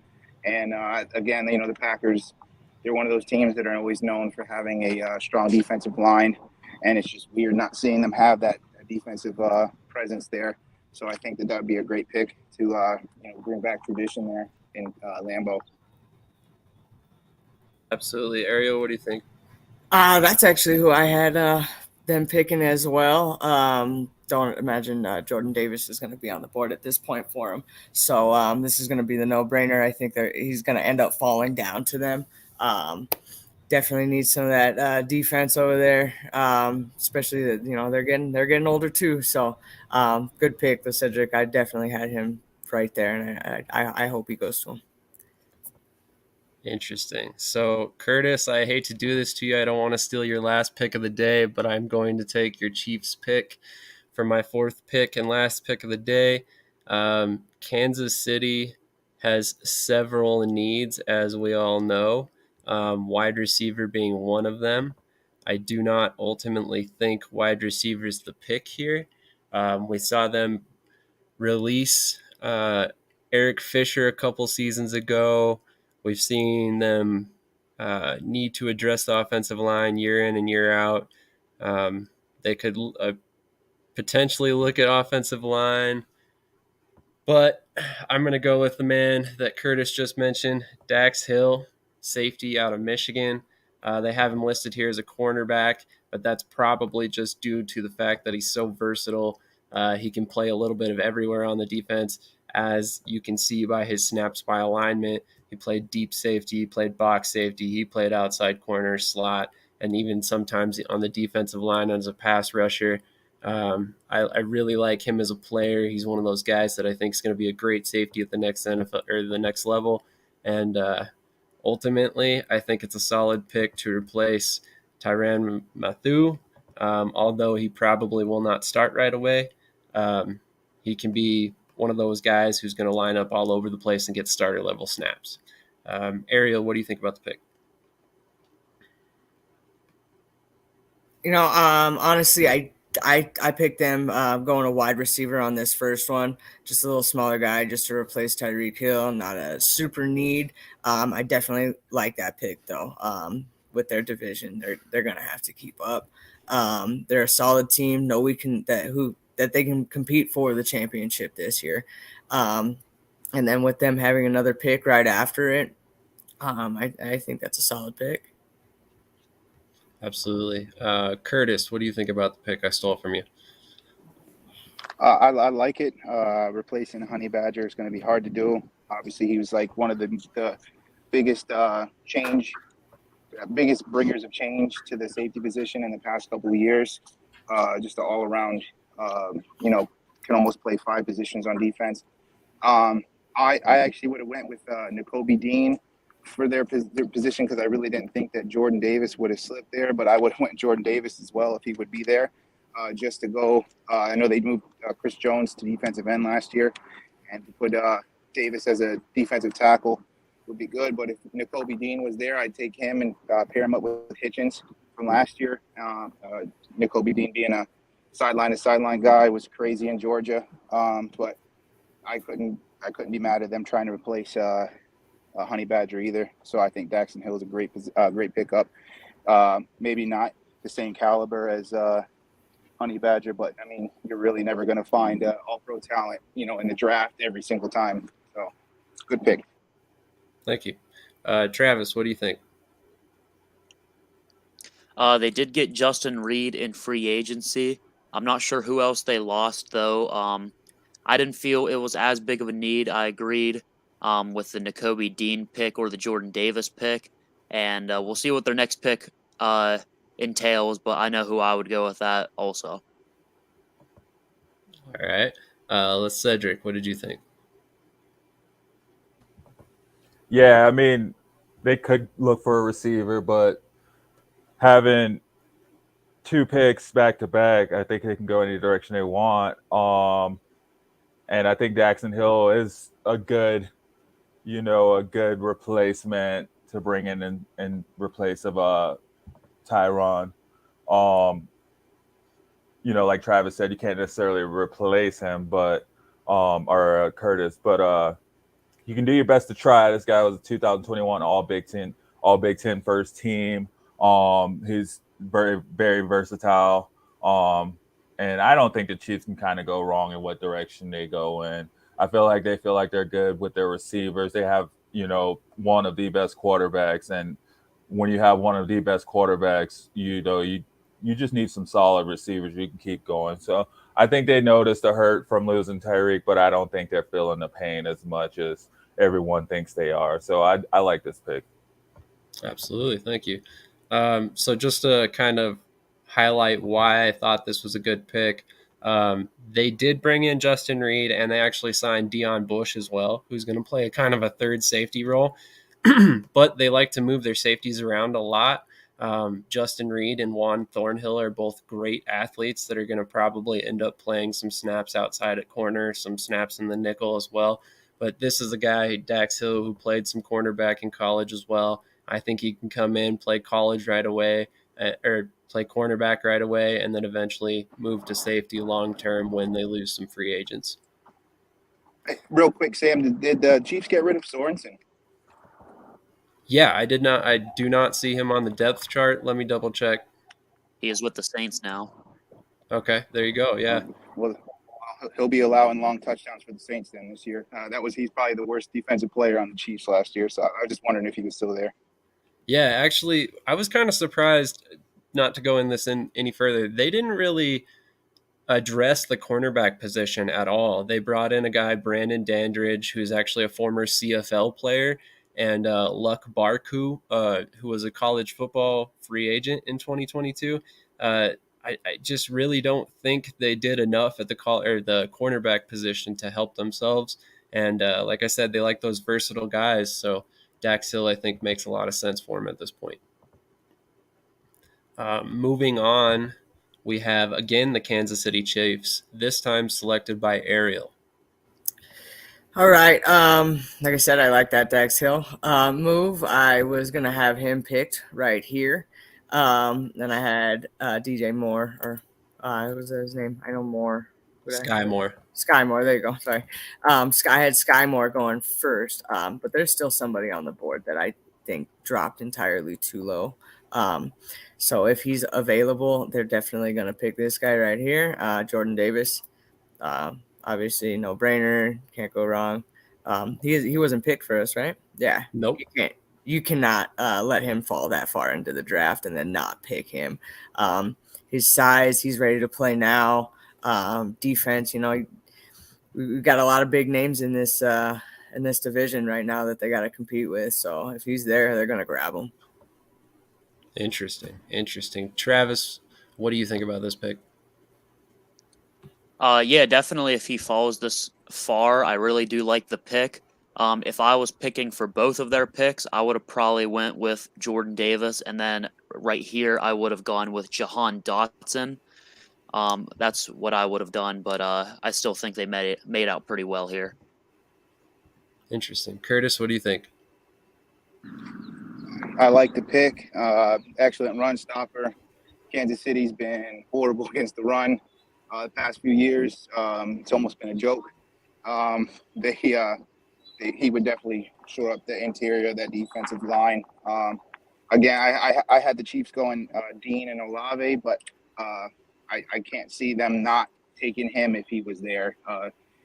And again, the Packers, they're one of those teams that are always known for having a strong defensive line, and it's just weird not seeing them have that defensive presence there. So I think that would be a great pick to bring back tradition there in Lambeau. Absolutely. Ariel, what do you think? That's actually who I had them picking as well. Don't imagine Jordan Davis is going to be on the board at this point for him. So this is going to be the no-brainer. I think that he's going to end up falling down to them. Definitely needs some of that defense over there, especially that they're getting older too. So good pick, the Cedric. I definitely had him right there, and I hope he goes to him. Interesting. So, Kurtis, I hate to do this to you. I don't want to steal your last pick of the day, but I'm going to take your Chiefs pick for my fourth pick and last pick of the day. Kansas City has several needs, as we all know, wide receiver being one of them. I do not ultimately think wide receiver is the pick here. We saw them release Eric Fisher a couple seasons ago. We've seen them need to address the offensive line year in and year out. They could potentially look at offensive line, but I'm going to go with the man that Kurtis just mentioned, Dax Hill, safety out of Michigan. They have him listed here as a cornerback, but that's probably just due to the fact that he's so versatile. He can play a little bit of everywhere on the defense, as you can see by his snaps by alignment. He played deep safety, he played box safety, he played outside corner, slot, and even sometimes on the defensive line as a pass rusher. I really like him as a player. He's one of those guys that I think is going to be a great safety at the next NFL or the next level. And ultimately, I think it's a solid pick to replace Tyrann Mathieu. Although he probably will not start right away, he can be one of those guys who's going to line up all over the place and get starter level snaps. Ariel, what do you think about the pick? Honestly, I picked them going a wide receiver on this first one, just a little smaller guy just to replace Tyreek Hill, not a super need. I definitely like that pick though. With their division, they're going to have to keep up. They're a solid team. That they can compete for the championship this year. And then with them having another pick right after it, I think that's a solid pick. Absolutely. Kurtis, what do you think about the pick I stole from you? I like it. Replacing Honey Badger is going to be hard to do. Obviously, he was like one of the biggest biggest bringers of change to the safety position in the past couple of years. Just an all-around, can almost play 5 positions on defense. I actually would have went with Nakobe Dean for their position because I really didn't think that Jordan Davis would have slipped there, but I would have went Jordan Davis as well if he would be there, just to go. I know they moved Chris Jones to defensive end last year, and to put Davis as a defensive tackle would be good. But if Nakobe Dean was there, I'd take him and pair him up with Hitchens from last year. Nakobe Dean being a sideline guy was crazy in Georgia, but I couldn't be mad at them trying to replace Honey Badger either. So I think Daxton Hill is a great pickup. Maybe not the same caliber as Honey Badger, but I mean, you're really never going to find all-pro talent, in the draft every single time. So Good pick. Thank you. Travis, what do you think? They did get Justin Reed in free agency. I'm not sure who else they lost though. I didn't feel it was as big of a need. I agreed with the Nakobe Dean pick or the Jordan Davis pick, and we'll see what their next pick entails. But I know who I would go with that also. All right. Let's Cedric. What did you think? Yeah, I mean, they could look for a receiver, but having two picks back to back, I think they can go any direction they want. And I think Daxton Hill is a good replacement to bring in replace of Tyron. Like Travis said, you can't necessarily replace him, but or Kurtis, but you can do your best to try. This guy was a 2021 All Big Ten first team. He's very, very versatile. And I don't think the Chiefs can kind of go wrong in what direction they go in. I feel like they're good with their receivers. They have, one of the best quarterbacks. And when you have one of the best quarterbacks, you just need some solid receivers you can keep going. So I think they noticed the hurt from losing Tyreek, but I don't think they're feeling the pain as much as everyone thinks they are. So I like this pick. Absolutely. Thank you. So just to kind of highlight why I thought this was a good pick, they did bring in Justin Reed, and they actually signed Deion Bush as well, who's going to play a kind of a third safety role. But they like to move their safeties around a lot. Justin Reed and Juan Thornhill are both great athletes that are going to probably end up playing some snaps outside at corner, some snaps in the nickel as well. But this is a guy, Dax Hill, who played some cornerback in college as well. I think he can come in, play college right away, or play cornerback right away, and then eventually move to safety long term when they lose some free agents. Real quick, Sam, did the Chiefs get rid of Sorensen? Yeah, I do not see him on the depth chart. Let me double check. He is with the Saints now. Okay, there you go. Yeah. Well, he'll be allowing long touchdowns for the Saints then this year. He's probably the worst defensive player on the Chiefs last year. So I was just wondering if he was still there. Yeah, actually, I was kind of surprised, not to go in this any further. They didn't really address the cornerback position at all. They brought in a guy, Brandon Dandridge, who's actually a former CFL player, and Luck Barku, who was a college football free agent in 2022. I just really don't think they did enough at the cornerback position to help themselves. And like I said, they like those versatile guys. So Dax Hill, I think, makes a lot of sense for him at this point. Moving on, we have, again, the Kansas City Chiefs, this time selected by Ariel. All right. Like I said, I like that Dax Hill move. I was going to have him picked right here. Then I had DJ Moore, or what was his name? I know Moore. Sky Moore. Sky Moore. There you go. Sorry. I had Sky Moore going first, but there's still somebody on the board that I think dropped entirely too low. So if he's available, they're definitely going to pick this guy right here, Jordan Davis. Obviously, no brainer. Can't go wrong. He wasn't picked for us, right? Yeah. Nope. You cannot let him fall that far into the draft and then not pick him. His size, he's ready to play now. Defense, we've got a lot of big names in this division right now that they got to compete with. So if he's there, they're going to grab him. Interesting. Travis, what do you think about this pick? Yeah, definitely. If he falls this far, I really do like the pick. If I was picking for both of their picks, I would have probably went with Jordan Davis, and then right here I would have gone with Jahan Dotson. That's what I would have done, but I still think they made out pretty well here. Interesting. Kurtis, what do you think? I like the pick. Excellent run stopper. Kansas City's been horrible against the run the past few years. It's almost been a joke. He would definitely shore up the interior of that defensive line. Again, I had the Chiefs going Dean and Olave, but I can't see them not taking him if he was there.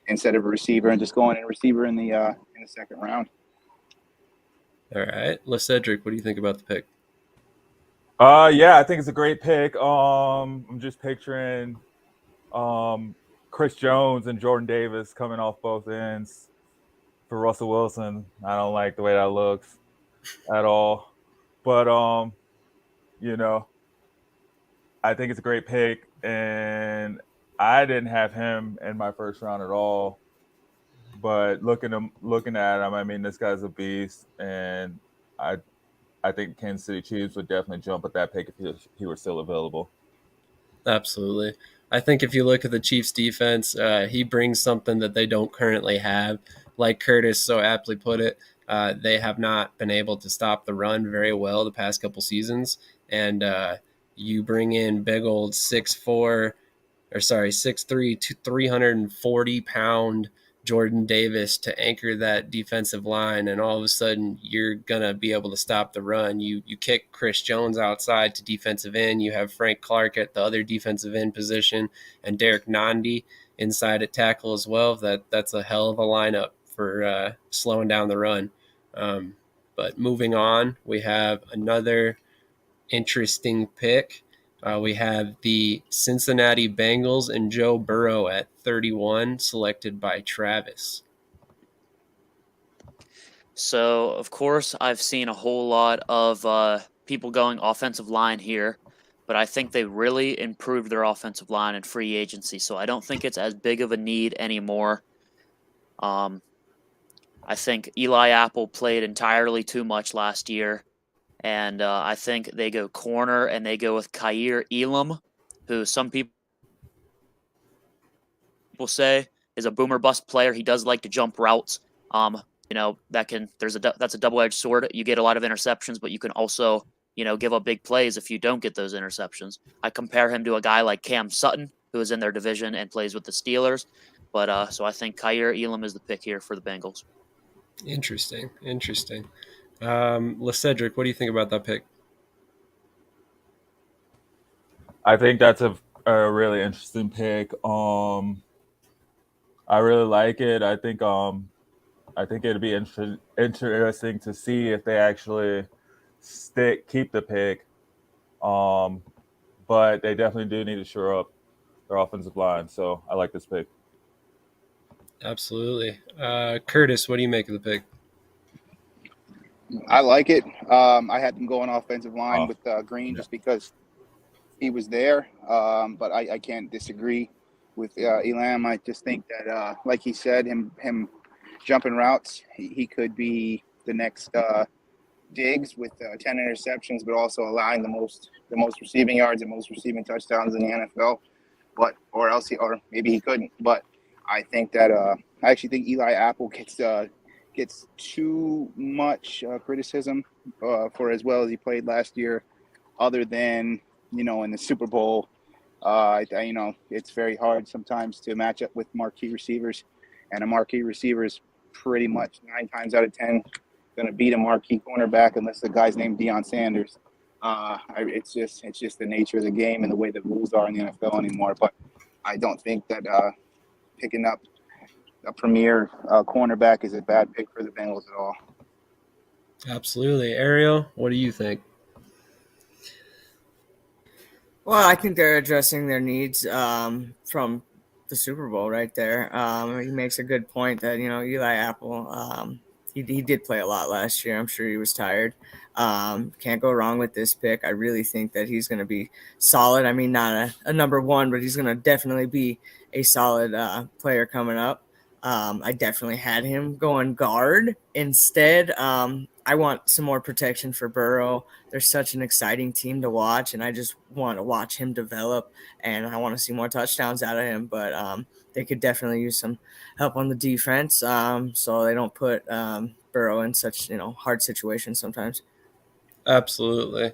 instead of a receiver and just going in a receiver in the second round. All right, LeCedric, what do you think about the pick? Yeah, I think it's a great pick. I'm just picturing Chris Jones and Jordan Davis coming off both ends for Russell Wilson. I don't like the way that looks at all. But you know, I think it's a great pick, and I didn't have him in my first round at all. But looking at him, I mean, this guy's a beast, and I think Kansas City Chiefs would definitely jump at that pick if he were still available. Absolutely. I think if you look at the Chiefs defense, he brings something that they don't currently have. Like Kurtis so aptly put it, they have not been able to stop the run very well the past couple seasons. And you bring in big old 6'3", 340-pound Jordan Davis to anchor that defensive line, and all of a sudden you're gonna be able to stop the run. You kick Chris Jones outside to defensive end. You have Frank Clark at the other defensive end position, and Derek Nandi inside at tackle as well. That's a hell of a lineup for slowing down the run. But moving on, we have another interesting pick. We have the Cincinnati Bengals and Joe Burrow at 31, selected by Travis. So, of course, I've seen a whole lot of people going offensive line here, but I think they really improved their offensive line in free agency, so I don't think it's as big of a need anymore. I think Eli Apple played entirely too much last year, and I think they go corner and they go with Kaiir Elam, who some people say is a boomer bust player. He does like to jump routes. That's a double-edged sword. You get a lot of interceptions, but you can also, give up big plays if you don't get those interceptions. I compare him to a guy like Cam Sutton, who is in their division and plays with the Steelers. But so I think Kaiir Elam is the pick here for the Bengals. Interesting. LeCedric, what do you think about that pick? I think that's a really interesting pick. I really like it. I think it'd be interesting to see if they actually keep the pick. But they definitely do need to shore up their offensive line. So I like this pick. Absolutely. Kurtis, what do you make of the pick? I like it. I had them going offensive line with Green just because he was there. But I can't disagree with Elam. I just think that, like he said, him jumping routes, he could be the next Diggs with 10 interceptions, but also allowing the most receiving yards and most receiving touchdowns in the NFL. Or maybe he couldn't. But I think that I actually think Eli Apple gets too much criticism for as well as he played last year. Other than in the Super Bowl, it's very hard sometimes to match up with marquee receivers, and a marquee receiver is pretty much 9 times out of 10 going to beat a marquee cornerback unless the guy's named Deion Sanders. It's just the nature of the game and the way the rules are in the NFL anymore. But I don't think that picking up a premier cornerback is a bad pick for the Bengals at all. Absolutely. Ariel, what do you think? Well, I think they're addressing their needs from the Super Bowl right there. He makes a good point that, Eli Apple, he did play a lot last year. I'm sure he was tired. Can't go wrong with this pick. I really think that he's going to be solid. I mean, not a number one, but he's going to definitely be a solid player coming up. I definitely had him going guard instead. I want some more protection for Burrow. They're such an exciting team to watch, and I just want to watch him develop, and I want to see more touchdowns out of him. But they could definitely use some help on the defense so they don't put Burrow in such hard situations sometimes. Absolutely.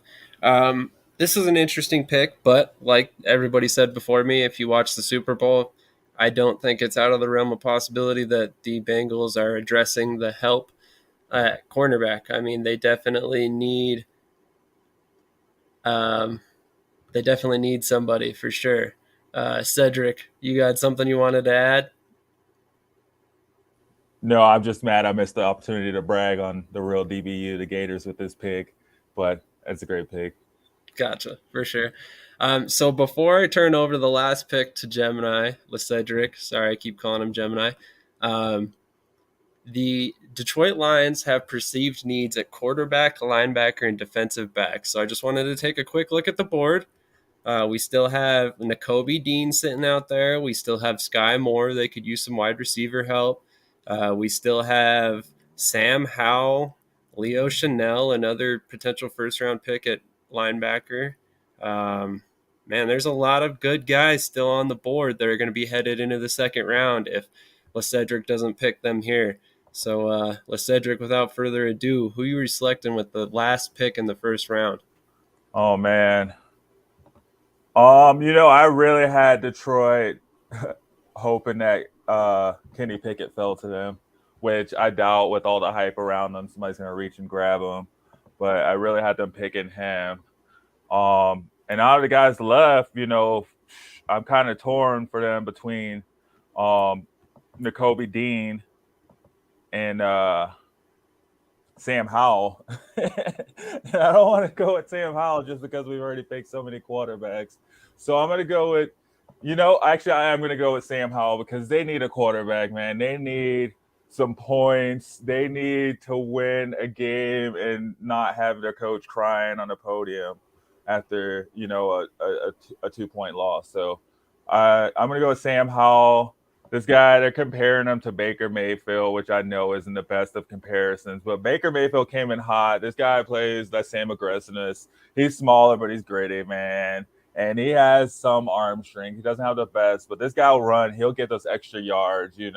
This is an interesting pick, but like everybody said before me, if you watch the Super Bowl, I don't think it's out of the realm of possibility that the Bengals are addressing the help at cornerback. I mean, they definitely need somebody for sure. Cedric, you got something you wanted to add? No, I'm just mad I missed the opportunity to brag on the real DBU, the Gators, with this pick. But it's a great pick. Gotcha, for sure. So before I turn over the last pick to Gemini, LeCedric, sorry, I keep calling him Gemini. The Detroit Lions have perceived needs at quarterback, linebacker, and defensive back. So I just wanted to take a quick look at the board. We still have Nakobe Dean sitting out there. We still have Sky Moore. They could use some wide receiver help. We still have Sam Howell, Leo Chanel, another potential first-round pick at linebacker. Man, there's a lot of good guys still on the board that are going to be headed into the second round if LeCedric doesn't pick them here. So, LeCedric, without further ado, who you were selecting with the last pick in the first round? Oh, man. I really had Detroit hoping that Kenny Pickett fell to them, which I doubt with all the hype around them, somebody's going to reach and grab him. But I really had them picking him. And out of the guys left, I'm kind of torn for them between Nakobe Dean and Sam Howell. And I don't want to go with Sam Howell just because we've already picked so many quarterbacks. So I'm going to go with, actually I am going to go with Sam Howell because they need a quarterback, man. They need some points. They need to win a game and not have their coach crying on the podium after, a 2-point loss. So I'm going to go with Sam Howell. This guy, they're comparing him to Baker Mayfield, which I know isn't the best of comparisons. But Baker Mayfield came in hot. This guy plays that same aggressiveness. He's smaller, but he's gritty, man. And he has some arm strength. He doesn't have the best, but this guy will run. He'll get those extra yards, You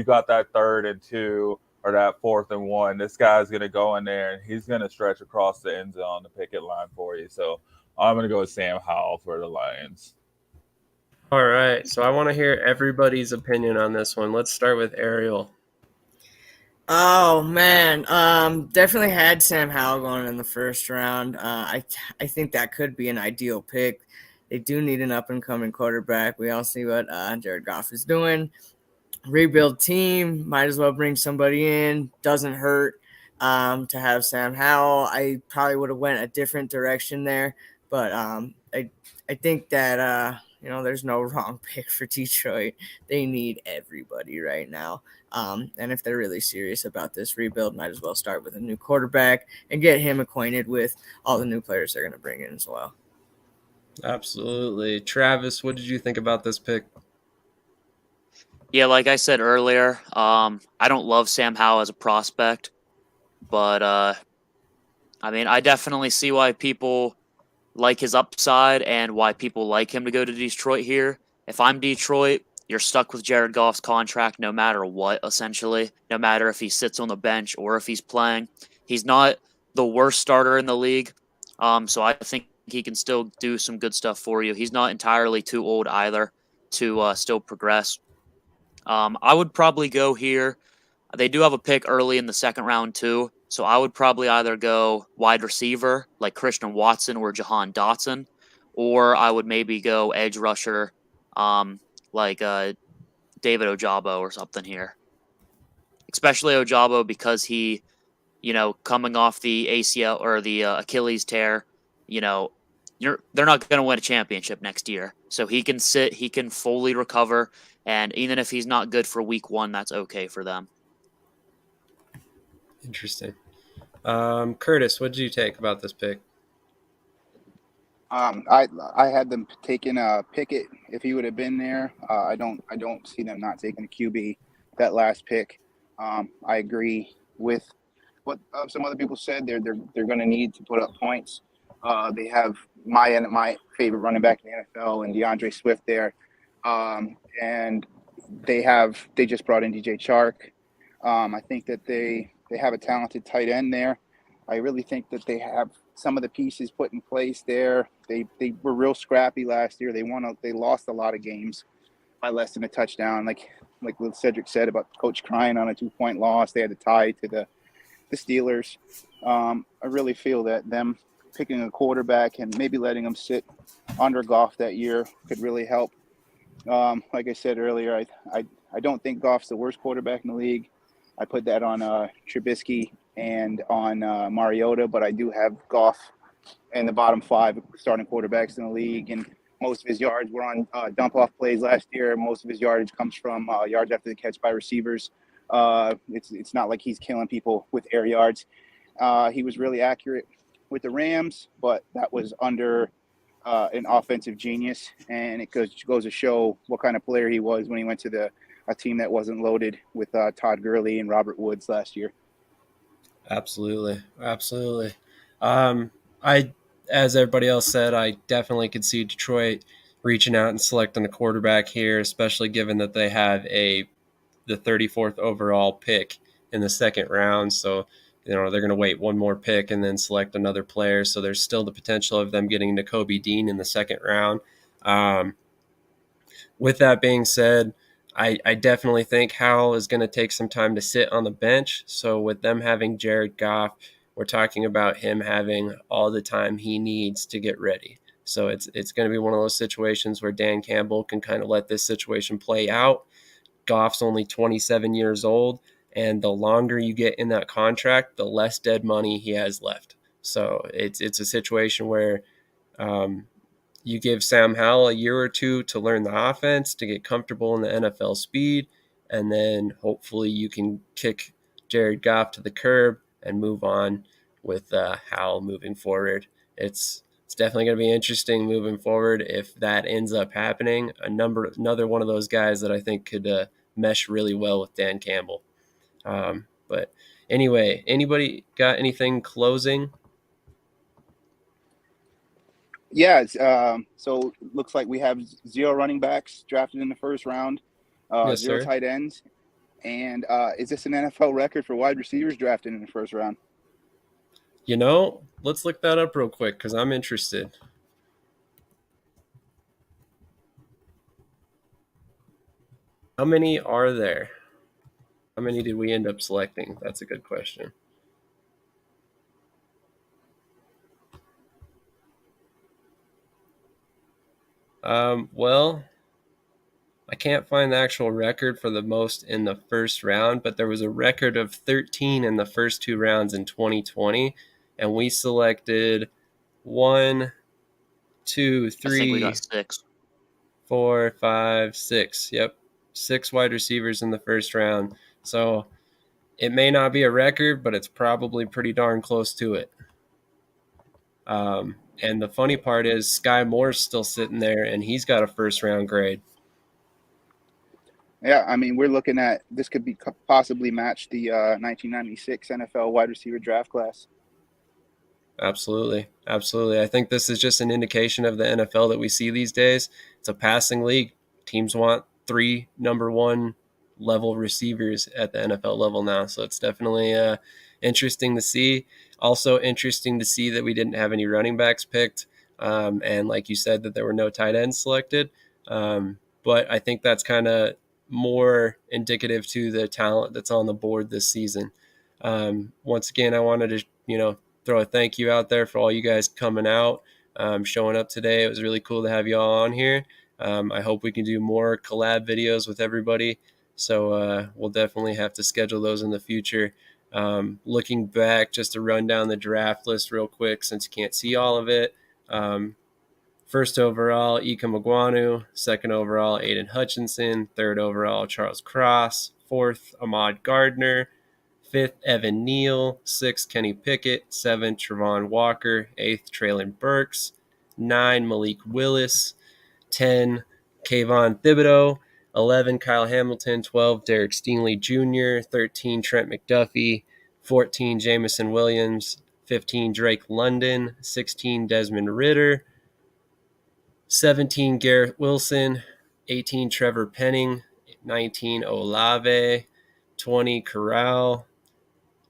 got that 3rd and 2 or that 4th and 1. This guy's going to go in there, and he's going to stretch across the end zone, the picket line for you. So I'm going to go with Sam Howell for the Lions. All right, so I want to hear everybody's opinion on this one. Let's start with Ariel. Oh man, definitely had Sam Howell going in the first round. I think that could be an ideal pick. They do need an up and coming quarterback. We all see what Jared Goff is doing. Rebuild team, might as well bring somebody in. Doesn't hurt to have Sam Howell. I probably would have went a different direction there, but I think that there's no wrong pick for Detroit. They need everybody right now. And if they're really serious about this rebuild, might as well start with a new quarterback and get him acquainted with all the new players they're going to bring in as well. Absolutely. Travis, what did you think about this pick? Yeah, like I said earlier, I don't love Sam Howell as a prospect, but I definitely see why people like his upside and why people like him to go to Detroit here. If I'm Detroit, you're stuck with Jared Goff's contract no matter what, essentially. No matter if he sits on the bench or if he's playing. He's not the worst starter in the league, so I think he can still do some good stuff for you. He's not entirely too old either to still progress. I would probably go here. They do have a pick early in the second round too, so I would probably either go wide receiver like Christian Watson or Jahan Dotson, or I would maybe go edge rusher like David Ojabo or something here. Especially Ojabo because he, coming off the ACL or the Achilles tear, they're not going to win a championship next year. So he can sit, he can fully recover, and even if he's not good for week 1, that's okay for them. Interesting. Kurtis, what did you take about this pick? I had them taking Pickett if he would have been there. I don't see them not taking a QB that last pick. I agree with what some other people said. They're going to need to put up points. They have my favorite running back in the NFL and DeAndre Swift there, and they just brought in DJ Chark. I think that they have a talented tight end there. I really think that they have some of the pieces put in place there. They were real scrappy last year. They lost a lot of games by less than a touchdown. Like Cedric said about Coach crying on a 2-point loss. They had to tie to the Steelers. I really feel that them picking a quarterback and maybe letting them sit under Goff that year could really help. Like I said earlier, I don't think Goff's the worst quarterback in the league. I put that on Trubisky and on Mariota, but I do have Goff in the bottom 5 starting quarterbacks in the league, and most of his yards were on dump-off plays last year. Most of his yardage comes from yards after the catch by receivers. It's not like he's killing people with air yards. He was really accurate with the Rams, but that was under an offensive genius, and it goes to show what kind of player he was when he went to a team that wasn't loaded with Todd Gurley and Robert Woods last year. Absolutely. As everybody else said, I definitely could see Detroit reaching out and selecting a quarterback here, especially given that they have the 34th overall pick in the second round. So, they're going to wait one more pick and then select another player. So there's still the potential of them getting Nakobe Dean in the second round. With that being said, I definitely think Howell is going to take some time to sit on the bench. So with them having Jared Goff, we're talking about him having all the time he needs to get ready. So it's going to be one of those situations where Dan Campbell can kind of let this situation play out. Goff's only 27 years old, and the longer you get in that contract, the less dead money he has left. So it's a situation where you give Sam Howell a year or two to learn the offense, to get comfortable in the NFL speed, and then hopefully you can kick Jared Goff to the curb and move on with Howell moving forward. It's definitely going to be interesting moving forward if that ends up happening. Another one of those guys that I think could mesh really well with Dan Campbell. But anyway, anybody got anything closing? Yeah, so it looks like we have 0 running backs drafted in the first round, Yes, 0 sir. tight ends. And is this an NFL record for wide receivers drafted in the first round? Let's look that up real quick because I'm interested. How many are there? How many did we end up selecting? That's a good question. Well, I can't find the actual record for the most in the first round, but there was a record of 13 in the first 2 rounds in 2020, and we selected 1, 2, I think we 3, got 6. 4, 5, 6. Yep, 6 wide receivers in the first round. So it may not be a record, but it's probably pretty darn close to it. And the funny part is Sky Moore's still sitting there, and he's got a first-round grade. Yeah, I mean, we're looking at this could be possibly match the 1996 NFL wide receiver draft class. Absolutely. I think this is just an indication of the NFL that we see these days. It's a passing league. Teams want 3 number 1 level receivers at the NFL level now. So it's definitely interesting to see. Also interesting to see that we didn't have any running backs picked. And like you said, that there were no tight ends selected. But I think that's kind of more indicative to the talent that's on the board this season. Once again, I wanted to, throw a thank you out there for all you guys coming out, showing up today. It was really cool to have you all on here. I hope we can do more collab videos with everybody. So we'll definitely have to schedule those in the future. Looking back, just to run down the draft list real quick since you can't see all of it. First overall, Ika Magwanu. Second overall, Aiden Hutchinson. Third overall, Charles Cross. Fourth, Ahmad Gardner. Fifth, Evan Neal. Sixth, Kenny Pickett. Seventh, Trevon Walker. Eighth, Traylon Burks. 9, Malik Willis. 10, Kayvon Thibodeau. 11, Kyle Hamilton. 12, Derek Stingley Jr. 13, Trent McDuffie. 14, Jamison Williams. 15, Drake London. 16, Desmond Ritter. 17, Garrett Wilson. 18, Trevor Penning. 19, Olave. 20, Corral.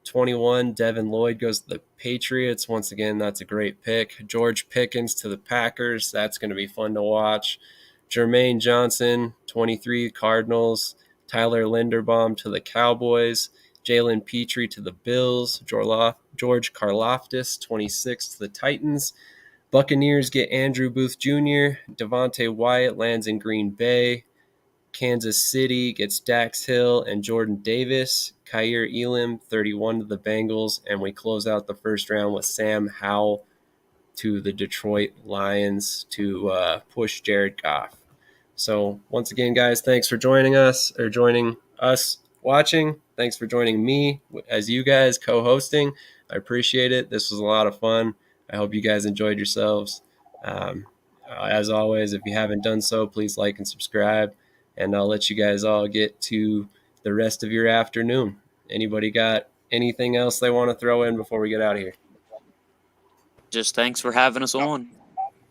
21, Devin Lloyd goes to the Patriots. Once again, that's a great pick. George Pickens to the Packers. That's going to be fun to watch. Jermaine Johnson, 23, Cardinals. Tyler Linderbaum to the Cowboys. Jalen Petrie to the Bills. George Karlaftis, 26, to the Titans. Buccaneers get Andrew Booth Jr. Devontae Wyatt lands in Green Bay. Kansas City gets Dax Hill and Jordan Davis. Kyer Elam, 31 to the Bengals. And we close out the first round with Sam Howell to the Detroit Lions to push Jared Goff. So once again, guys, thanks for joining us watching. Thanks for joining me as you guys co-hosting. I appreciate it. This was a lot of fun. I hope you guys enjoyed yourselves. As always, if you haven't done so, please like and subscribe. And I'll let you guys all get to the rest of your afternoon. Anybody got anything else they want to throw in before we get out of here? Just thanks for having us on.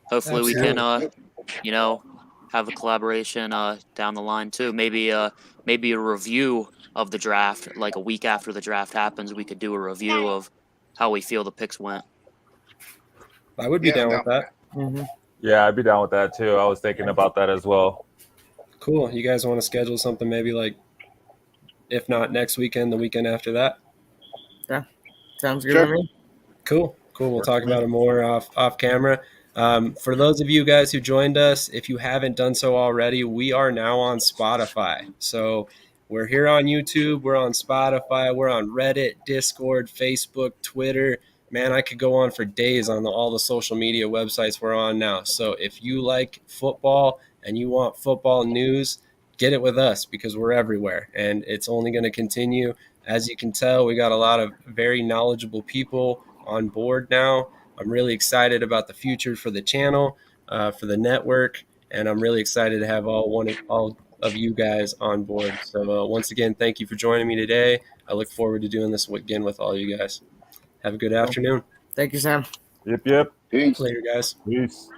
Hopefully we can, have a collaboration down the line too. Maybe a review of the draft, like a week after the draft happens. We could do a review of how we feel the picks went. I would be down with that. Mm-hmm. Yeah, I'd be down with that too. I was thinking about that as well. Cool. You guys want to schedule something maybe like, if not next weekend, the weekend after that? Yeah, sounds good Sure. to me. Cool. We'll talk about it more off camera. For those of you guys who joined us, if you haven't done so already, we are now on Spotify. So we're here on YouTube. We're on Spotify. We're on Reddit, Discord, Facebook, Twitter. Man, I could go on for days on all the social media websites we're on now. So if you like football and you want football news, get it with us because we're everywhere. And it's only going to continue. As you can tell, we got a lot of very knowledgeable people on board now. I'm really excited about the future for the channel, for the network, and I'm really excited to have all of you guys on board. So once again, thank you for joining me today. I look forward to doing this again with all you guys. Have a good afternoon. Thank you, Sam. Yep. Peace. Later, guys. Peace.